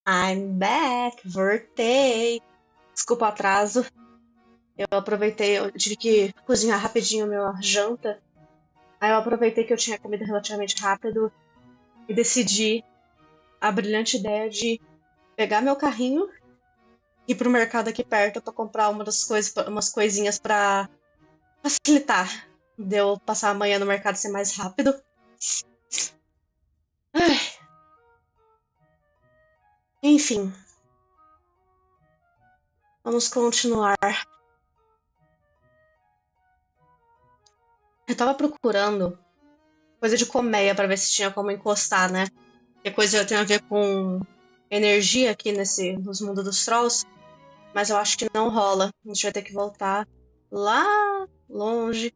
I'm back, voltei. Desculpa o atraso. Eu aproveitei, eu tive que cozinhar rapidinho minha janta. Aí eu aproveitei que eu tinha comido relativamente rápido e decidi a brilhante ideia de pegar meu carrinho e ir pro mercado aqui perto pra comprar umas coisinhas pra facilitar. De eu passar amanhã no mercado ser mais rápido. Ai, enfim, vamos continuar. Eu tava procurando coisa de colmeia pra ver se tinha como encostar, né? Que coisa tem a ver com energia aqui nos mundos dos trolls. Mas eu acho que não rola. A gente vai ter que voltar lá longe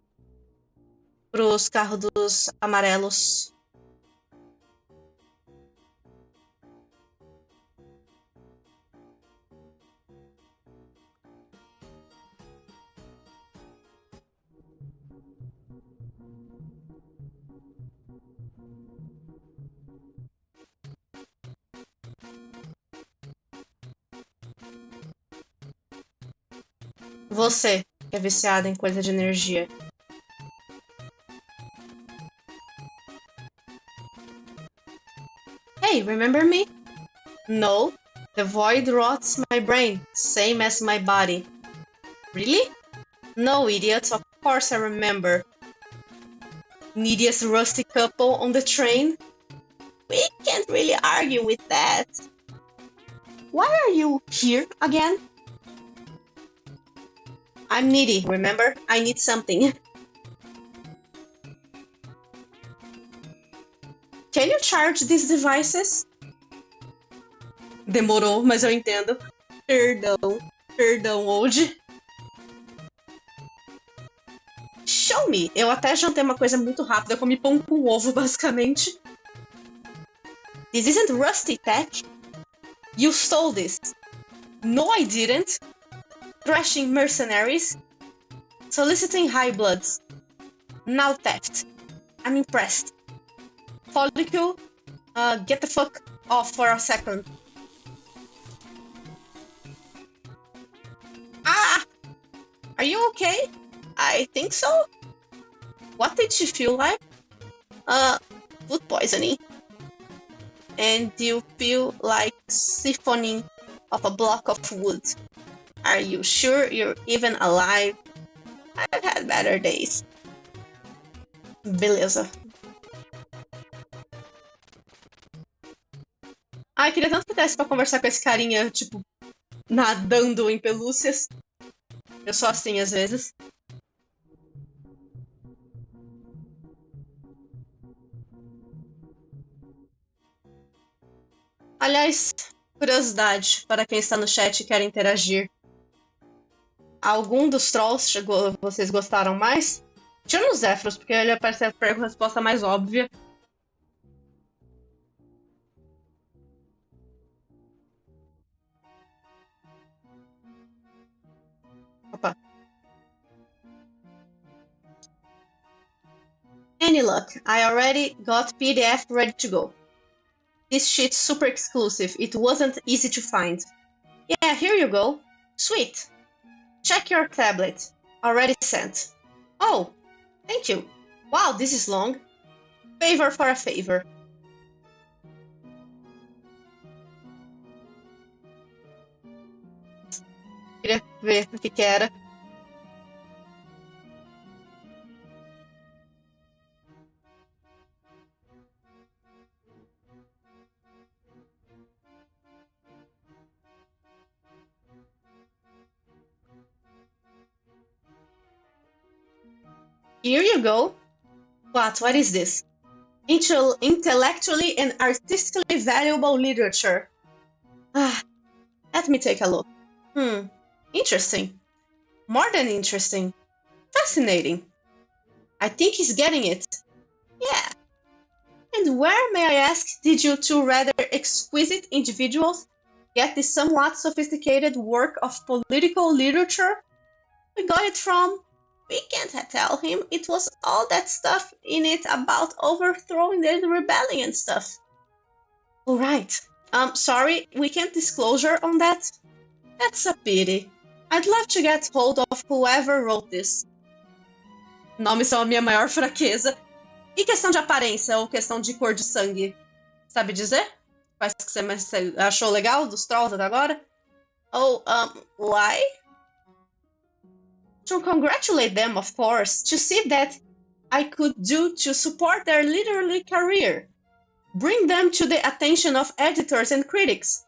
pros carros dos amarelos. Você, que é viciada em coisa de energia. Hey, remember me? No, the void rots my brain, same as my body. Really? No, idiot, of course I remember. Neediest rusty couple on the train? We can't really argue with that. Why are you here again? I'm needy, remember? I need something. Can you charge these devices? Demorou, mas eu entendo. Perdão, old. Show me! Eu até jantei uma coisa muito rápida, eu comi pão com ovo, basicamente. This isn't rusty tech. You stole this. No, I didn't. Thrashing mercenaries. Soliciting high bloods. Now theft. I'm impressed. Follicle, get the fuck off for a second. Ah! Are you okay? I think so. What did she feel like? Food poisoning. And you feel like siphoning of a block of wood. Are you sure you're even alive? I've had better days. Beleza. Ai, queria tanto que desse pra conversar com esse carinha, tipo, nadando em pelúcias. Eu sou assim às vezes. Aliás, curiosidade para quem está no chat e quer interagir. Algum dos trolls vocês gostaram mais? Tirando os Zéfiros, porque ele parece a resposta mais óbvia. Opa. Any luck? I already got PDF ready to go. This shit's super exclusive. It wasn't easy to find. Yeah, here you go. Sweet. Check your tablet. Already sent. Oh, thank you. Wow, this is long. Favor for a favor. Queria ver o que era. Here you go. What is this? Intellectually and artistically valuable literature. Let me take a look. Interesting. More than interesting. Fascinating. I think he's getting it. Yeah. And where, may I ask, did you two rather exquisite individuals get this somewhat sophisticated work of political literature? We got it from... We can't tell him. It was all that stuff in it about overthrowing the rebellion stuff. All right. Sorry, we can't disclosure on that? That's a pity. I'd love to get hold of whoever wrote this. Nomes são a minha maior fraqueza. E questão de aparência ou questão de cor de sangue? Sabe dizer? Quais que você achou legal dos trolls até agora? Oh, why? To congratulate them, of course, to see that I could do to support their literary career. Bring them to the attention of editors and critics.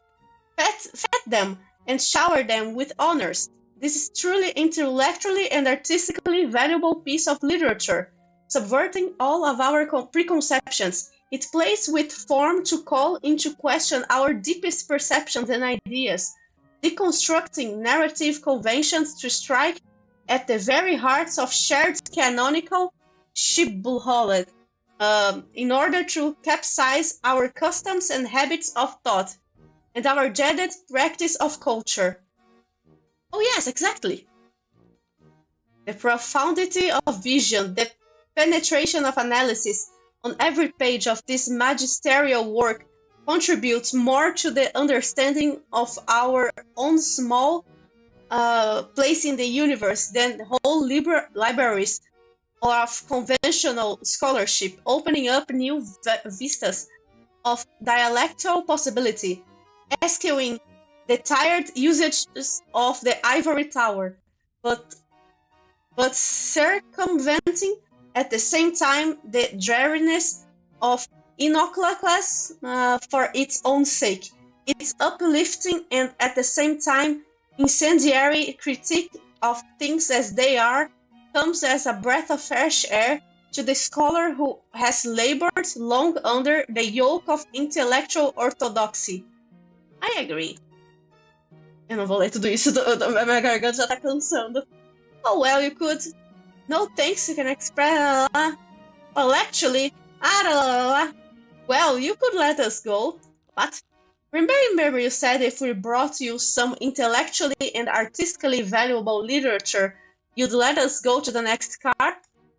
Fet them and shower them with honors. This is truly intellectually and artistically valuable piece of literature, subverting all of our preconceptions. It plays with form to call into question our deepest perceptions and ideas, deconstructing narrative conventions to strike at the very hearts of shared canonical shibboleth, in order to capsize our customs and habits of thought, and our jaded practice of culture. Oh yes, exactly. The profundity of vision, the penetration of analysis on every page of this magisterial work contributes more to the understanding of our own small place in the universe than whole libraries of conventional scholarship, opening up new vistas of dialectal possibility, echoing the tired usages of the ivory tower, but circumventing at the same time the dreariness of iconoclast for its own sake. Its uplifting and at the same time incendiary critique of things as they are comes as a breath of fresh air to the scholar who has labored long under the yoke of intellectual orthodoxy. I agree. Eu não vou ler tudo isso, a minha garganta já tá cansando. Oh well, you could. No thanks, you can express. Well, actually, well, you could let us go. What? Remember you said if we brought you some intellectually and artistically valuable literature, you'd let us go to the next card?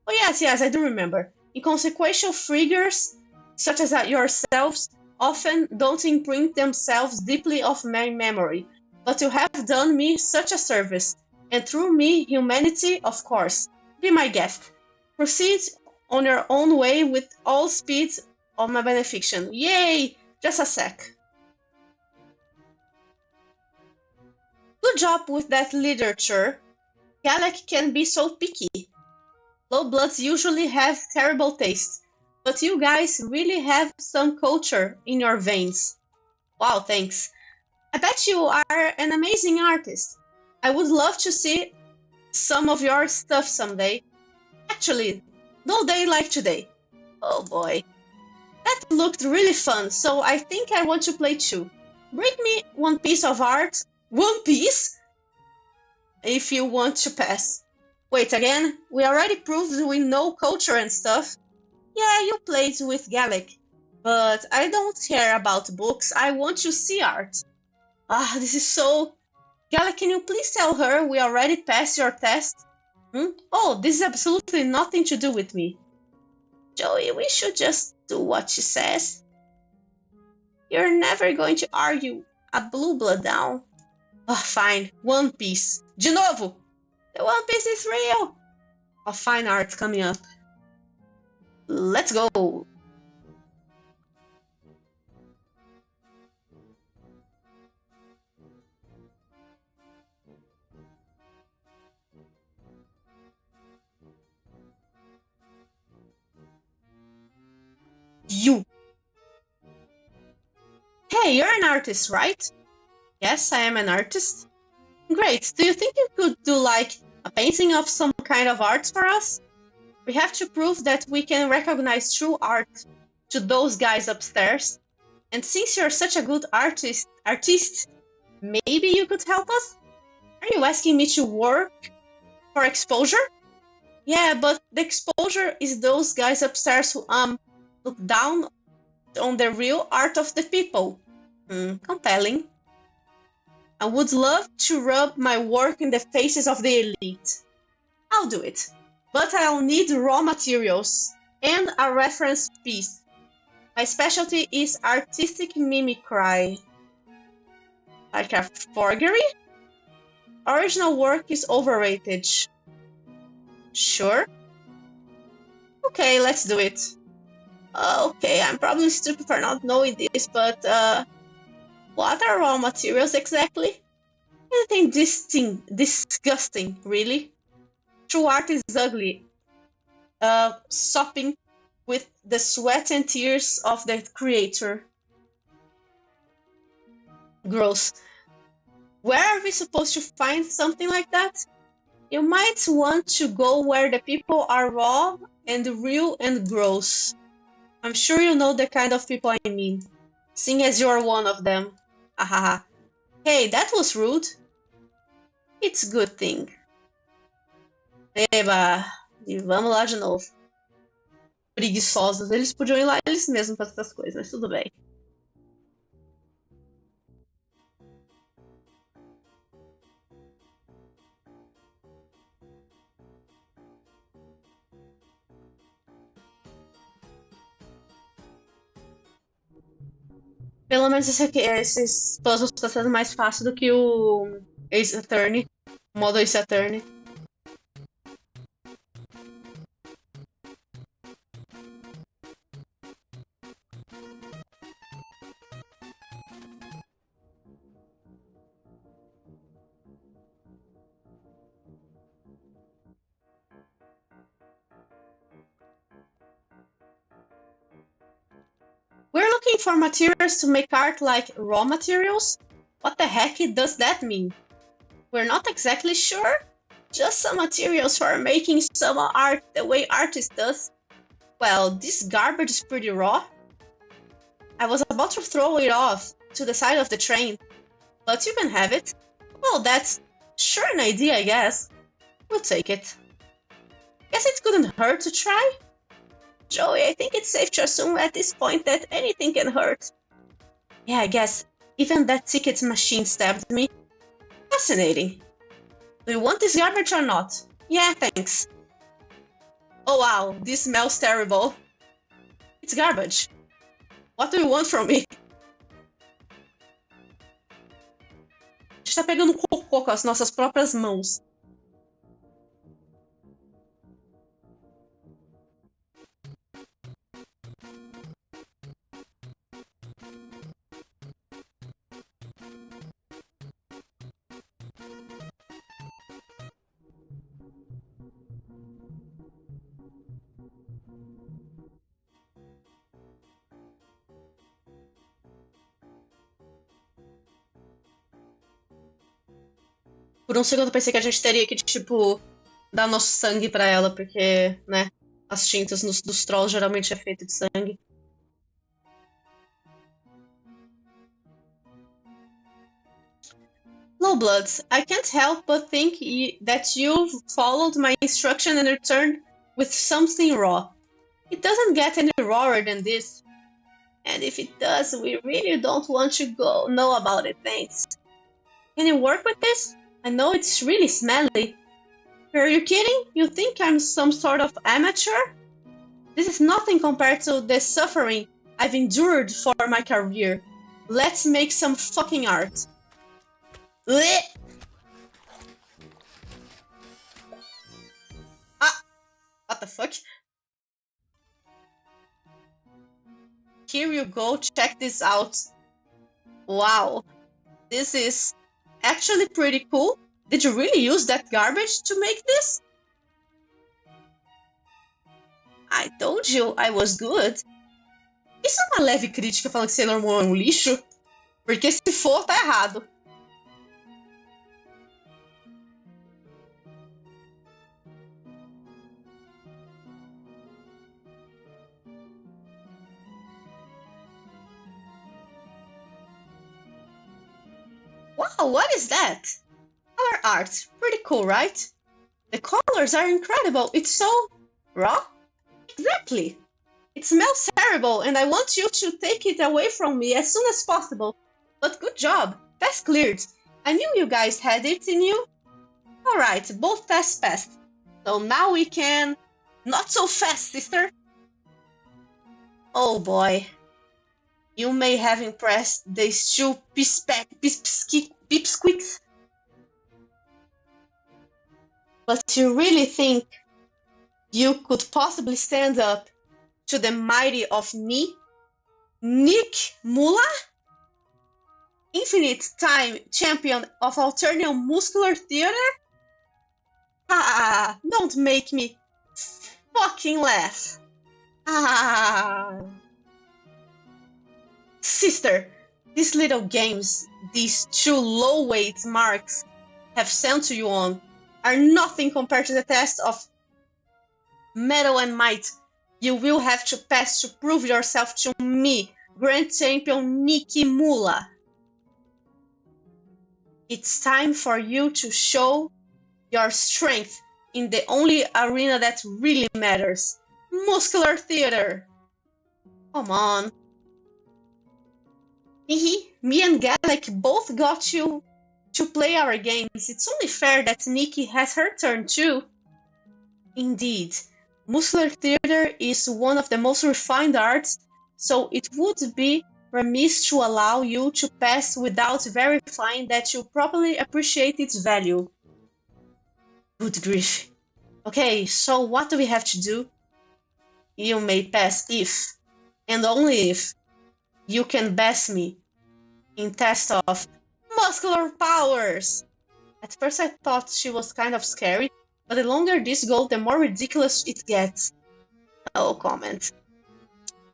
Oh yes, I do remember. Inconsequential figures, such as yourselves, often don't imprint themselves deeply of my memory, but you have done me such a service, and through me humanity, of course. Be my guest. Proceed on your own way with all speed of my benefiction. Yay! Just a sec. Good job with that literature. Galek can be so picky. Low bloods usually have terrible taste, but you guys really have some culture in your veins. Wow, thanks. I bet you are an amazing artist. I would love to see some of your stuff someday. Actually, no day like today. Oh boy. That looked really fun, so I think I want to play too. Bring me one piece of art. One piece? If you want to pass. Wait again, we already proved we know culture and stuff. Yeah, you played with Gallic, but I don't care about books, I want to see art. Ah, this is so... Gallic, can you please tell her we already passed your test? Oh, this is absolutely nothing to do with me. Joey, we should just do what she says. You're never going to argue a blue blood down. Oh, fine. One Piece. De novo! The One Piece is real! Oh, fine art coming up. Let's go! You! Hey, you're an artist, right? Yes, I am an artist. Great. Do you think you could do like a painting of some kind of art for us? We have to prove that we can recognize true art to those guys upstairs. And since you're such a good artist, maybe you could help us? Are you asking me to work for exposure? Yeah, but the exposure is those guys upstairs who look down on the real art of the people. Compelling. I would love to rub my work in the faces of the elite. I'll do it. But I'll need raw materials and a reference piece. My specialty is artistic mimicry. Like a forgery? Original work is overrated. Sure? Okay, let's do it. Okay, I'm probably stupid for not knowing this, but what are raw materials exactly? Anything disgusting, really? True art is ugly. Sopping with the sweat and tears of the creator. Gross. Where are we supposed to find something like that? You might want to go where the people are raw and real and gross. I'm sure you know the kind of people I mean. Seeing as you're one of them. Ahaha. Hey, that was rude. It's a good thing. Eba, e vamos lá de novo. Preguiçosos, eles podiam ir lá eles mesmos fazer essas coisas, mas tudo bem. Pelo menos esses puzzles estão sendo mais fácil do que o Ace Attorney, o modo Ace Attorney. We're looking for materials to make art like raw materials? What the heck does that mean? We're not exactly sure. Just some materials for making some art the way artist does. Well, this garbage is pretty raw. I was about to throw it off to the side of the train, but you can have it. Well, that's sure an idea, I guess. We'll take it. Guess it couldn't hurt to try? Joey, I think it's safe to assume at this point that anything can hurt. Yeah, I guess. Even that ticket machine stabbed me. Fascinating. Do you want this garbage or not? Yeah, thanks. Oh wow, this smells terrible. It's garbage. What do you want from me? A gente tá pegando cocô com as nossas próprias mãos. Por um segundo eu pensei que a gente teria que, tipo, dar nosso sangue pra ela, porque, né, as tintas dos trolls geralmente é feito de sangue. Lowbloods, I can't help but think that you've followed my instruction and returned with something raw. It doesn't get any rawer than this. And if it does, we really don't want to know about it, thanks. Can you work with this? I know it's really smelly. Are you kidding? You think I'm some sort of amateur? This is nothing compared to the suffering I've endured for my career. Let's make some fucking art. Blech! Ah! What the fuck? Here you go, check this out. Wow. This is actually pretty cool. Did you really use that garbage to make this? I told you I was good. Isso é uma leve crítica falando que Sailor Moon é um lixo? Porque se for, tá errado. Wow, what is that? Color art. Pretty cool, right? The colors are incredible. It's so raw. Exactly. It smells terrible, and I want you to take it away from me as soon as possible. But good job. Test cleared. I knew you guys had it in you. Alright, both tests passed. So now we can... Not so fast, sister. Oh boy. You may have impressed these two pipsqueaks, but you really think you could possibly stand up to the mighty of me, Nick Mula, infinite time champion of alternative muscular theater? Ah, don't make me fucking laugh. Ah, sister, these little games these two low-weight marks have sent you on are nothing compared to the test of metal and might you will have to pass to prove yourself to me, Grand Champion Nikki Mula. It's time for you to show your strength in the only arena that really matters, muscular theater. Come on. Me and Galek both got you to play our games. It's only fair that Nikki has her turn too. Indeed, muscular theater is one of the most refined arts, so it would be remiss to allow you to pass without verifying that you properly appreciate its value. Good grief. Okay, so what do we have to do? You may pass if, and only if, you can bash me in test of muscular powers. At first I thought she was kind of scary, but the longer this goes, the more ridiculous it gets. No comment.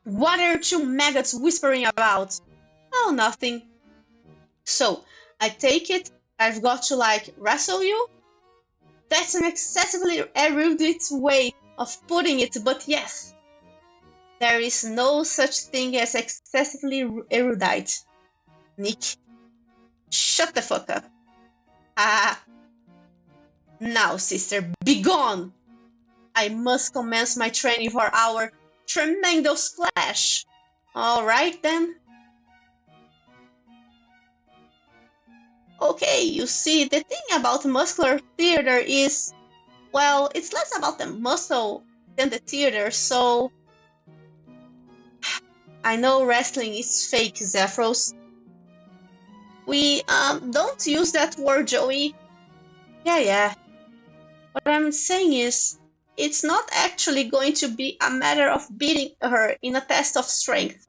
What are two maggots whispering about? Oh, nothing. So, I take it I've got to, wrestle you? That's an excessively erudite way of putting it, but yes. There is no such thing as excessively erudite. Nick, shut the fuck up. Ah. Now, sister, be gone! I must commence my training for our tremendous clash. Alright then. Okay, you see, the thing about muscular theater is, well, it's less about the muscle than the theater, so... I know wrestling is fake, Zephros. We, don't use that word, Joey. Yeah. What I'm saying is, it's not actually going to be a matter of beating her in a test of strength.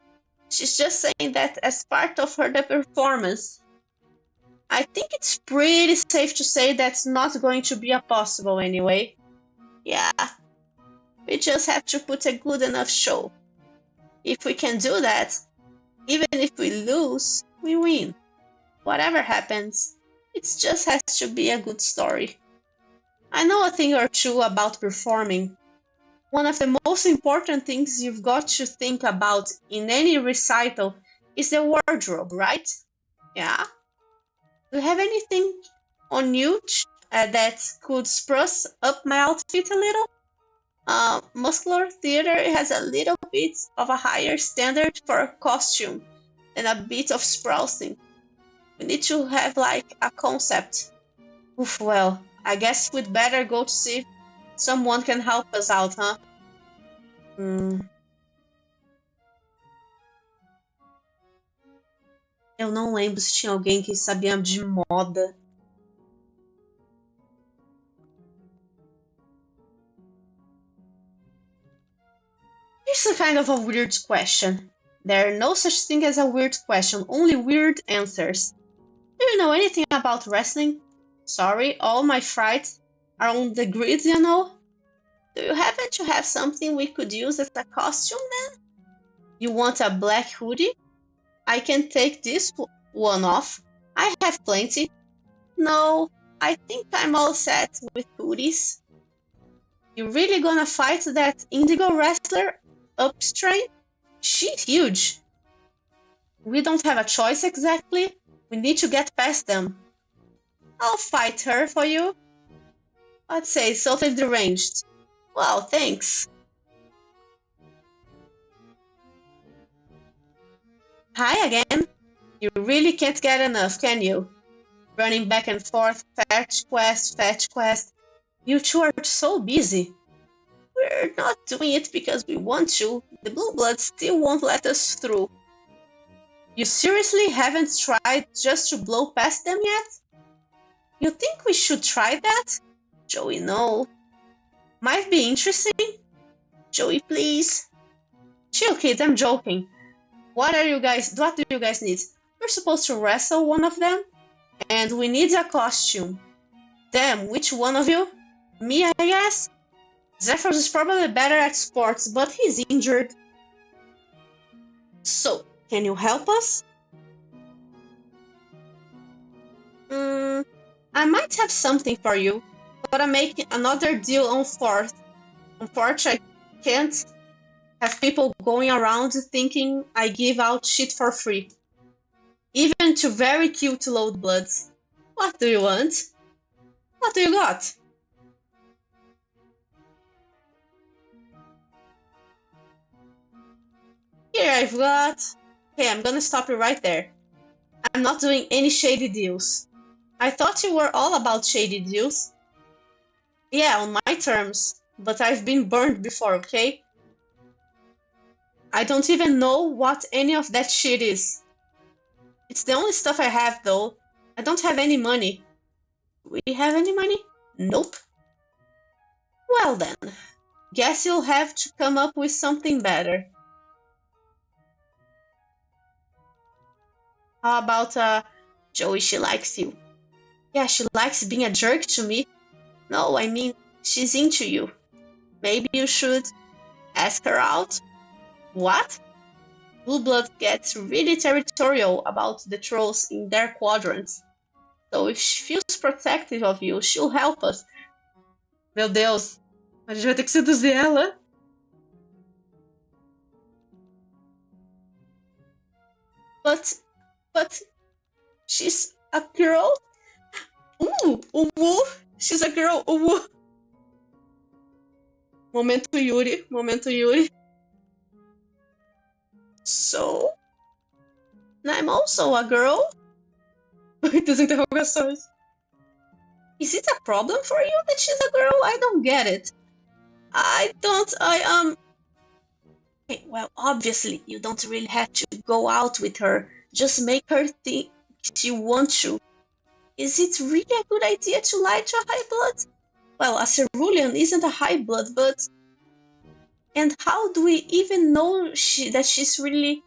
She's just saying that as part of her performance. I think it's pretty safe to say that's not going to be possible anyway. Yeah, we just have to put a good enough show. If we can do that, even if we lose, we win. Whatever happens, it just has to be a good story. I know a thing or two about performing. One of the most important things you've got to think about in any recital is the wardrobe, right? Yeah? Do you have anything on you that could spruce up my outfit a little? Muscular theater has a little bit of a higher standard for costume and a bit of sprouting. We need to have a concept. Oof, well, I guess we'd better go to see if someone can help us out, huh? Eu não lembro se tinha alguém que sabia de moda. It's a kind of a weird question. There are no such thing as a weird question, only weird answers. Do you know anything about wrestling? Sorry, all my frights are on the grid, you know? Do you happen to have something we could use as a costume then? You want a black hoodie? I can take this one off. I have plenty. No, I think I'm all set with hoodies. You really gonna fight that indigo wrestler upstrain? She's huge. We don't have a choice exactly. We need to get past them. I'll fight her for you. I'd say something deranged. Well, thanks. Hi again. You really can't get enough, can you? Running back and forth, fetch quest. You two are so busy. We're not doing it because we want to. The blue bloods still won't let us through. You seriously haven't tried just to blow past them yet? You think we should try that? Joey, no. Might be interesting. Joey, please. Chill, kids, I'm joking. What do you guys need? We're supposed to wrestle one of them, and we need a costume. Damn, which one of you? Me, I guess? Zephyrus is probably better at sports, but he's injured. So, can you help us? I might have something for you, but I'm making another deal on fourth. Unfortunately, I can't have people going around thinking I give out shit for free. Even to very cute load bloods. What do you want? What do you got? Here I've got... Hey, I'm gonna stop you right there. I'm not doing any shady deals. I thought you were all about shady deals. Yeah, on my terms. But I've been burned before, okay? I don't even know what any of that shit is. It's the only stuff I have, though. I don't have any money. We have any money? Nope. Well then, guess you'll have to come up with something better. How about, Joey, she likes you. Yeah, she likes being a jerk to me. No, I mean, she's into you. Maybe you should ask her out? What? Blue Blood gets really territorial about the trolls in their quadrants. So if she feels protective of you, she'll help us. Meu Deus, a gente vai ter que seduzir ela. But, she's a girl? She's a girl, Momento Yuri. So, I'm also a girl? Muitas interrogações. Is it a problem for you that she's a girl? I don't get it. Okay, well, obviously, you don't really have to go out with her. Just make her think she wants you. Is it really a good idea to lie to a high blood? Well, a cerulean isn't a high blood, but... And how do we even know that she's really,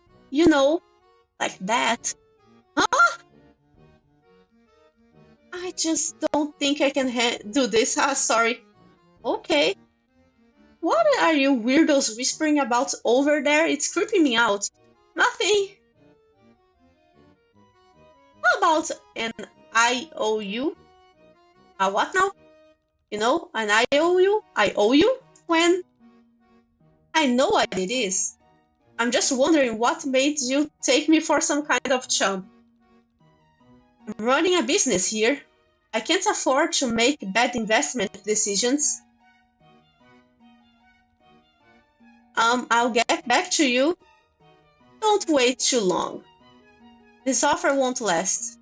like that? Huh? I just don't think I can do this. Sorry. Okay. What are you weirdos whispering about over there? It's creeping me out. Nothing. How about an IOU? A what now? An IOU? I owe you? When? I know what it is. I'm just wondering what made you take me for some kind of chump. I'm running a business here. I can't afford to make bad investment decisions. I'll get back to you. Don't wait too long. This offer won't last.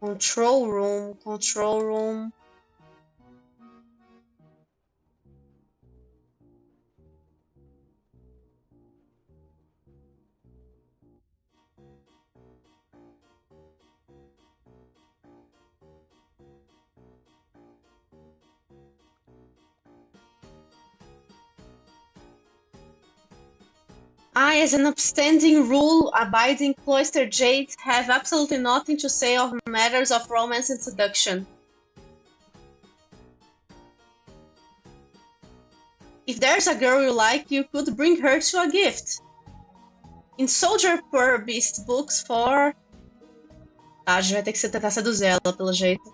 Control room. I, as an upstanding, rule-abiding cloistered jade, have absolutely nothing to say of matters of romance and seduction. If there's a girl you like, you could bring her to a gift. In Soldier Per Beast books for... a gente vai ter que tentar seduzir ela, pelo jeito.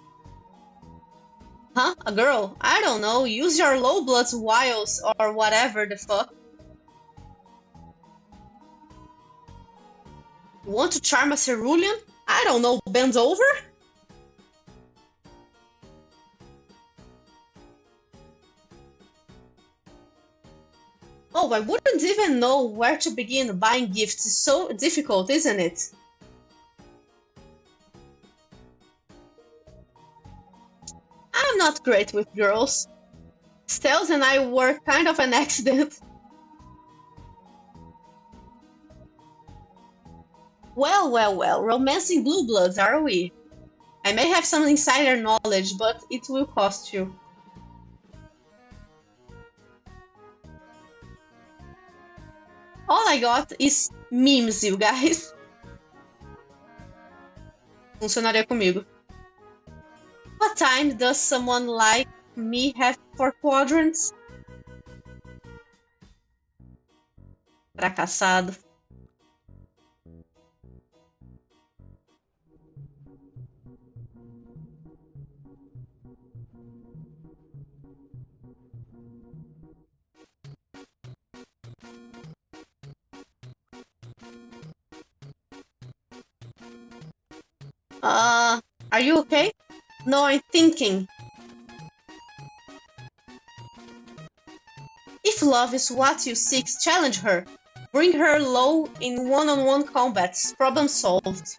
Huh? A girl? I don't know. Use your low blood's wiles or whatever the fuck. Want to charm a cerulean? I don't know, bend over? Oh, I wouldn't even know where to begin buying gifts. It's so difficult, isn't it? I'm not great with girls. Stels and I were kind of an accident. Well, romancing blue bloods, are we? I may have some insider knowledge, but it will cost you. All I got is memes, you guys. Funcionaria comigo. What time does someone like me have for quadrants? Fracassado. Are you okay? No, I'm thinking. If love is what you seek, challenge her. Bring her low in one-on-one combats. Problem solved.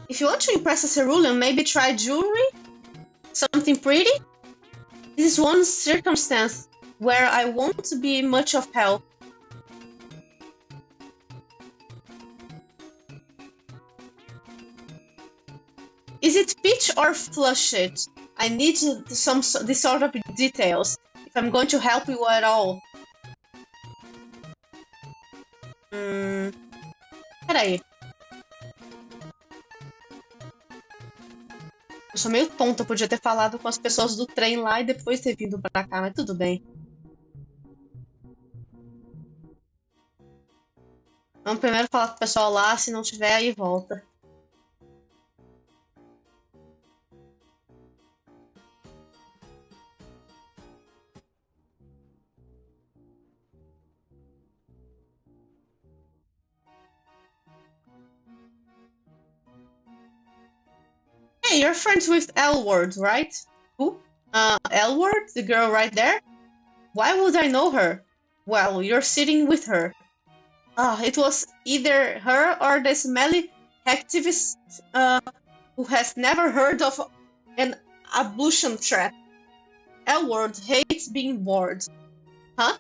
If you want to impress a cerulean, maybe try jewelry? Something pretty? This is one circumstance where I won't be much of help. Is it pitch or flush it? I need this sort of details if I'm going to help you at all. Peraí. Eu sou meio tonta, eu podia ter falado com as pessoas do trem lá e depois ter vindo pra cá, mas tudo bem. Vamos primeiro falar com o pessoal lá, se não tiver, aí volta. Hey, you're friends with Elward, right? Who? Elward? The girl right there? Why would I know her? Well, you're sitting with her. It was either her or the smelly activist who has never heard of an ablution trap. Elward hates being bored. Huh?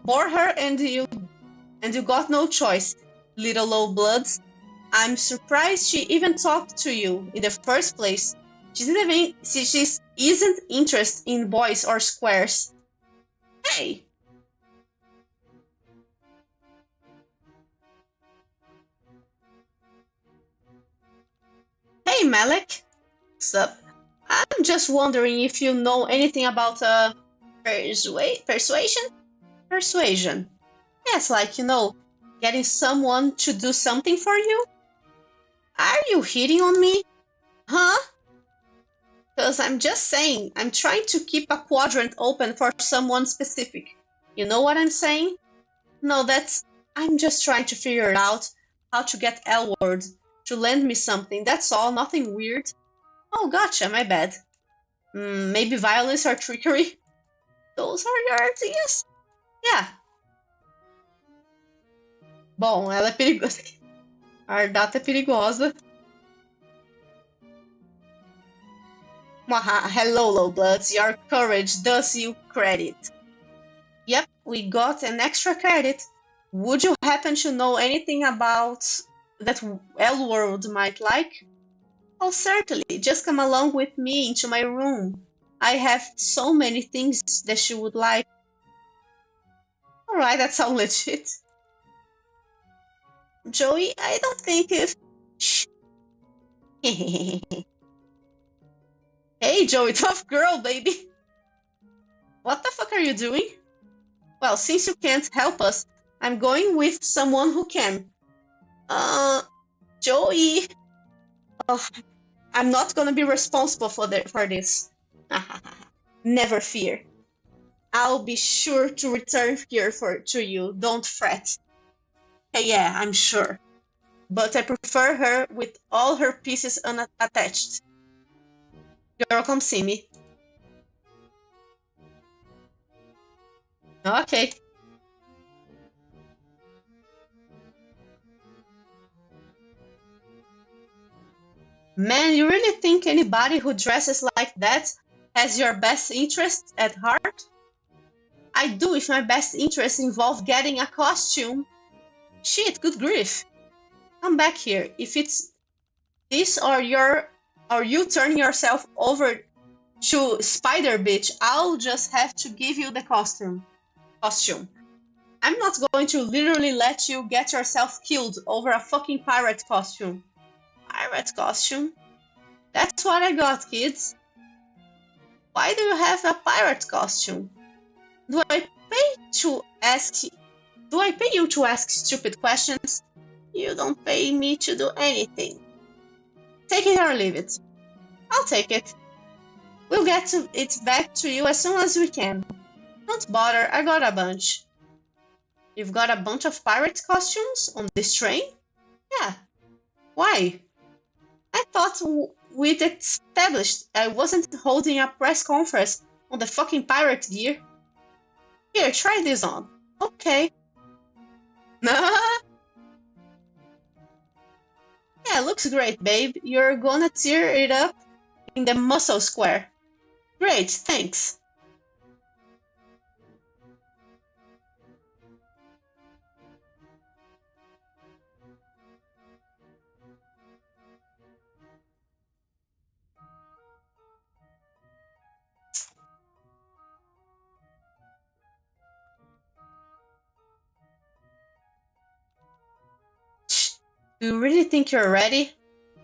Bore her and you got no choice, little low bloods. I'm surprised she even talked to you in the first place. She isn't interested in boys or squares. Hey! Hey, Malek. What's up? I'm just wondering if you know anything about persuasion? Persuasion. Yes, like, getting someone to do something for you? Are you hitting on me? Huh? Because I'm just saying, I'm trying to keep a quadrant open for someone specific. You know what I'm saying? No, I'm just trying to figure out how to get Elward to lend me something. That's all, nothing weird. Oh, gotcha, my bad. Maybe violence or trickery? Those are your ideas? Yeah. Bom, ela é perigosa. A Ardata é perigosa. Hello, low bloods. Your courage does you credit. Yep, we got an extra credit. Would you happen to know anything about that Elworld might like? Oh, certainly. Just come along with me into my room. I have so many things that she would like. Alright, that sounds legit. Joey, I don't think if... Shh. Hey, Joey, tough girl, baby. What the fuck are you doing? Well, since you can't help us, I'm going with someone who can. Joey. Oh, I'm not gonna be responsible for this. Never fear. I'll be sure to return here to you. Don't fret. Hey, yeah, I'm sure. But I prefer her with all her pieces unattached. Girl, come see me. Okay. Man, you really think anybody who dresses like that has your best interests at heart? I do if my best interests involve getting a costume. Shit, good grief. Come back here. If it's this or you turn yourself over to Spider Bitch, I'll just have to give you the costume. I'm not going to literally let you get yourself killed over a fucking pirate costume. Pirate costume? That's what I got, kids. Why do you have a pirate costume? Do I pay to ask Do I pay you to ask stupid questions? You don't pay me to do anything. Take it or leave it. I'll take it. We'll get it back to you as soon as we can. Don't bother, I got a bunch. You've got a bunch of pirate costumes on this train? Yeah. Why? I thought we'd established I wasn't holding a press conference on the fucking pirate gear. Here, try this on. Okay. Yeah, looks great, babe. You're gonna tear it up in the muscle square. Great, thanks. Do you really think you're ready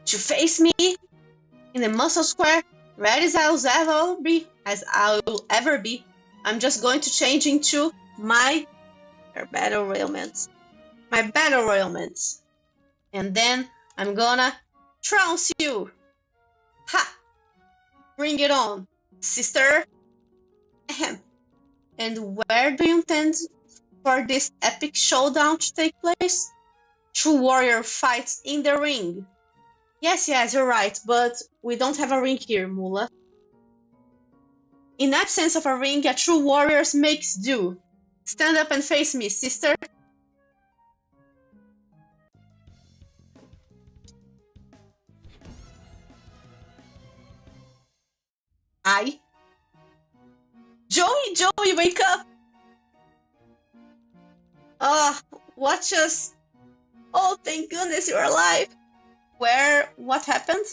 to face me in the muscle square? Ready as I'll ever be. I'm just going to change into my battle ailments. My battle ailments. And then I'm gonna trounce you. Ha! Bring it on, sister. Ahem. And where do you intend for this epic showdown to take place? True warrior fights in the ring. Yes, you're right, but we don't have a ring here, Mula. In absence of a ring, a true warrior makes do. Stand up and face me, sister. I. Joey, wake up! Ah, watch us. Oh, thank goodness you're alive. What happened?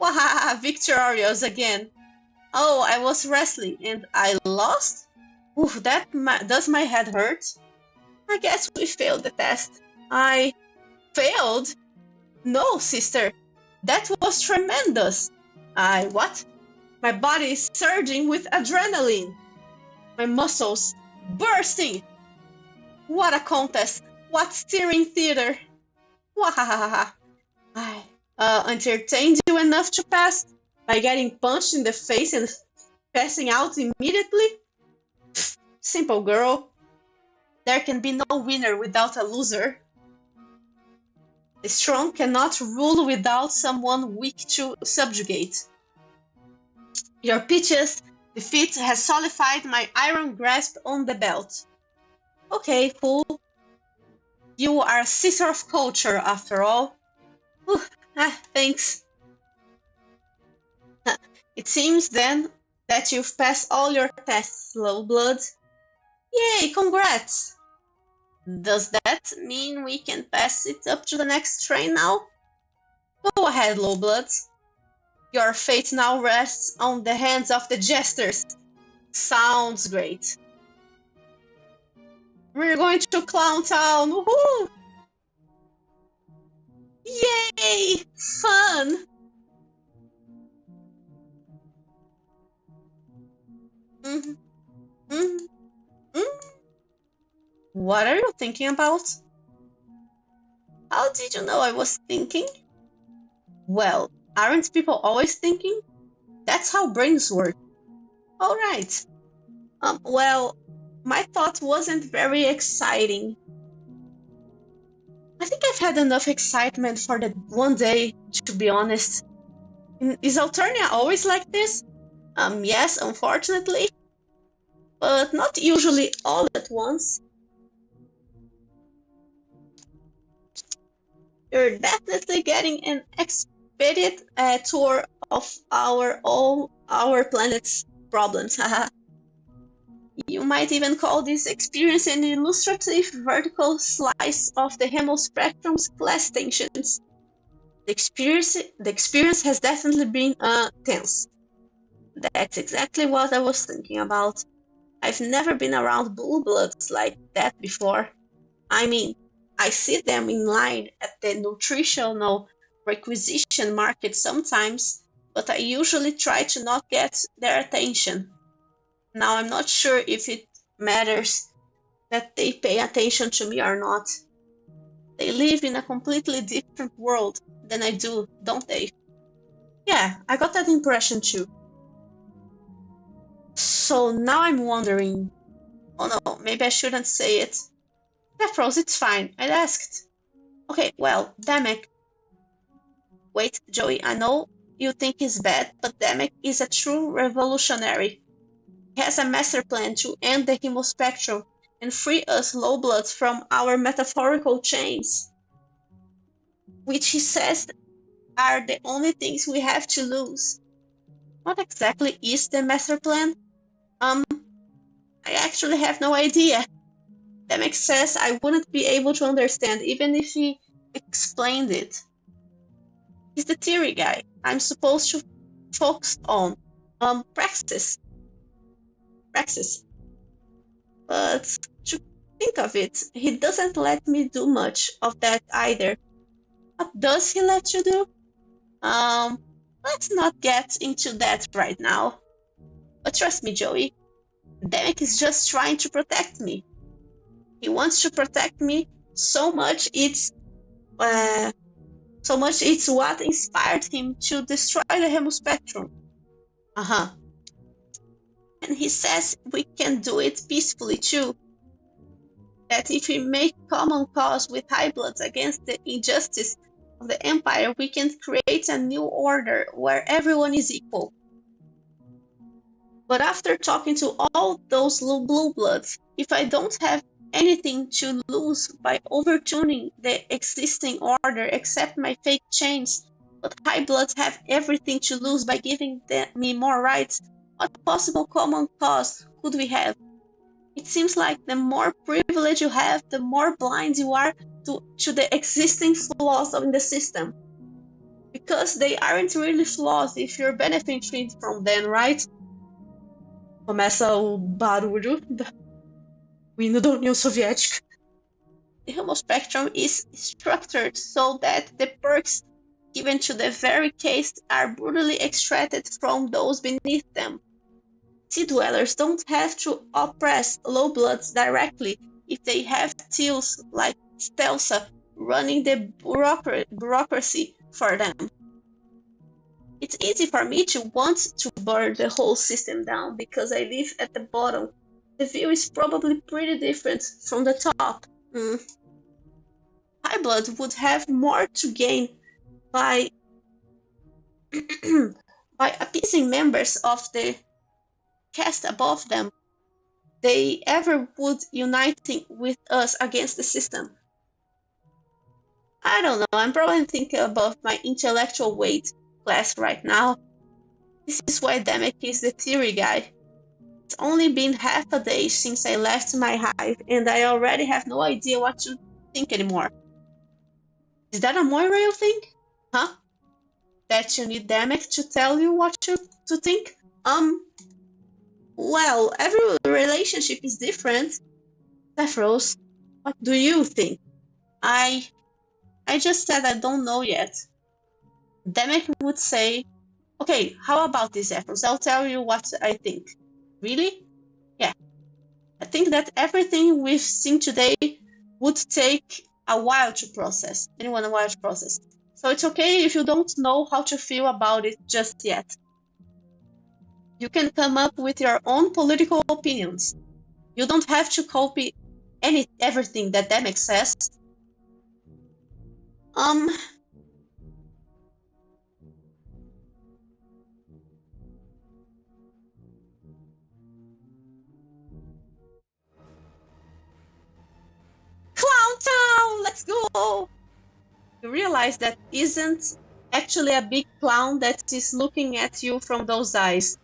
Wahaha, victorious again. Oh, I was wrestling and I lost? Oof, does my head hurt? I guess we failed the test. I failed? No, sister. That was tremendous. What? My body is surging with adrenaline. My muscles bursting. What a contest. What steering theater. Wahahaha. I entertained you enough to pass by getting punched in the face and passing out immediately? Simple girl. There can be no winner without a loser. The strong cannot rule without someone weak to subjugate. Your Peach's defeat has solidified my iron grasp on the belt. Okay, cool. You are a sister of culture, after all. Thanks. It seems, then, that you've passed all your tests, Lowblood. Yay, congrats! Does that mean we can pass it up to the next train now? Go ahead, Lowblood. Your fate now rests on the hands of the jesters. Sounds great. We're going to Clown Town! Woohoo! Yay! Fun! What are you thinking about? How did you know I was thinking? Well, aren't people always thinking? That's how brains work. Alright. Well, my thought wasn't very exciting. I think I've had enough excitement for that one day, to be honest. Is Alternia always like this? Yes, unfortunately, but not usually all at once. You're definitely getting an expedited tour of our planet's problems. Haha. You might even call this experience an illustrative vertical slice of the hemispectrum's class tensions. The experience has definitely been tense. That's exactly what I was thinking about. I've never been around blue bloods like that before. I mean, I see them in line at the nutritional requisition market sometimes, but I usually try to not get their attention. Now, I'm not sure if it matters that they pay attention to me or not. They live in a completely different world than I do, don't they? Yeah, I got that impression too. So now I'm wondering, oh no, maybe I shouldn't say it. Nephros, it's fine. I asked. Okay, well, Damek. Wait, Joey, I know you think he's bad, but Damek is a true revolutionary. He has a master plan to end the hemospectrum and free us low bloods from our metaphorical chains, which he says are the only things we have to lose. What exactly is the master plan? Um, I actually have no idea. Demek says I wouldn't be able to understand even if he explained it. He's the theory guy. I'm supposed to focus on praxis. Praxis. But to think of it, he doesn't let me do much of that either. What does he let you do? Um, let's not get into that right now. But trust me, Joey, Demek is just trying to protect me. He wants to protect me so much uh, it's what inspired him to destroy the Hemispectrum. Uh-huh. And he says we can do it peacefully too. That if we make common cause with high bloods against the injustice of the Empire, we can create a new order where everyone is equal. But after talking to all those blue bloods, if I don't have anything to lose by overtuning the existing order except my fake chains, but high bloods have everything to lose by giving me more rights, what possible common cause could we have? It seems like the more privilege you have, the more blind you are to the existing flaws in the system. Because they aren't really flaws if you're benefiting from them, right? Começa o barulho o hino da União Soviética. The human spectrum is structured so that the perks given to the very cased are brutally extracted from those beneath them. Sea dwellers don't have to oppress low bloods directly if they have teals like Stelsa running the bureaucracy for them. It's easy for me to want to burn the whole system down because I live at the bottom. The view is probably pretty different from the top. High blood would have more to gain by by appeasing members of the caste above them. They ever would uniting with us against the system. I don't know, I'm probably thinking above my intellectual weight class right now. This is why Demek is the theory guy. It's only been half a day since I left my hive, and I already have no idea what to think anymore. Is that a Moirail thing? Huh? That you need Demek to tell you what to think? Well, every relationship is different. Saffros, what do you think? I I just said I don't know yet. Demek would say, okay, how about this, Saffros? I'll tell you what I think. Really? Yeah. I think that everything we've seen today would take a while to process. Anyone a while to process. So it's okay if you don't know how to feel about it just yet. You can come up with your own political opinions. You don't have to copy everything that Demek says. Um, you realize that isn't actually a big clown that is looking at you from those eyes.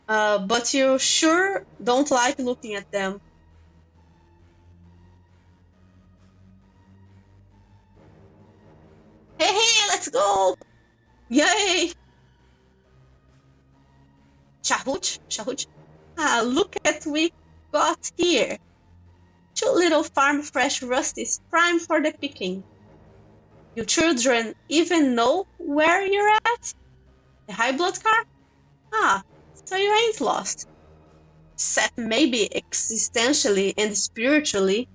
But you sure don't like looking at them. Hey, hey, let's go! Yay! Shahuch, Shahuch. Ah, look at we got here. Two little farm fresh rusties prime for the picking. You children even know where you're at? The high blood car? Ah, so you ain't lost. Except maybe existentially and spiritually.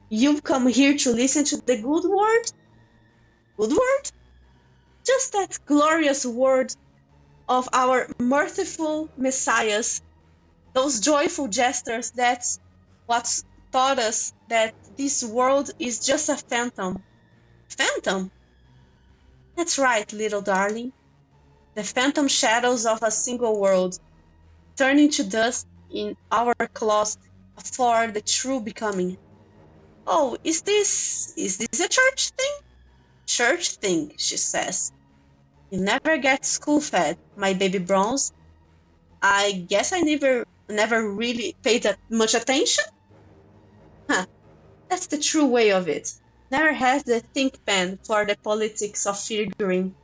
You've come here to listen to the good word? Good word? Just that glorious word of our merciful messiahs, those joyful gestures that's what taught us that this world is just a phantom. Phantom? That's right, little darling. The phantom shadows of a single world, turning to dust in our claws for the true becoming. Oh, is this a church thing? Church thing, she says. You never get school fed, my baby bronze. I guess I never really paid that much attention. Huh, that's the true way of it. Never has the think pen for the politics of figuring.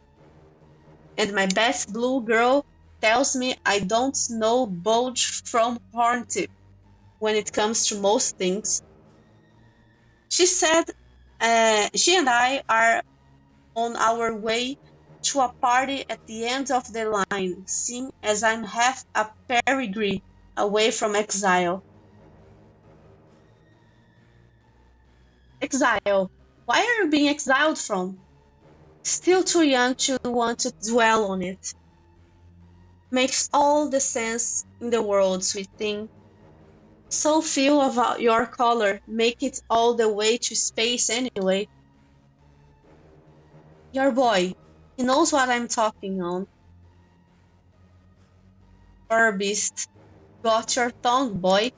And my best blue girl tells me I don't know bulge from horn tip when it comes to most things. She said she and I are on our way to a party at the end of the line, seeing as I'm half a peregrine away from exile. Exile. Why are you being exiled from? Still too young to want to dwell on it. Makes all the sense in the world, sweet thing. So few of your color make it all the way to space anyway. Your boy, he knows what I'm talking on. Beast, got your tongue, boy.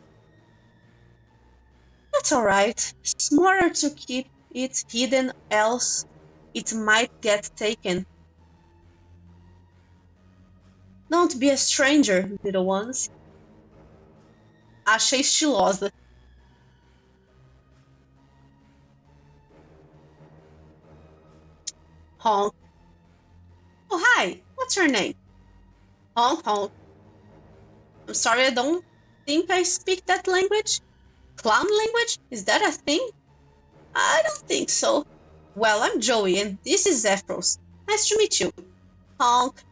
That's alright. Smarter to keep it hidden, else it might get taken. Don't be a stranger, little ones. Achei estilosa. Honk. Oh, hi. What's your name? Honk, honk. I'm sorry, I don't think I speak that language. Clown language? Is that a thing? I don't think so. Well, I'm Joey, and this is Zephros. Nice to meet you. Honk.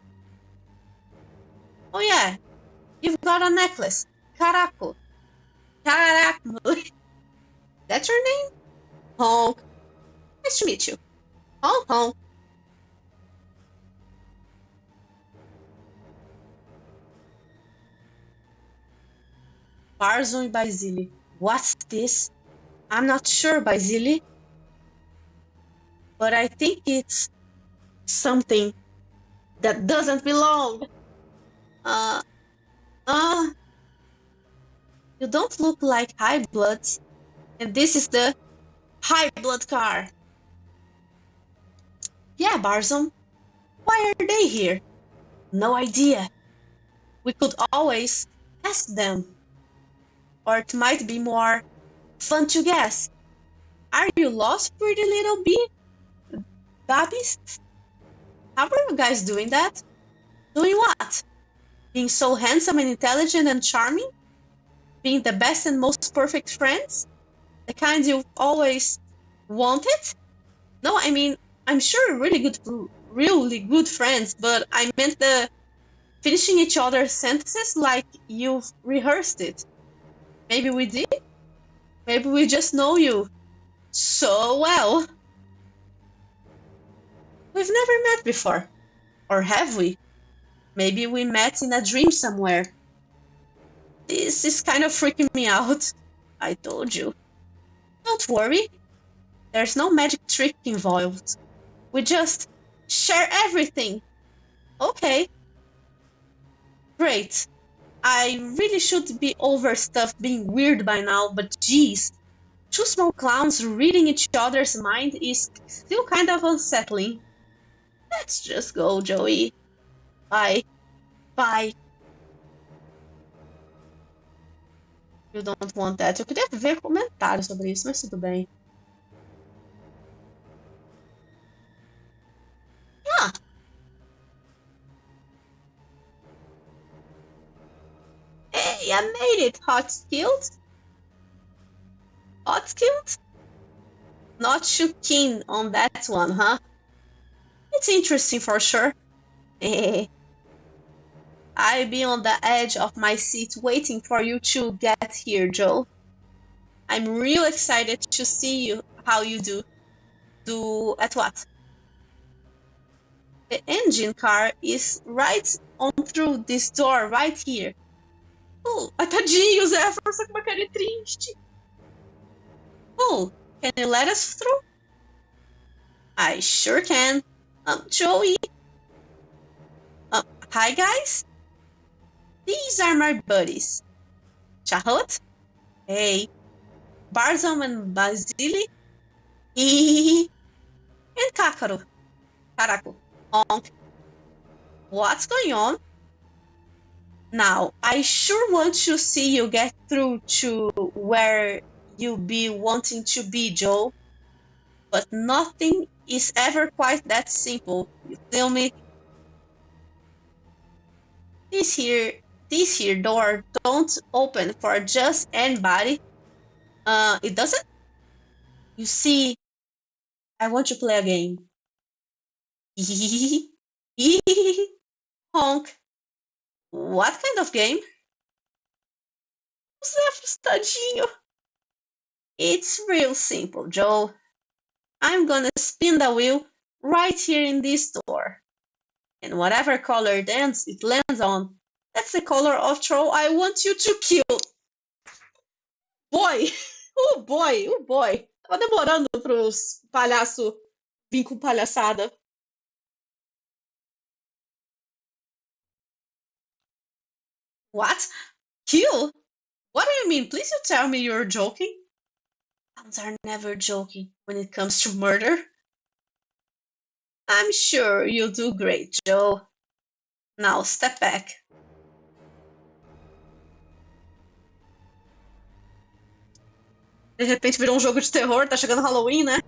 Oh yeah, you've got a necklace. Caraco. Caraco. That's your name? Honk. Nice to meet you. Honk, honk. Barzon Basili. What's this? I'm not sure, Basili. But I think it's something that doesn't belong. Uh, uh, you don't look like high bloods. And this is the high blood car. Yeah, Barzon. Why are they here? No idea. We could always ask them. Or it might be more fun to guess. Are you lost, pretty little bee? Babbies? How are you guys doing that? Doing what? Being so handsome and intelligent and charming? Being the best and most perfect friends? The kind you've always wanted? No, I mean, I'm sure really good friends, but I meant the finishing each other's sentences like you've rehearsed it. Maybe we did? Maybe we just know you so well. We've never met before. Or have we? Maybe we met in a dream somewhere. This is kind of freaking me out. I told you. Don't worry. There's no magic trick involved. We just share everything. Okay. Great. I really should be over stuff being weird by now, but geez. Two small clowns reading each other's mind is still kind of unsettling. Let's just go, Joey. Bye. Bye. You don't want that. Eu queria ver comentários sobre isso, mas tudo bem. Ah! Hey, I made it, hot skilled. Hot skilled? Not too keen on that one, huh? It's interesting for sure. I'll be on the edge of my seat waiting for you to get here, Joe. I'm real excited to see you how you do. Do at what? The engine car is right on through this door right here. Oh, tadinho, Zé, força com uma cara triste. Oh, can you let us through? I sure can. Joey. Hi guys. These are my buddies. Chahot? Hey. Barzam and Basili? And Kakaru. Karaku. Honk. What's going on? Now, I sure want to see you get through to where you be wanting to be, Joe. But nothing is ever quite that simple. You feel me? This here door don't open for just anybody. It doesn't? You see, I want to play a game. Honk. What kind of game? Zé, tadinho. It's real simple, Joe. I'm gonna spin the wheel right here in this door. And whatever color dance it lands on, that's the color of troll I want you to kill. Boy! Oh boy, oh boy. Tava demorando pros palhaço vir com palhaçada. What? Kill? What do you mean? Please you tell me you're joking? Clowns are never joking when it comes to murder. I'm sure you'll do great, Joe. Now step back. De repente virou um jogo de terror, tá chegando Halloween, né?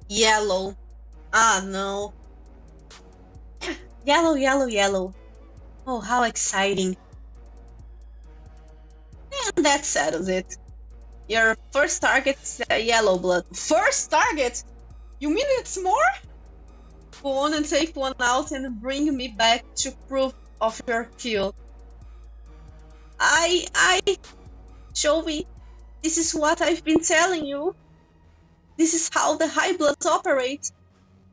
Yellow. Ah, no. Yellow, yellow, yellow. Oh, how exciting. And that settles it. Your first target's yellow blood. First target? You mean it's more? Go on and take one out and bring me back to proof of your kill. Joey, this is what I've been telling you. This is how the high bloods operate.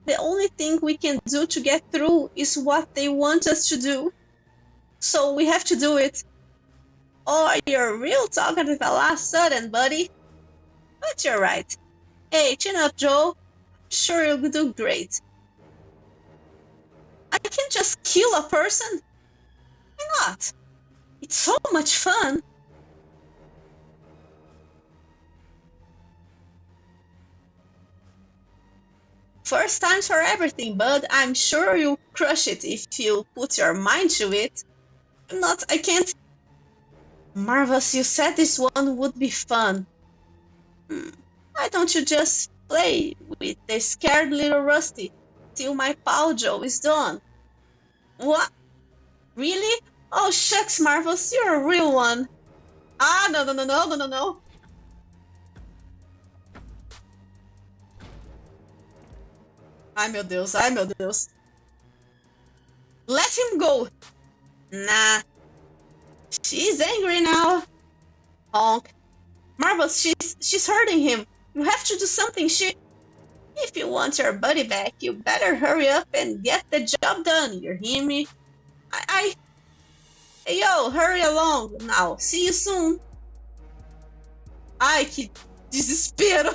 The only thing we can do to get through is what they want us to do. So we have to do it. Oh, you're real talkative a la sudden, buddy. But you're right. Hey, chin up, Joe. Sure you'll do great. I can just kill a person? Why not? It's so much fun. first times for everything, but I'm sure you'll crush it if you put your mind to it. I can't. Marvelous, you said this one would be fun. Why don't you just play with the scared little Rusty till my pal Joe is done? What? Really? Oh, shucks, Marvelous, you're a real one. Ah, no, no, no, no, no, no, no. Ai, meu Deus, ai, meu Deus. Let him go. Nah, she's angry now. Honk. Marvelous, she's hurting him. You have to do something. If you want your buddy back, you better hurry up and get the job done. You hear me? Hey, yo, hurry along now. See you soon. Ai, que desespero.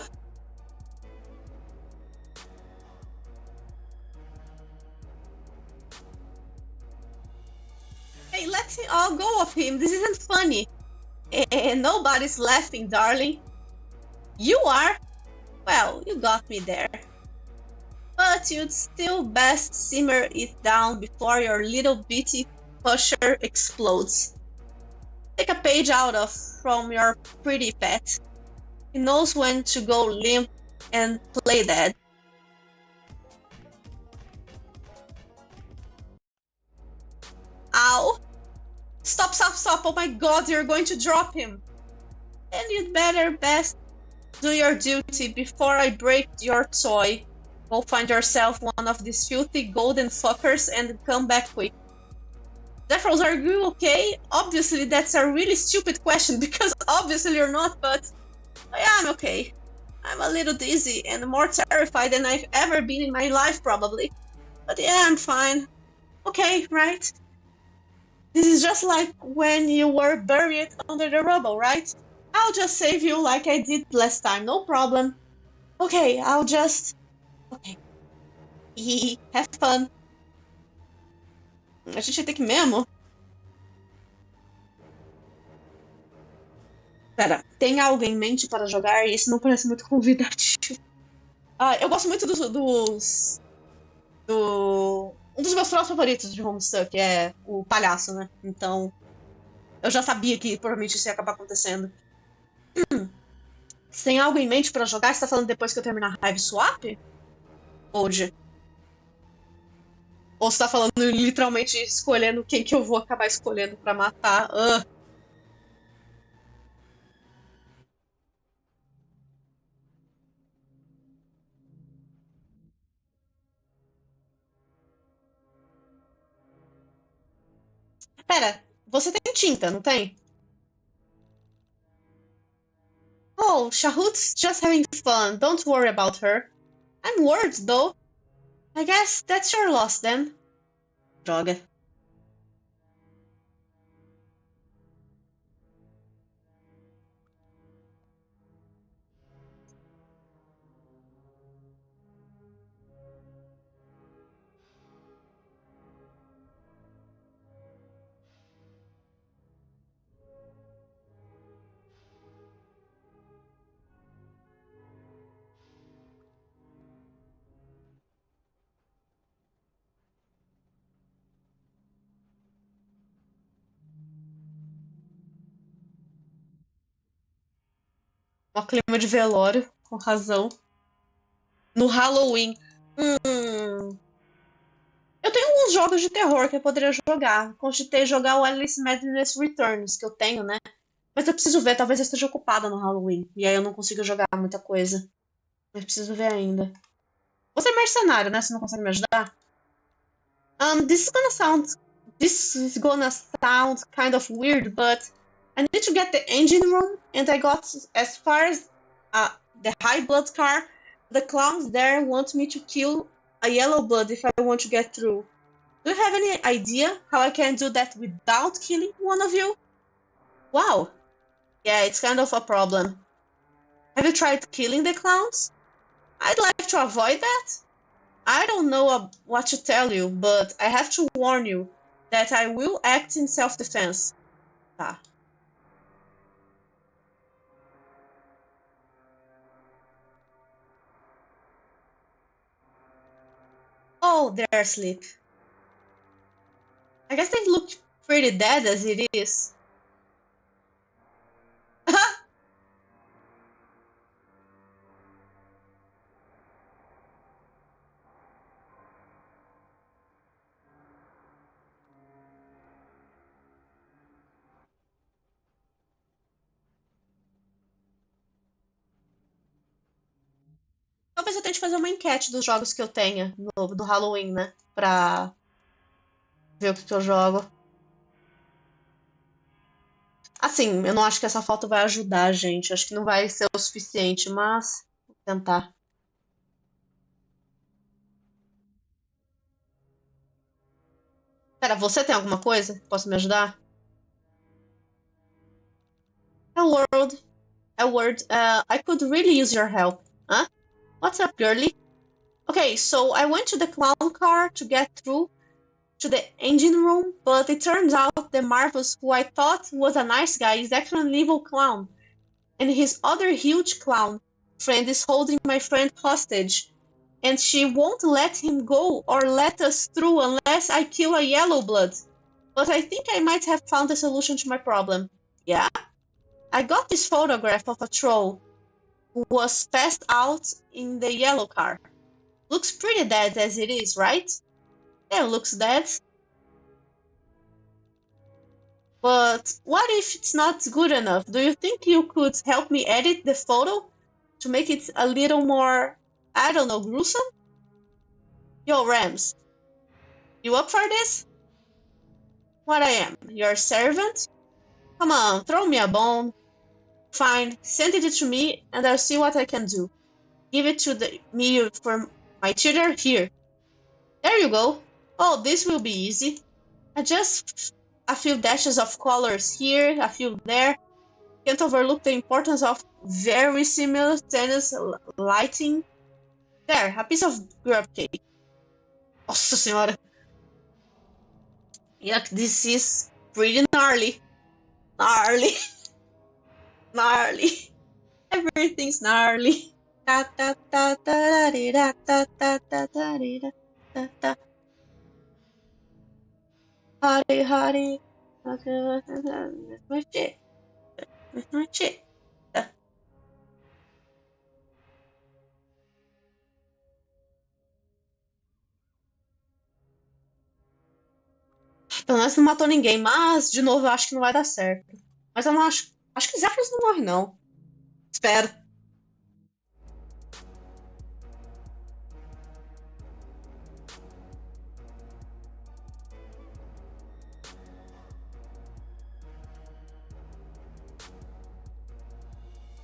Hey, let's all go of him. This isn't funny. Nobody's laughing, darling. You are? Well, you got me there. But you'd still best simmer it down before your little bitty pusher explodes. Take a page out of from your pretty pet. He knows when to go limp and play dead. Ow! Stop, stop, stop! Oh my god, you're going to drop him! And you'd better best do your duty before I break your toy. Go find yourself one of these filthy golden fuckers and come back quick. Zephros, are you okay? Obviously, that's a really stupid question because obviously you're not, but yeah, I'm okay. I'm a little dizzy and more terrified than I've ever been in my life, probably. But yeah, I'm fine. Okay, right? This is just like when you were buried under the rubble, right? I'll just save you like I did last time, no problem. Okay, I'll just... Okay. Have fun. A gente tem que mesmo? Pera, tem algo em mente para jogar? Isso não parece muito convidativo. Ah, eu gosto muito um dos meus trolls favoritos de Homestuck é o palhaço, né? Então, eu já sabia que provavelmente isso ia acabar acontecendo. Você tem algo em mente pra jogar? Você tá falando depois que eu terminar HIVESWAP? Hoje? Ou você tá falando literalmente escolhendo quem que eu vou acabar escolhendo pra matar? Pera, você tem tinta, não tem? Oh, Shahut's just having fun. Don't worry about her. I'm worried, though. I guess that's your loss, then. Droga. O clima de velório, com razão. No Halloween. Eu tenho alguns jogos de terror que eu poderia jogar. Cogitei jogar o Alice Madness Returns, que eu tenho, né? Mas eu preciso ver, talvez eu esteja ocupada no Halloween. E aí eu não consigo jogar muita coisa. Mas preciso ver ainda. Você é mercenário, né? Você não consegue me ajudar? This is gonna sound. This is gonna sound kind of weird, but I need to get the engine room, and I got as far as the high blood car. The clowns there want me to kill a yellow blood if I want to get through. Do you have any idea how I can do that without killing one of you? Wow. Yeah, it's kind of a problem. Have you tried killing the clowns? I'd like to avoid that. I don't know what to tell you, but I have to warn you that I will act in self-defense. Tá. Oh, they're asleep. I guess they look pretty dead as it is. Talvez eu tente fazer uma enquete dos jogos que eu tenha do Halloween, né? Pra ver o que eu jogo. Assim, eu não acho que essa foto vai ajudar a gente. Acho que não vai ser o suficiente, mas vou tentar. Pera, você tem alguma coisa que possa me ajudar? World. Word. I could really use your help. Huh? What's up, girly? Okay, so I went to the clown car to get through to the engine room, but it turns out the Marvels, who I thought was a nice guy, is actually an evil clown. And his other huge clown friend is holding my friend hostage. And she won't let him go or let us through unless I kill a yellow blood. But I think I might have found a solution to my problem. Yeah? I got this photograph of a troll who was passed out in the yellow car. Looks pretty dead as it is, right? Yeah, looks dead. But what if it's not good enough? Do you think you could help me edit the photo to make it a little more, I don't know, gruesome? Yo, Rams, you up for this? What I am? Your servant? Come on, throw me a bone. Fine, send it to me and I'll see what I can do. Give it to me for my tutor here. There you go. Oh, this will be easy. Adjust a few dashes of colors here, a few there. Can't overlook the importance of very simultaneous lighting. There, a piece of grub cake. Nossa senhora. Yuck, this is pretty gnarly. Gnarly. Gnarly. Everything's gnarly. Ta ta ta ta da ta ta ta ta ta ta. Hottie hottie. That's my shit. That's my shit. Pelo menos não matou ninguém, mas de novo eu acho que não vai dar certo. Mas eu não acho. Acho que Zephyros não morre, não. Espero.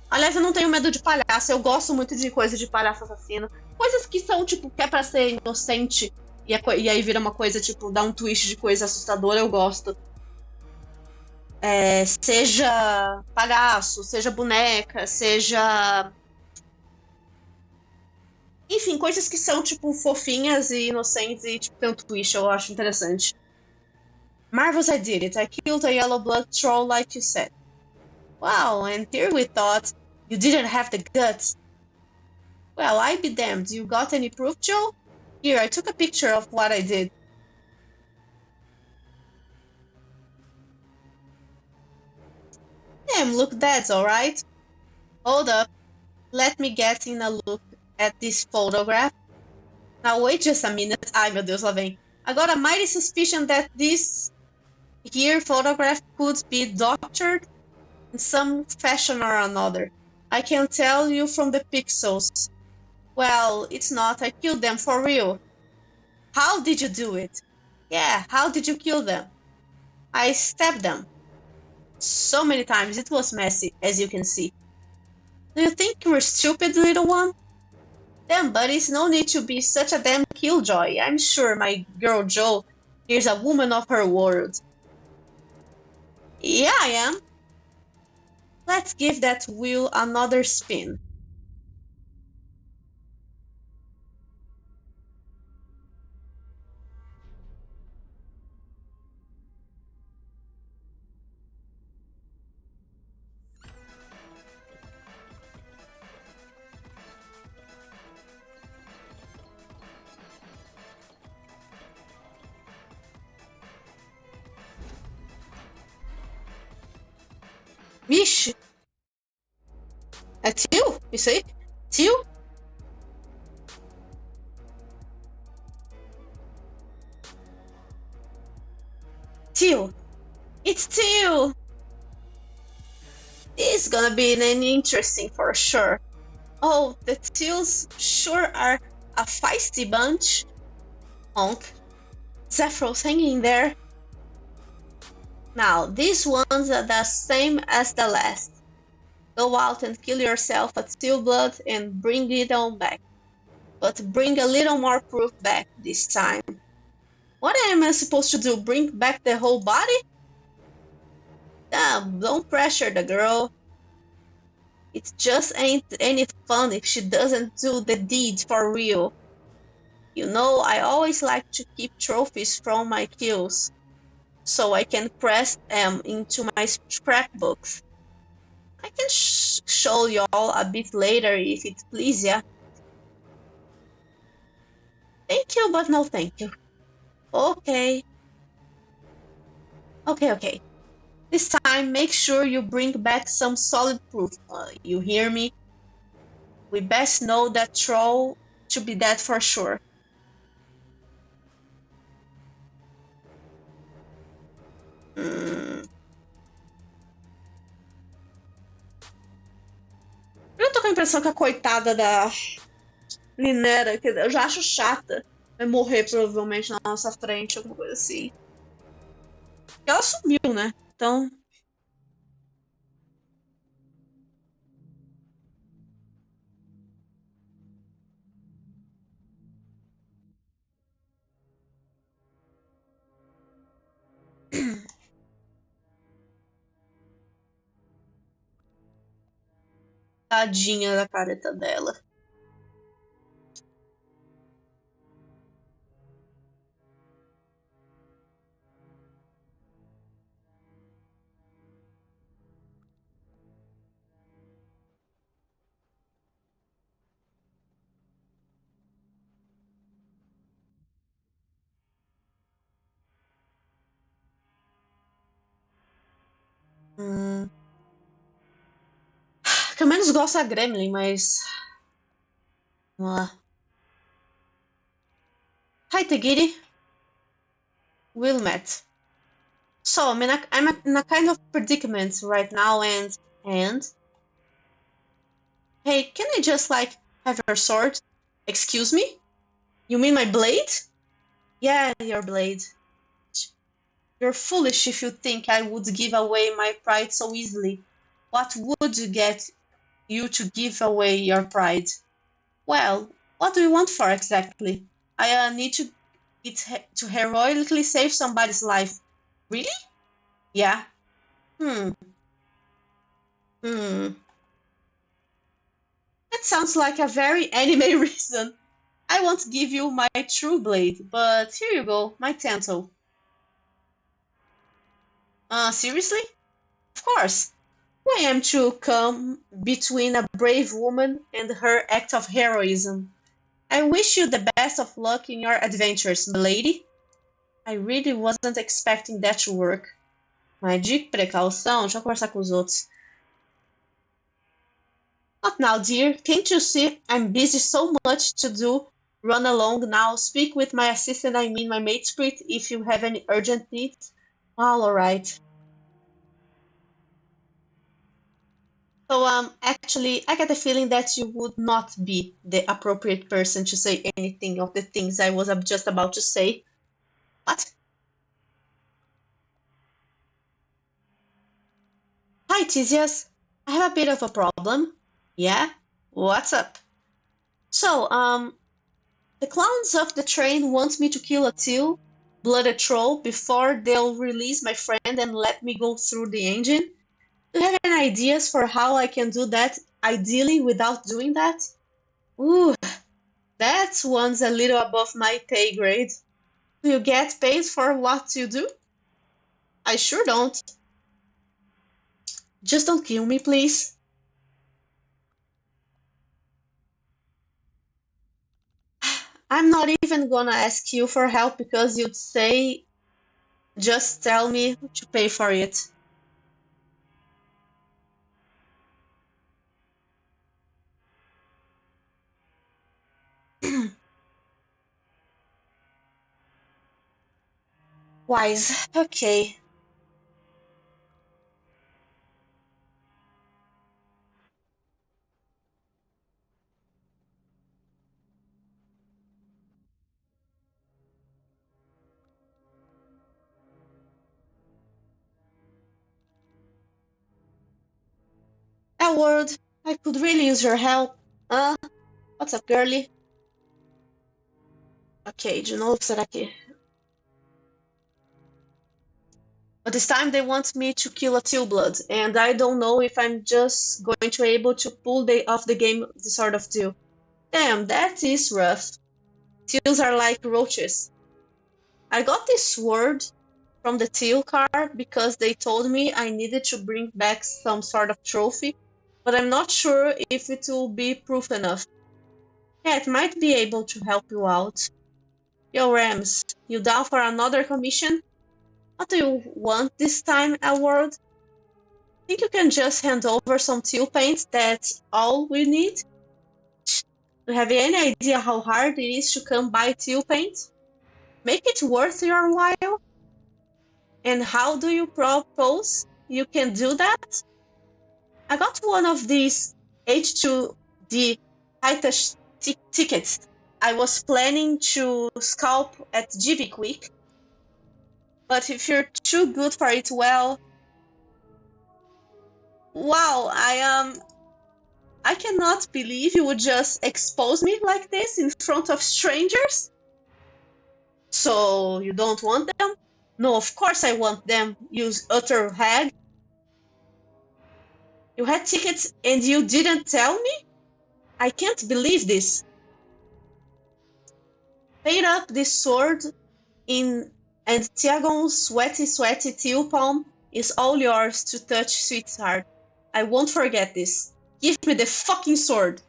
Aliás, eu não tenho medo de palhaço. Eu gosto muito de coisa de palhaço assassino. Coisas que são, tipo, que é pra ser inocente e aí vira uma coisa, tipo, dá um twist de coisa assustadora, eu gosto. É, seja palhaço, seja boneca, seja. Enfim, coisas que são, tipo, fofinhas e inocentes e, tipo, tem um twist, eu acho interessante. Marvel's, I did it. I killed a yellow blood troll like you said. Wow, and here we thought you didn't have the guts. Well, I be damned. You got any proof, Joe? Here, I took a picture of what I did. Damn, look, that's alright. Hold up. Let me get in a look at this photograph. Now wait just a minute. Ai, meu Deus, lá vem. I got a mighty suspicion that this here photograph could be doctored in some fashion or another. I can tell you from the pixels. Well, it's not. I killed them for real. How did you do it? Yeah, how did you kill them? I stabbed them. So many times. It was messy, as you can see. Do you think you're stupid, little one? Damn, buddies, no need to be such a damn killjoy. I'm sure my girl Jo is a woman of her word. Yeah, I am. Let's give that wheel another spin. Vixe, é tio? Isso aí? Tio? Tio! It's tio! This is gonna be an interesting for sure. Oh, the tios sure are a feisty bunch. Honk. Zephyrus hanging there. Now, these ones are the same as the last. Go out and kill yourself at Steel Blood and bring it on back. But bring a little more proof back this time. What am I supposed to do? Bring back the whole body? Damn, don't pressure the girl. It just ain't any fun if she doesn't do the deed for real. You know, I always like to keep trophies from my kills, so I can press them into my scrapbooks. I can show y'all a bit later if it please ya. Thank you, but no thank you. Okay. Okay. This time, make sure you bring back some solid proof. You hear me? We best know that troll to be dead for sure. Eu tô com a impressão que a coitada da Linera, que eu já acho chata, vai morrer provavelmente na nossa frente, alguma coisa assim. E ela sumiu, né? Então. Tadinha da careta dela. Hum. Que eu menos gosto da Gremlin, mas. Vamos lá. Hi, Tegiri. Wilmette. So, I'm in a kind of predicament right now, and. Hey, can I just, like, have your sword? Excuse me? You mean my blade? Yeah, your blade. You're foolish if you think I would give away my pride so easily. What would you get you to give away your pride? Well, what do you want for exactly? I need to heroically save somebody's life. Really? Yeah. Hmm. Hmm. That sounds like a very anime reason. I won't give you my true blade, but here you go, my tanto. Seriously? Of course. Why am to come between a brave woman and her act of heroism? I wish you the best of luck in your adventures, milady. I really wasn't expecting that to work. Mas de precaução, deixa eu conversar com os outros. Not now, dear. Can't you see I'm busy so much to do? Run along now. Speak with my assistant, I mean my mate spirit, if you have any urgent needs. All right. So, actually, I get the feeling that you would not be the appropriate person to say anything of the things I was just about to say. What? Hi, Tisias. I have a bit of a problem. Yeah? What's up? So, the clowns of the train want me to kill a two-blooded troll before they'll release my friend and let me go through the engine. Do you have any ideas for how I can do that, ideally, without doing that? Ooh, that one's a little above my pay grade. Do you get paid for what you do? I sure don't. Just don't kill me, please. I'm not even gonna ask you for help because you'd say, just tell me to pay for it. Wise. Okay. Edward, I could really use your help. What's up, girlie? Ok, de novo, será que... But this time they want me to kill a Teal Blood, and I don't know if I'm just going to be able to pull off the game the sort of Teal. Damn, that is rough. Teals are like roaches. I got this sword from the Teal car because they told me I needed to bring back some sort of trophy, but I'm not sure if it will be proof enough. Yeah, it might be able to help you out. Yo, Rams, you down for another commission? What do you want this time, Edward? Think you can just hand over some teal paint? That's all we need? Do you have any idea how hard it is to come by teal paint? Make it worth your while? And how do you propose you can do that? I got one of these H2D high-touch tickets. I was planning to scalp at GB Quick, but if you're too good for it, well... Wow, I cannot believe you would just expose me like this in front of strangers. So you don't want them? No, of course I want them, you utter hag. You had tickets and you didn't tell me? I can't believe this. Paid up this sword in and Tiagon's sweaty teal palm is all yours to touch, sweetheart. I won't forget this. Give me the fucking sword.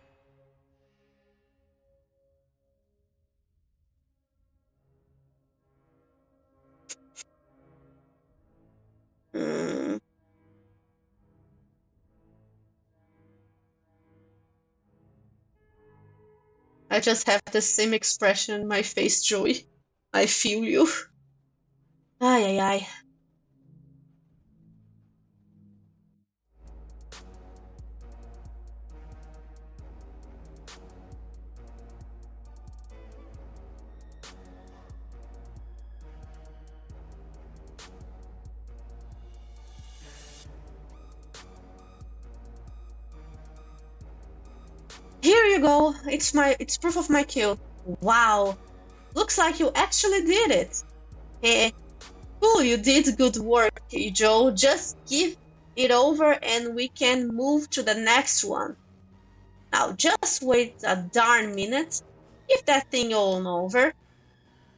I just have the same expression on my face, Joey. I feel you. Ay, ay, ay. Here you go. It's proof of my kill. Wow. Looks like you actually did it. Eh. Cool, you did good work, Joe. Just give it over and we can move to the next one. Now just wait a darn minute. Give that thing on over.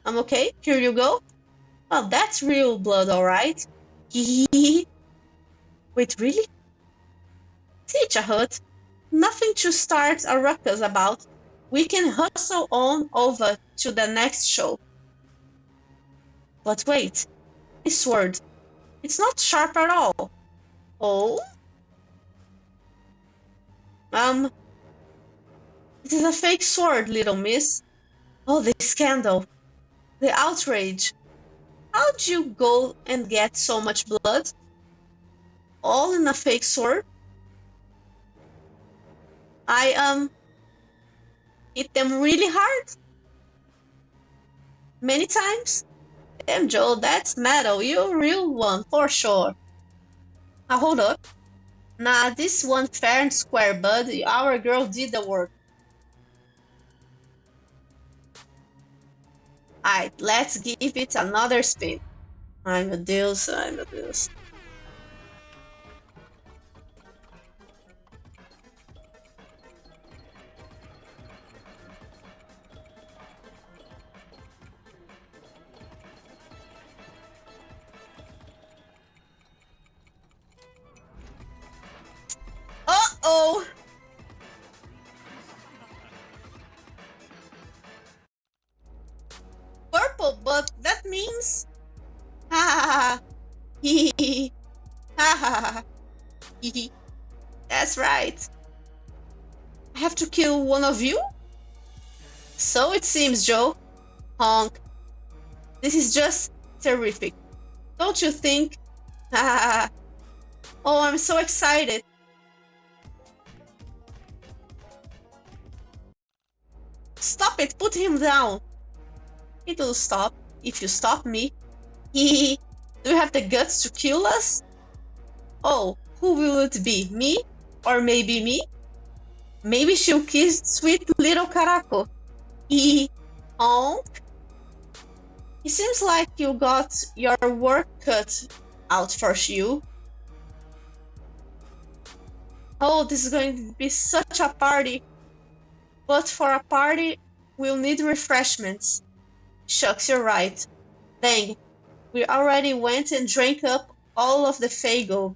I'm okay. Here you go. Oh, that's real blood, alright. Wait, really? Teach a hut. Nothing to start a ruckus about. We can hustle on over to the next show. But wait, this sword, it's not sharp at all. Oh? It is a fake sword, little miss. Oh, the scandal. The outrage. How'd you go and get so much blood? All in a fake sword? I hit them really hard? Many times? Damn, Joe, that's metal. You're a real one, for sure. Now, hold up. Nah, this one fair and square, bud. Our girl did the work. Alright, let's give it another spin. Ai, meu Deus, ai, meu Deus. Uh-oh! Purple, but that means... Ha ha ha! Hee hee ha ha ha! Hee hee. That's right. I have to kill one of you? So it seems, Joe. Honk. This is just Terrific. Don't you think? Oh, I'm so excited. Stop it, put him down. It'll stop if you stop me. Do you have the guts to kill us? Oh, who will it be? Me? Or maybe me? Maybe she'll kiss sweet little Caraco. Oh, it seems like you got your work cut out for you. Oh, this is going to be such a party. But for a party, we'll need refreshments. Shucks, you're right. Dang, we already went and drank up all of the Fago.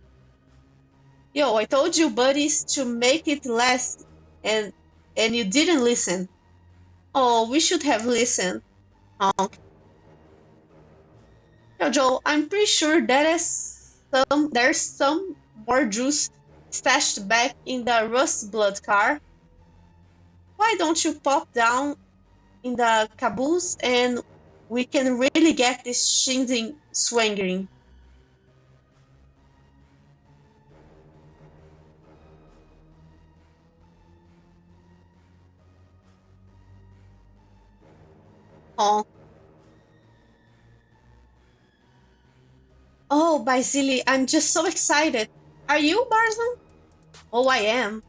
Yo, I told you buddies to make it last and you didn't listen. Oh, we should have listened. Honk. Yo, Joe, I'm pretty sure there's some more juice stashed back in the Rust Blood car. Why don't you pop down in the caboose and we can really get this shindig swinging? Oh, oh, Basili, I'm just so excited. Are you, Barzum? Oh, I am.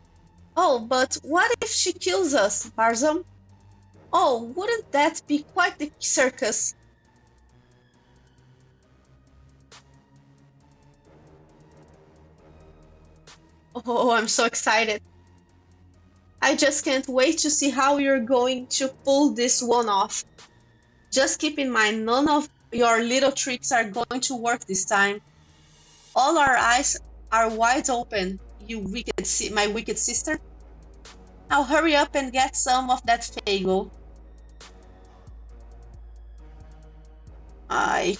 Oh, but what if she kills us, Barzum? Oh, wouldn't that be quite the circus? Oh, I'm so excited. I just can't wait to see how you're going to pull this one off. Just keep in mind, none of your little tricks are going to work this time. All our eyes are wide open, my wicked sister. Now hurry up and get some of that Fago. I.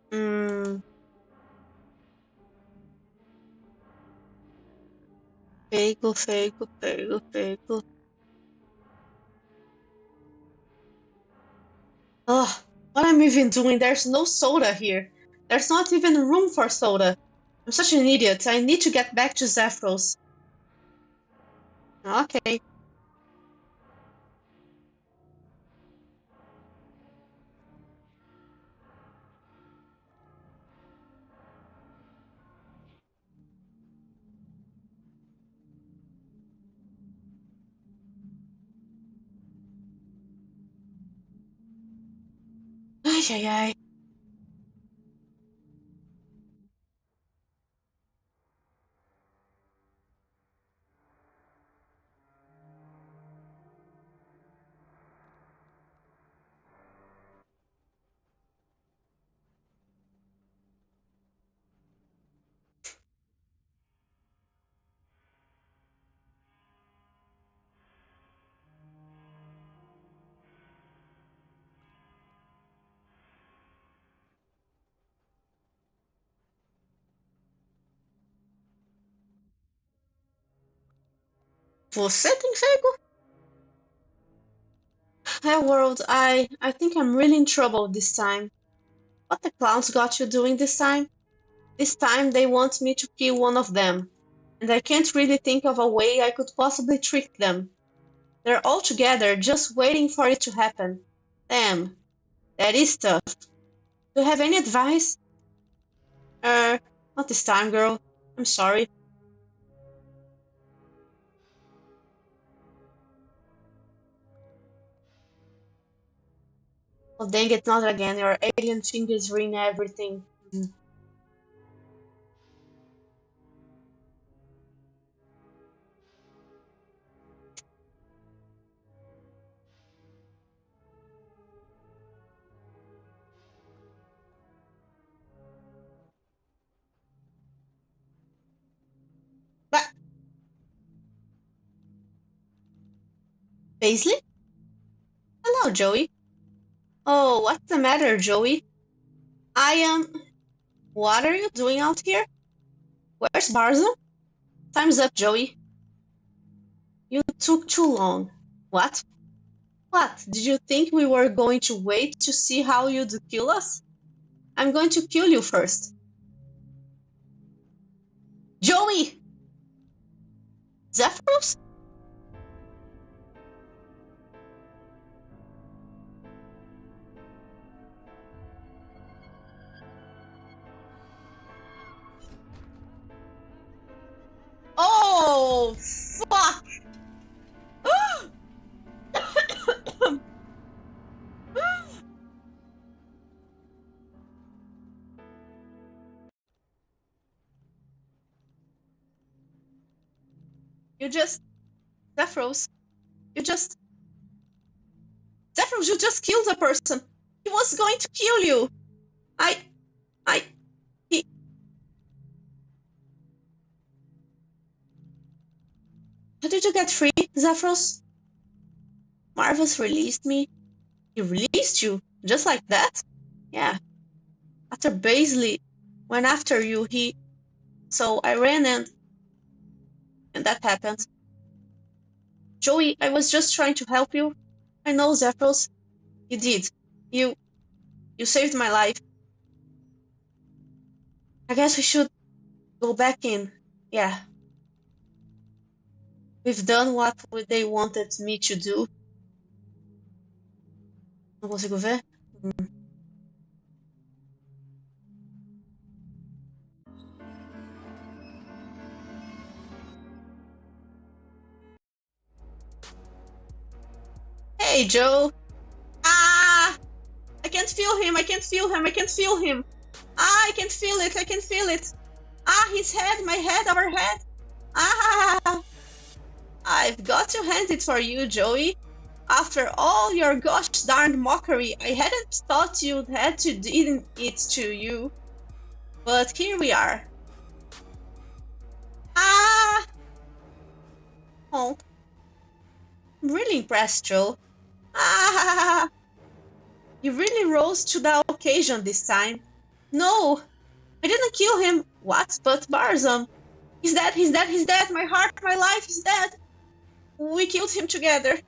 Mm, Fago, Fago, Fago, Fago. Ugh, what I'm even doing? There's no soda here. There's not even room for soda. I'm such an idiot. I need to get back to Zephyros. Okay. Ai, ai, ai. Você tem Fago? Hey, world, I think I'm really in trouble this time. What the clowns got you doing this time? This time they want me to kill one of them, and I can't really think of a way I could possibly trick them. They're all together, just waiting for it to happen. Damn, that is tough. Do you have any advice? Er, not this time, girl. I'm sorry. Oh, dang it, not again. Your alien fingers ruin everything. But, Paisley? Hello, Joey. Oh, what's the matter, Joey? I am. What are you doing out here? Where's Barzum? Time's up, Joey. You took too long. What? What? Did you think we were going to wait to see how you'd kill us? I'm going to kill you first. Joey! Zephyros? Oh, fuck! You just. Zephyros, you just. Zephyros, you just killed a person! He was going to kill you! I. I. He. How did you get free, Zephyros? Marvus released me. He released you? Just like that? Yeah. After Baisley went after you, he. So I ran and that happened. Joey, I was just trying to help you. I know, Zephyros. You did. You. You saved my life. I guess we should go back in. Yeah. We've done what they wanted me to do. Não consigo ver? Hey, Joe. Ah! I can't feel him. I can't feel him. I can't feel him. Ah, I can feel it. I can feel it. Ah, his head, my head, our head. Ah! I've got to hand it for you, Joey. After all your gosh darned mockery, I hadn't thought you'd had to do it to you. But here we are. Ah! Oh, I'm really impressed, Joe. Ah! You really rose to the occasion this time. No, I didn't kill him. What? But Barzum. He's dead, he's dead, he's dead. My heart, my life, he's dead. We killed him together.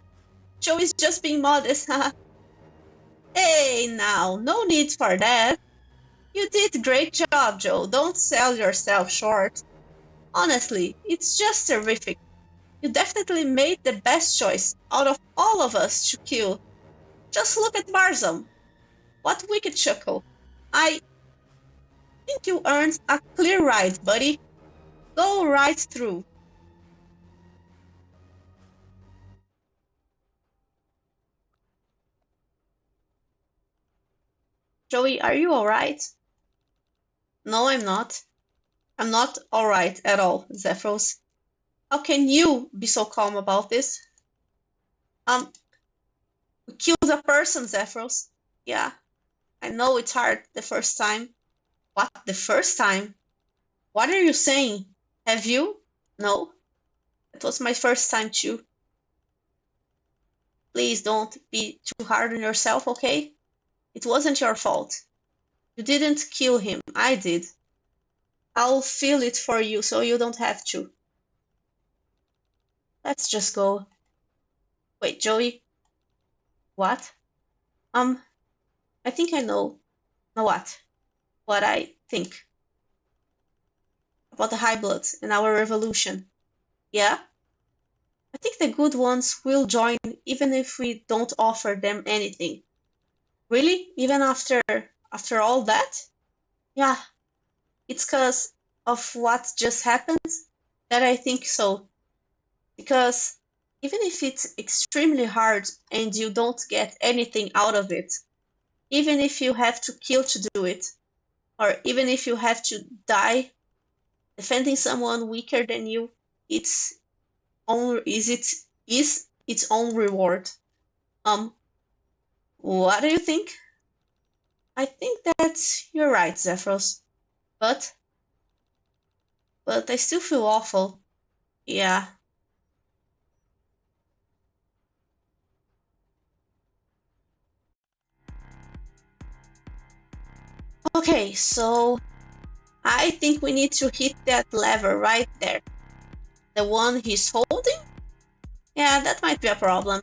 Joe is just being modest. Hey, now, no need for that. You did a great job, Joe. Don't sell yourself short. Honestly, it's just terrific. You definitely made the best choice out of all of us to kill. Just look at Barzum. What wicked chuckle. I think you earned a clear ride, buddy. Go right through. Joey, are you alright? No, I'm not. I'm not alright at all, Zephyros. How can you be so calm about this? We killed a person, Zephyros. Yeah, I know it's hard the first time. What, the first time? What are you saying? Have you? No, it was my first time too. Please don't be too hard on yourself, okay? It wasn't your fault. You didn't kill him, I did. I'll feel it for you so you don't have to. Let's just go. Wait, Joey? What? I think I know. Know what? What I think about the high bloods and our revolution. Yeah, I think the good ones will join even if we don't offer them anything. Really? Even after all that? Yeah, it's because of what just happened that I think so. Because even if it's extremely hard and you don't get anything out of it, even if you have to kill to do it, or even if you have to die defending someone weaker than you, it's is its own reward. Um, what do you think? I think that you're right, Zephyros, but I still feel awful. Yeah. Okay, so I think we need to hit that lever right there. The one he's holding? Yeah, that might be a problem.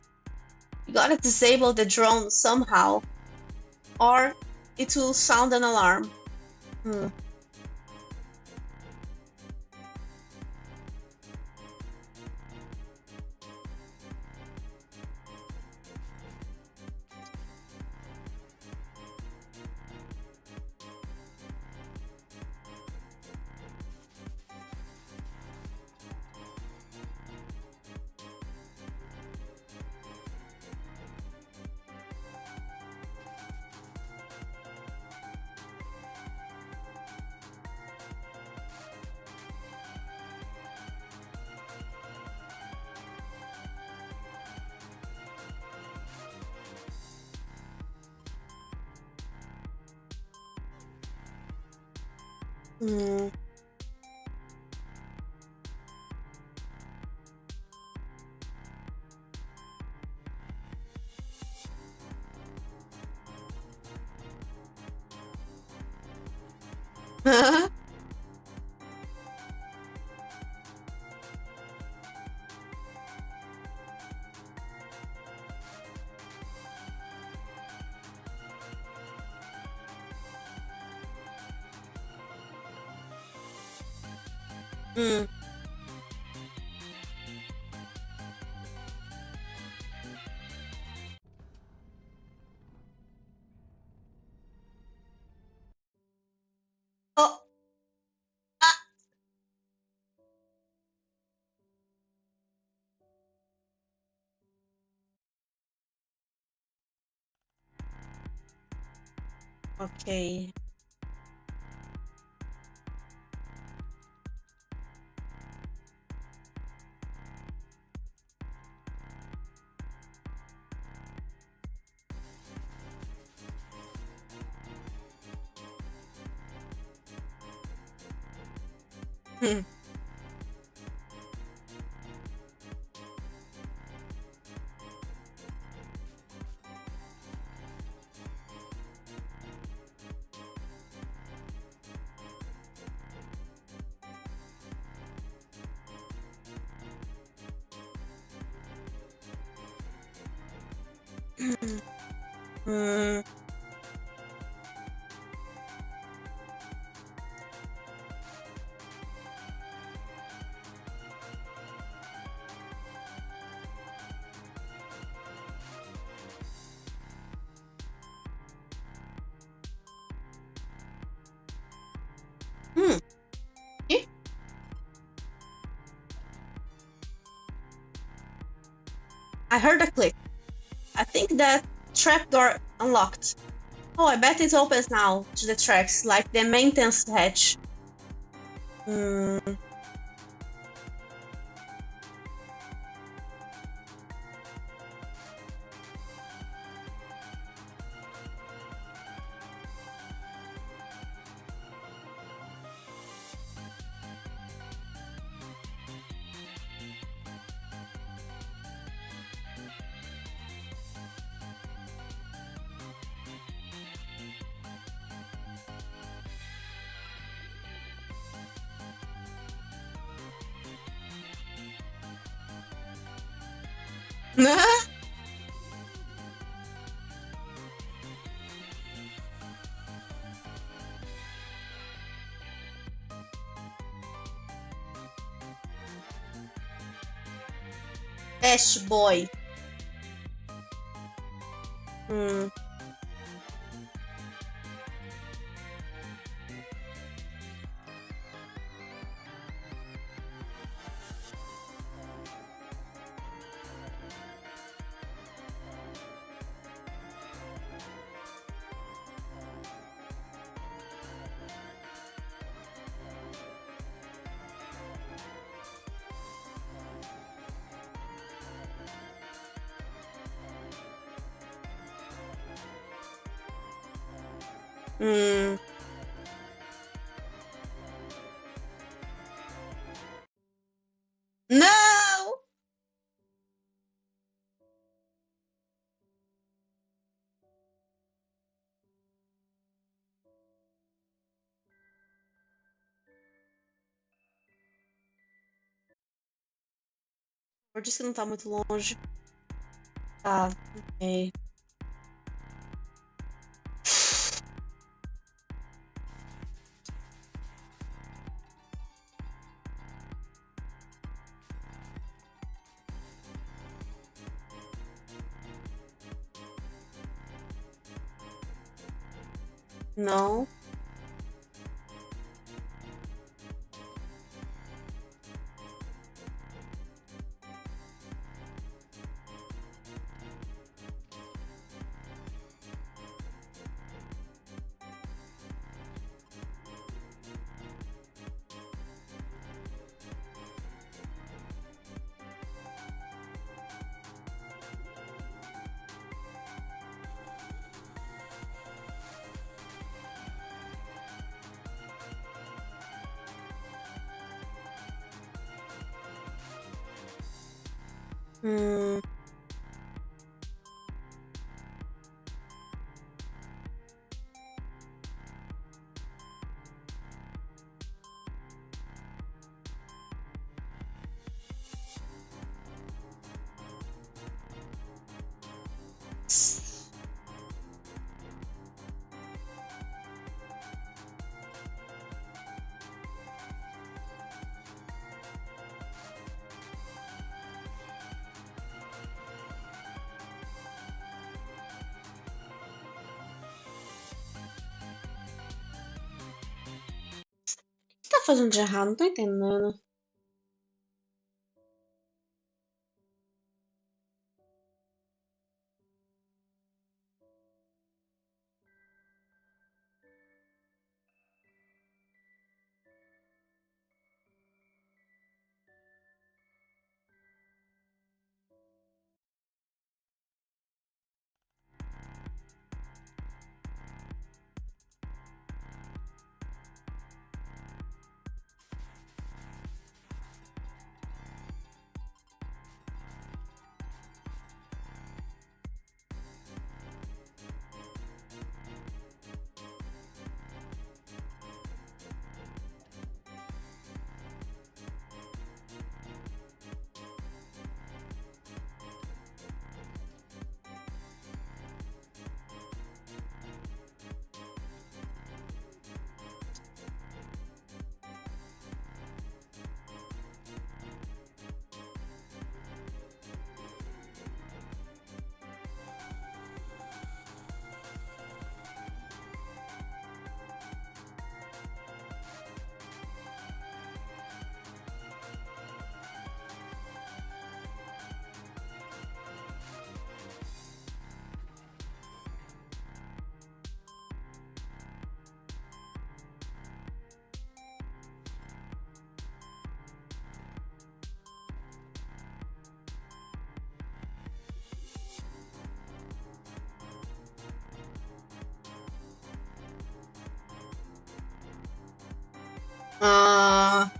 We gotta disable the drone somehow, or it will sound an alarm. Hmm. Hmm. Hmm. Oh, ah, okay. Hmm. Hmm. Hmm. Eh, I heard a click. I think that trapdoor unlocked. Oh, I bet it opens now to the tracks, like the maintenance hatch. Hmm. Best boy. Hmm. Hmm. No! Eu disse que não tá muito longe. Tá, ok. Não. Hum. O que tá fazendo de errado? Não tô entendendo. Ah.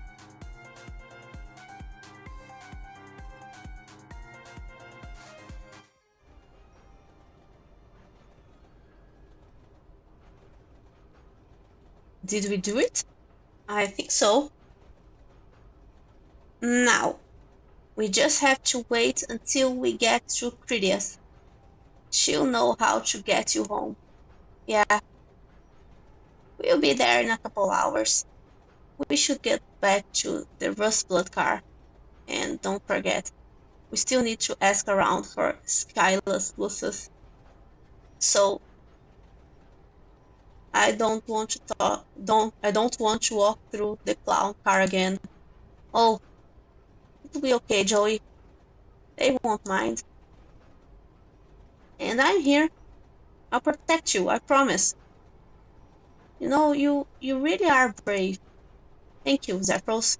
Did we do it? I think so. Now, we just have to wait until we get through Critias. She'll know how to get you home. Yeah, we'll be there in a couple hours. We should get back to the Rustblood car. And don't forget, We still need to ask around for skyless pluses. So I don't want to walk through the clown car again. Oh, it'll be okay, Joey. They won't mind. And I'm here. I'll protect you, I promise. You know, you really are brave. Thank you, Zephyros.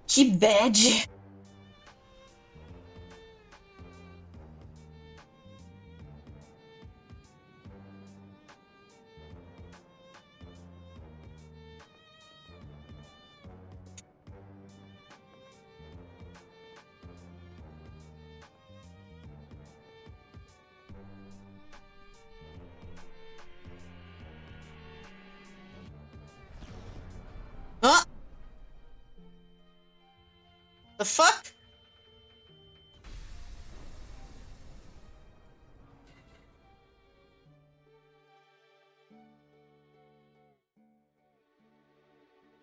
Que bad. Huh? The fuck?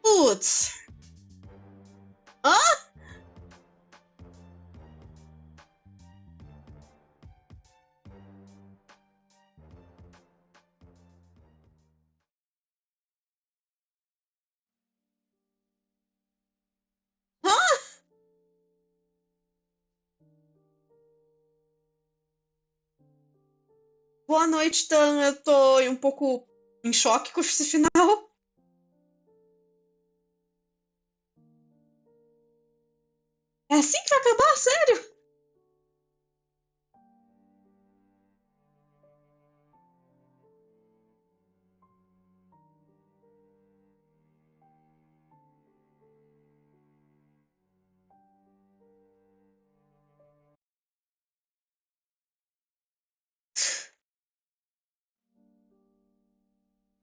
Putz. Hã? Hã? Boa noite, Tan. Eu tô um pouco em choque com esse final. É assim que vai acabar? Sério?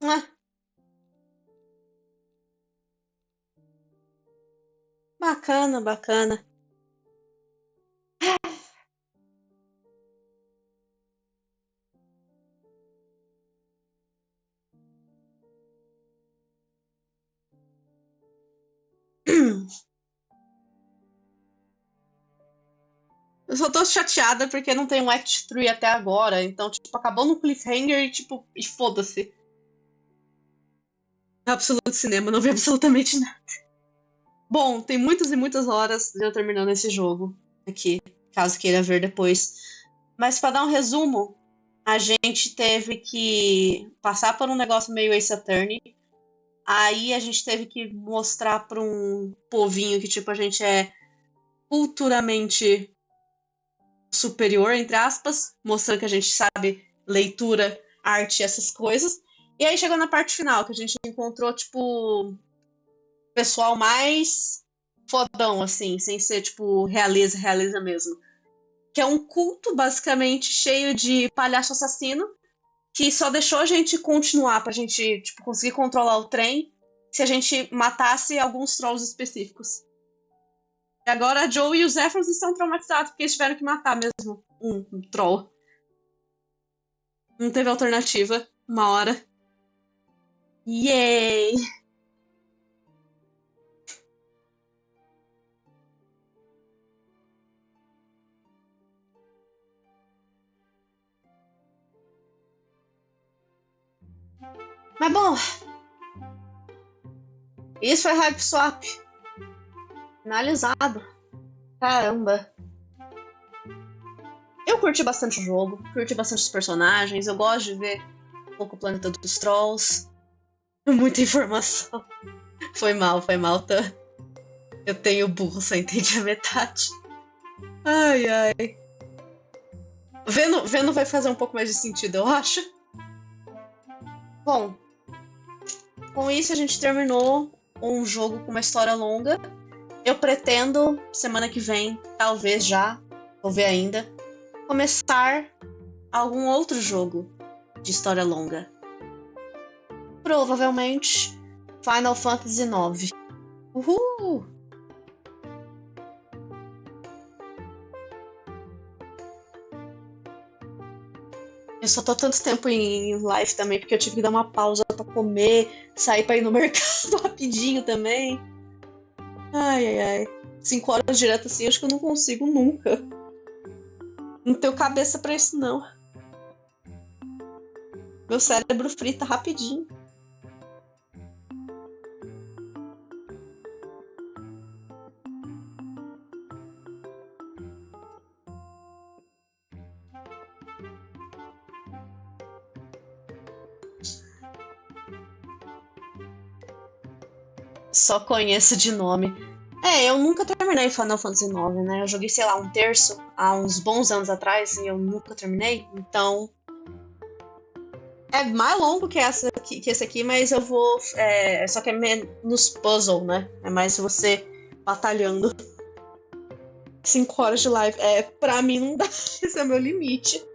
Ah, bacana, bacana. Eu só tô chateada porque não tem um Act 3 até agora. Então, tipo, acabou no cliffhanger e, tipo, e foda-se. Absoluto cinema, não vi absolutamente nada. Bom, tem muitas e muitas horas de eu terminando esse jogo aqui, caso queira ver depois. Mas pra dar um resumo, a gente teve que passar por um negócio meio Ace Attorney. Aí a gente teve que mostrar pra um povinho que, tipo, a gente é culturalmente superior, entre aspas, mostrando que a gente sabe leitura, arte, essas coisas. E aí chegou na parte final, que a gente encontrou, tipo, pessoal mais fodão, assim, sem ser, tipo, realeza, realeza mesmo. Que é um culto, basicamente, cheio de palhaço assassino, que só deixou a gente continuar pra gente, tipo, conseguir controlar o trem se a gente matasse alguns trolls específicos. E agora a Joe e os Zephyrs estão traumatizados porque eles tiveram que matar mesmo um troll. Não teve alternativa. Uma hora. Yay! Mas bom, isso foi HIVESWAP. Finalizado. Caramba. Eu curti bastante o jogo, curti bastante os personagens, eu gosto de ver um pouco o planeta dos trolls. Muita informação. Foi mal, tá? Eu tenho burro, só entendi a metade. Ai, ai. Vendo vai fazer um pouco mais de sentido, eu acho. Bom, com isso a gente terminou um jogo com uma história longa. Eu pretendo, semana que vem, talvez já, vou ver ainda, começar algum outro jogo de história longa. Provavelmente Final Fantasy IX. Uhul! Eu só tô tanto tempo em live também porque eu tive que dar uma pausa pra comer, sair pra ir no mercado rapidinho também. Ai, ai, ai. 5 horas direto assim, acho que eu não consigo nunca. Não tenho cabeça pra isso, não. Meu cérebro frita rapidinho. Só conheço de nome. Eu nunca terminei Final Fantasy IX, né? Eu joguei, sei lá, um terço há uns bons anos atrás e eu nunca terminei. Então, é mais longo que esse aqui, mas eu vou. Só que é menos puzzle, né? É mais você batalhando. 5 horas de live. Pra mim não dá. Esse é o meu limite.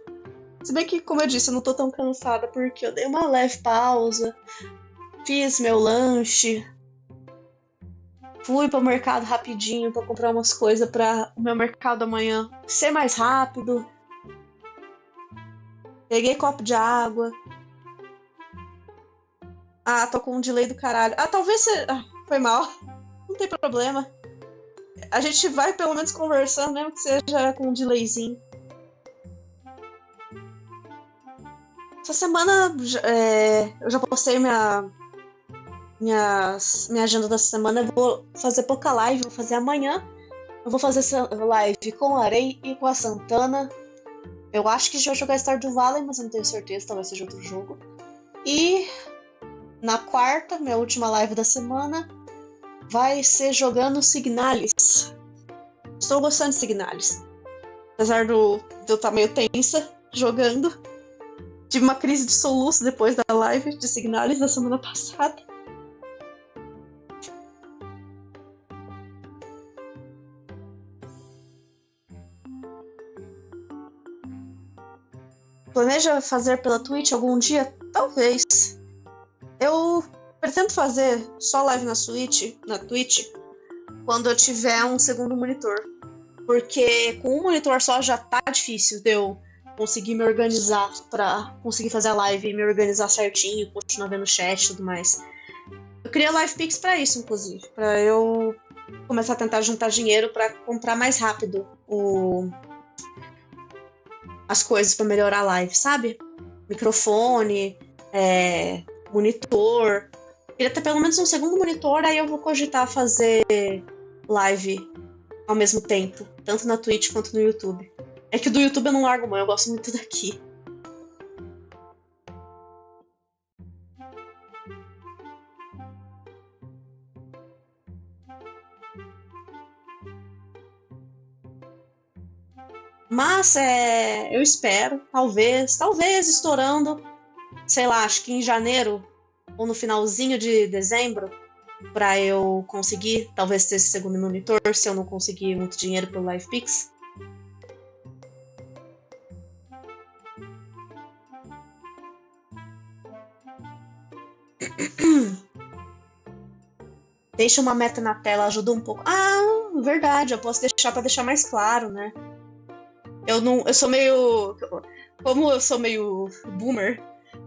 Se bem que, como eu disse, eu não tô tão cansada porque eu dei uma leve pausa, fiz meu lanche, fui pro mercado rapidinho pra comprar umas coisas pra o meu mercado amanhã ser mais rápido. Peguei copo de água. Ah, tô com um delay do caralho. Ah, talvez você... foi mal. Não tem problema. A gente vai pelo menos conversando, mesmo que seja com um delayzinho. Essa semana eu já postei minha agenda da semana. Eu vou fazer pouca live, vou fazer amanhã. Eu vou fazer essa live com a Arei e com a Santana. Eu acho que a gente vai jogar Stardew Valley, mas eu não tenho certeza, talvez seja outro jogo. E na quarta, minha última live da semana, vai ser jogando Signalis. Estou gostando de Signalis. Apesar de eu estar meio tensa jogando. Tive uma crise de soluço depois da live de Signalis da semana passada. Planeja fazer pela Twitch algum dia? Talvez. Eu pretendo fazer só live na Twitch, quando eu tiver um segundo monitor. Porque com um monitor só já tá difícil de eu conseguir me organizar pra conseguir fazer a live e me organizar certinho, continuar vendo o chat e tudo mais. Eu queria LivePix pra isso, inclusive. Pra eu começar a tentar juntar dinheiro pra comprar mais rápido as coisas pra melhorar a live, sabe? Microfone, monitor. Queria ter pelo menos um segundo monitor, aí eu vou cogitar fazer live ao mesmo tempo, tanto na Twitch quanto no YouTube. É que do YouTube eu não largo mão, eu gosto muito daqui. Mas eu espero, talvez estourando, sei lá, acho que em janeiro ou no finalzinho de dezembro, pra eu conseguir, talvez ter esse segundo monitor, se eu não conseguir muito dinheiro pelo LivePix. Deixa uma meta na tela, ajuda um pouco. Ah, verdade, eu posso deixar pra deixar mais claro, né? Eu sou meio... Como eu sou meio boomer,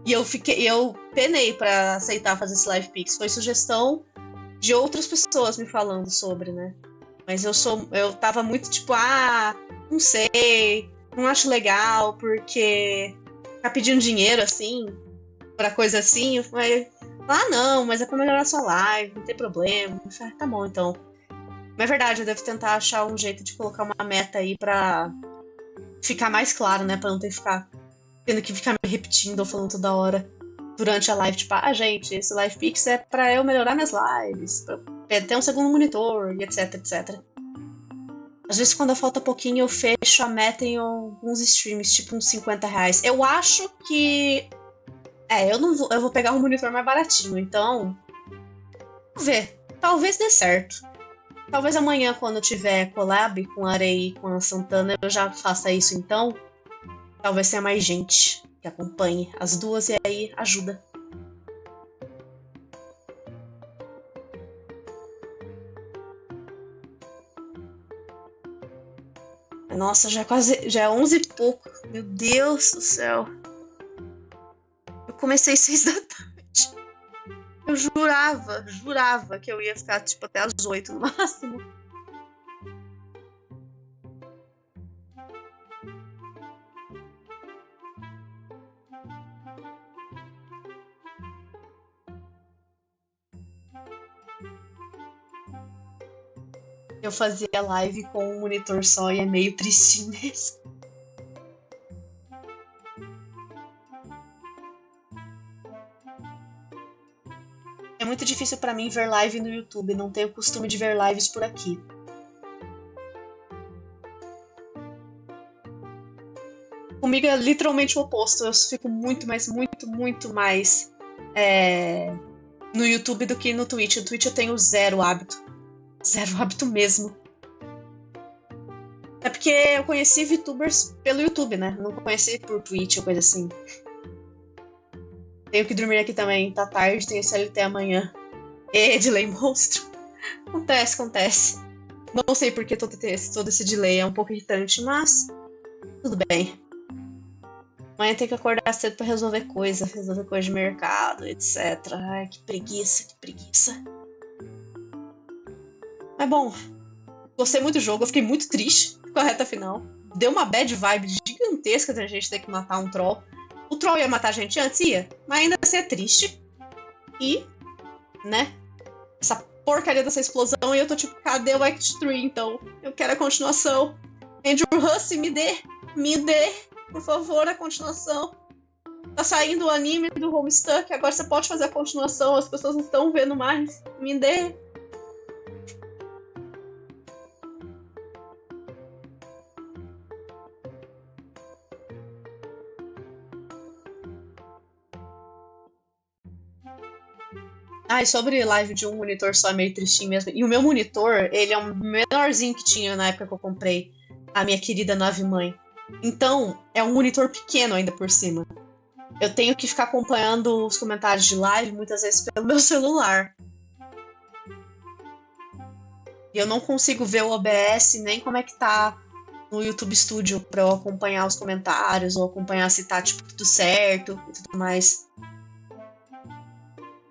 e eu penei pra aceitar fazer esse LivePix. Foi sugestão de outras pessoas me falando sobre, né? Mas eu tava muito tipo, não sei, não acho legal, porque ficar pedindo dinheiro assim, pra coisa assim, não, mas é pra melhorar a sua live, não tem problema. Eu falei, tá bom, então. Mas é verdade, eu devo tentar achar um jeito de colocar uma meta aí pra ficar mais claro, né? Pra não tendo que ficar me repetindo ou falando toda hora durante a live, tipo, gente, esse LivePix é pra eu melhorar minhas lives, pra ter um segundo monitor, e etc, etc. Às vezes, quando falta pouquinho, eu fecho a meta em alguns streams, tipo uns R$50. Eu acho que... eu vou pegar um monitor mais baratinho, então... Vamos ver. Talvez dê certo. Talvez amanhã, quando eu tiver collab com a Arei e com a Santana, eu já faça isso, então. Talvez tenha mais gente que acompanhe as duas e aí ajuda. Nossa, já é 11 e pouco. Meu Deus do céu. Eu comecei 6 da tarde. eu jurava que eu ia ficar, tipo, até as 8 no máximo. Eu fazia live com um monitor só e é meio tristinho mesmo. É muito difícil pra mim ver live no YouTube, não tenho costume de ver lives por aqui. Comigo é literalmente o oposto, eu fico muito mais no YouTube do que no Twitch. No Twitch eu tenho zero hábito mesmo. É porque eu conheci VTubers pelo YouTube, né? Não conheci por Twitch ou coisa assim. Tenho que dormir aqui também, tá tarde, tenho CLT amanhã. Delay monstro. Acontece. Não sei por que todo esse delay é um pouco irritante, mas tudo bem. Amanhã tem que acordar cedo pra resolver coisa de mercado, etc. Ai, que preguiça. Mas bom, gostei muito do jogo, eu fiquei muito triste com a reta final. Deu uma bad vibe gigantesca da gente ter que matar um troll. O troll ia matar a gente antes? Ia, mas ainda assim é triste. E, né, essa porcaria dessa explosão e eu tô tipo, cadê o Act 3 então? Eu quero a continuação. Andrew Hussey, me dê, por favor, a continuação. Tá saindo o anime do Homestuck, agora você pode fazer a continuação, as pessoas não estão vendo mais. Me dê. E sobre live de um monitor só é meio tristinho mesmo. E o meu monitor, ele é o menorzinho que tinha na época que eu comprei a minha querida nave-mãe. Então, é um monitor pequeno ainda por cima. Eu tenho que ficar acompanhando os comentários de live muitas vezes pelo meu celular. E eu não consigo ver o OBS nem como é que tá no YouTube Studio pra eu acompanhar os comentários ou acompanhar se tá tipo, tudo certo e tudo mais.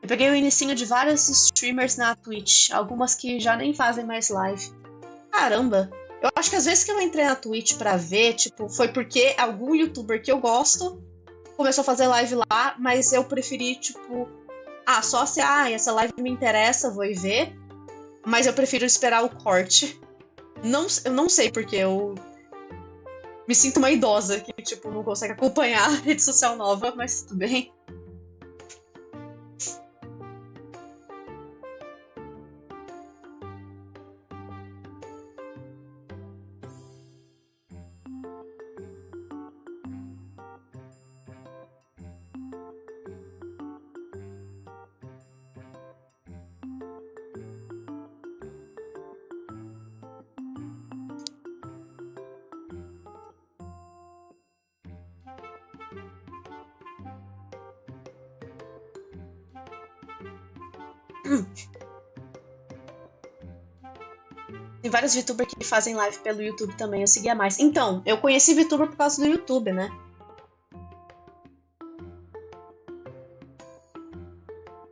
Eu peguei o inicinho de vários streamers na Twitch, algumas que já nem fazem mais live. Caramba! Eu acho que às vezes que eu entrei na Twitch pra ver, tipo, foi porque algum youtuber que eu gosto começou a fazer live lá, mas eu preferi, tipo, só se essa live me interessa, vou ir ver, mas eu prefiro esperar o corte. Eu não sei porque eu me sinto uma idosa que, tipo, não consegue acompanhar a rede social nova, mas tudo bem. Tem vários VTubers que fazem live pelo YouTube também, eu seguia mais. Então, eu conheci VTuber por causa do YouTube, né?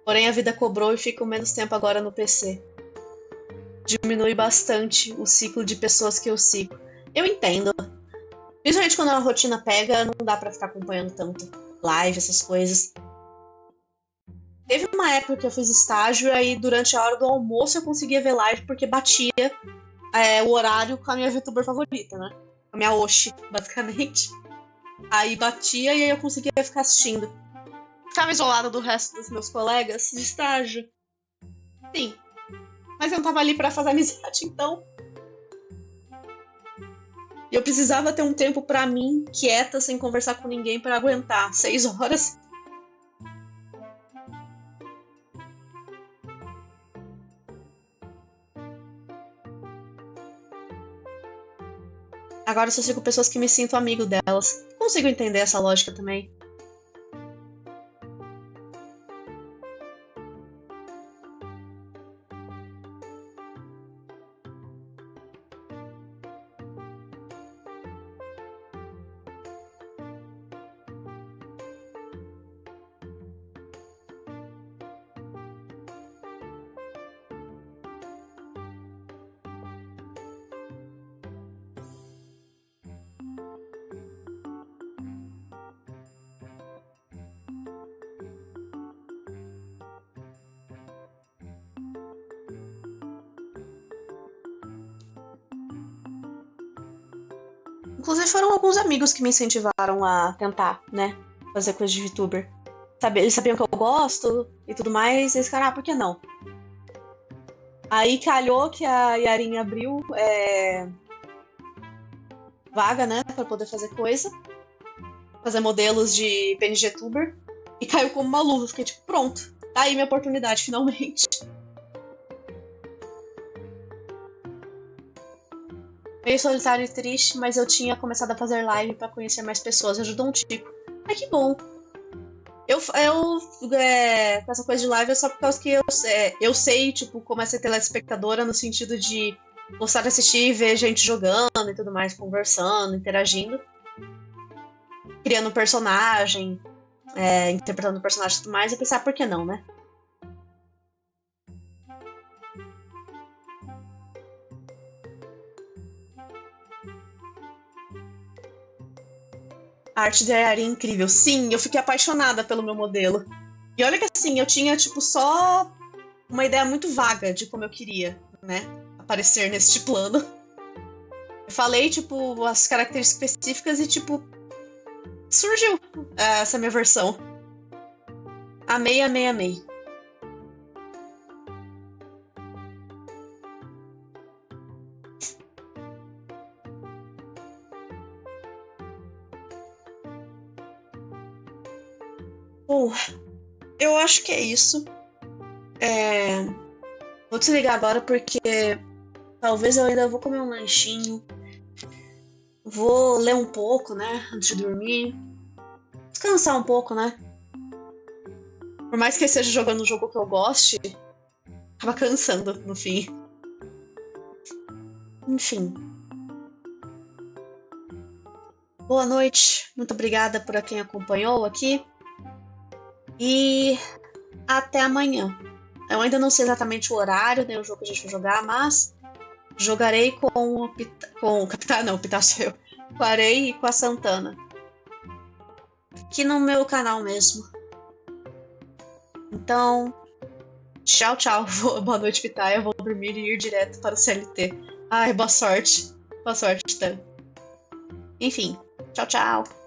Porém, a vida cobrou e fico menos tempo agora no PC. Diminui bastante o ciclo de pessoas que eu sigo. Eu entendo. Principalmente quando a rotina pega, não dá pra ficar acompanhando tanto live, essas coisas. Teve uma época que eu fiz estágio e aí durante a hora do almoço eu conseguia ver live porque batia o horário com a minha VTuber favorita, né? A minha Oshi, basicamente. Aí batia e aí eu conseguia ficar assistindo. Ficava isolada do resto dos meus colegas de estágio. Sim. Mas eu não tava ali pra fazer amizade, então. E eu precisava ter um tempo pra mim, quieta, sem conversar com ninguém, pra aguentar 6 horas. Agora eu só sigo pessoas que me sinto amigo delas. Consigo entender essa lógica também. Inclusive foram alguns amigos que me incentivaram a tentar, né? Fazer coisa de VTuber. Sabe, eles sabiam que eu gosto e tudo mais, e eles ficaram, por que não? Aí calhou que a Yarin abriu vaga, né, pra poder fazer coisa. Fazer modelos de PNGtuber. E caiu como uma luva. Fiquei tipo, pronto. Tá aí minha oportunidade, finalmente. Meio solitário e triste, mas eu tinha começado a fazer live pra conhecer mais pessoas. Ajudou um tipo. Ai, que bom. Eu com essa coisa de live é só por causa que eu sei, tipo, como é ser telespectadora no sentido de gostar de assistir e ver gente jogando e tudo mais, conversando, interagindo, criando um personagem, interpretando o personagem e tudo mais, e pensar, por que não, né? A arte de Ayari é incrível. Sim, eu fiquei apaixonada pelo meu modelo. E olha que assim, eu tinha, tipo, só uma ideia muito vaga de como eu queria, né? Aparecer neste plano. Eu falei, tipo, as características específicas e, tipo, surgiu essa minha versão. Amei, amei, amei. Bom, eu acho que é isso. Vou desligar agora porque talvez eu ainda vou comer um lanchinho. Vou ler um pouco, né? Antes de dormir. Descansar um pouco, né? Por mais que eu esteja jogando um jogo que eu goste, acaba cansando no fim. Enfim. Boa noite. Muito obrigada por quem acompanhou aqui. E até amanhã. Eu ainda não sei exatamente o horário, nem o jogo que a gente vai jogar, mas jogarei com o Capitão, não, o Pitá sou eu. Com a Arei e com a Santana. Aqui no meu canal mesmo. Então, tchau, tchau. Boa noite, Pitá. Eu vou dormir e ir direto para o CLT. Ai, boa sorte. Boa sorte, Tan. Enfim, tchau, tchau.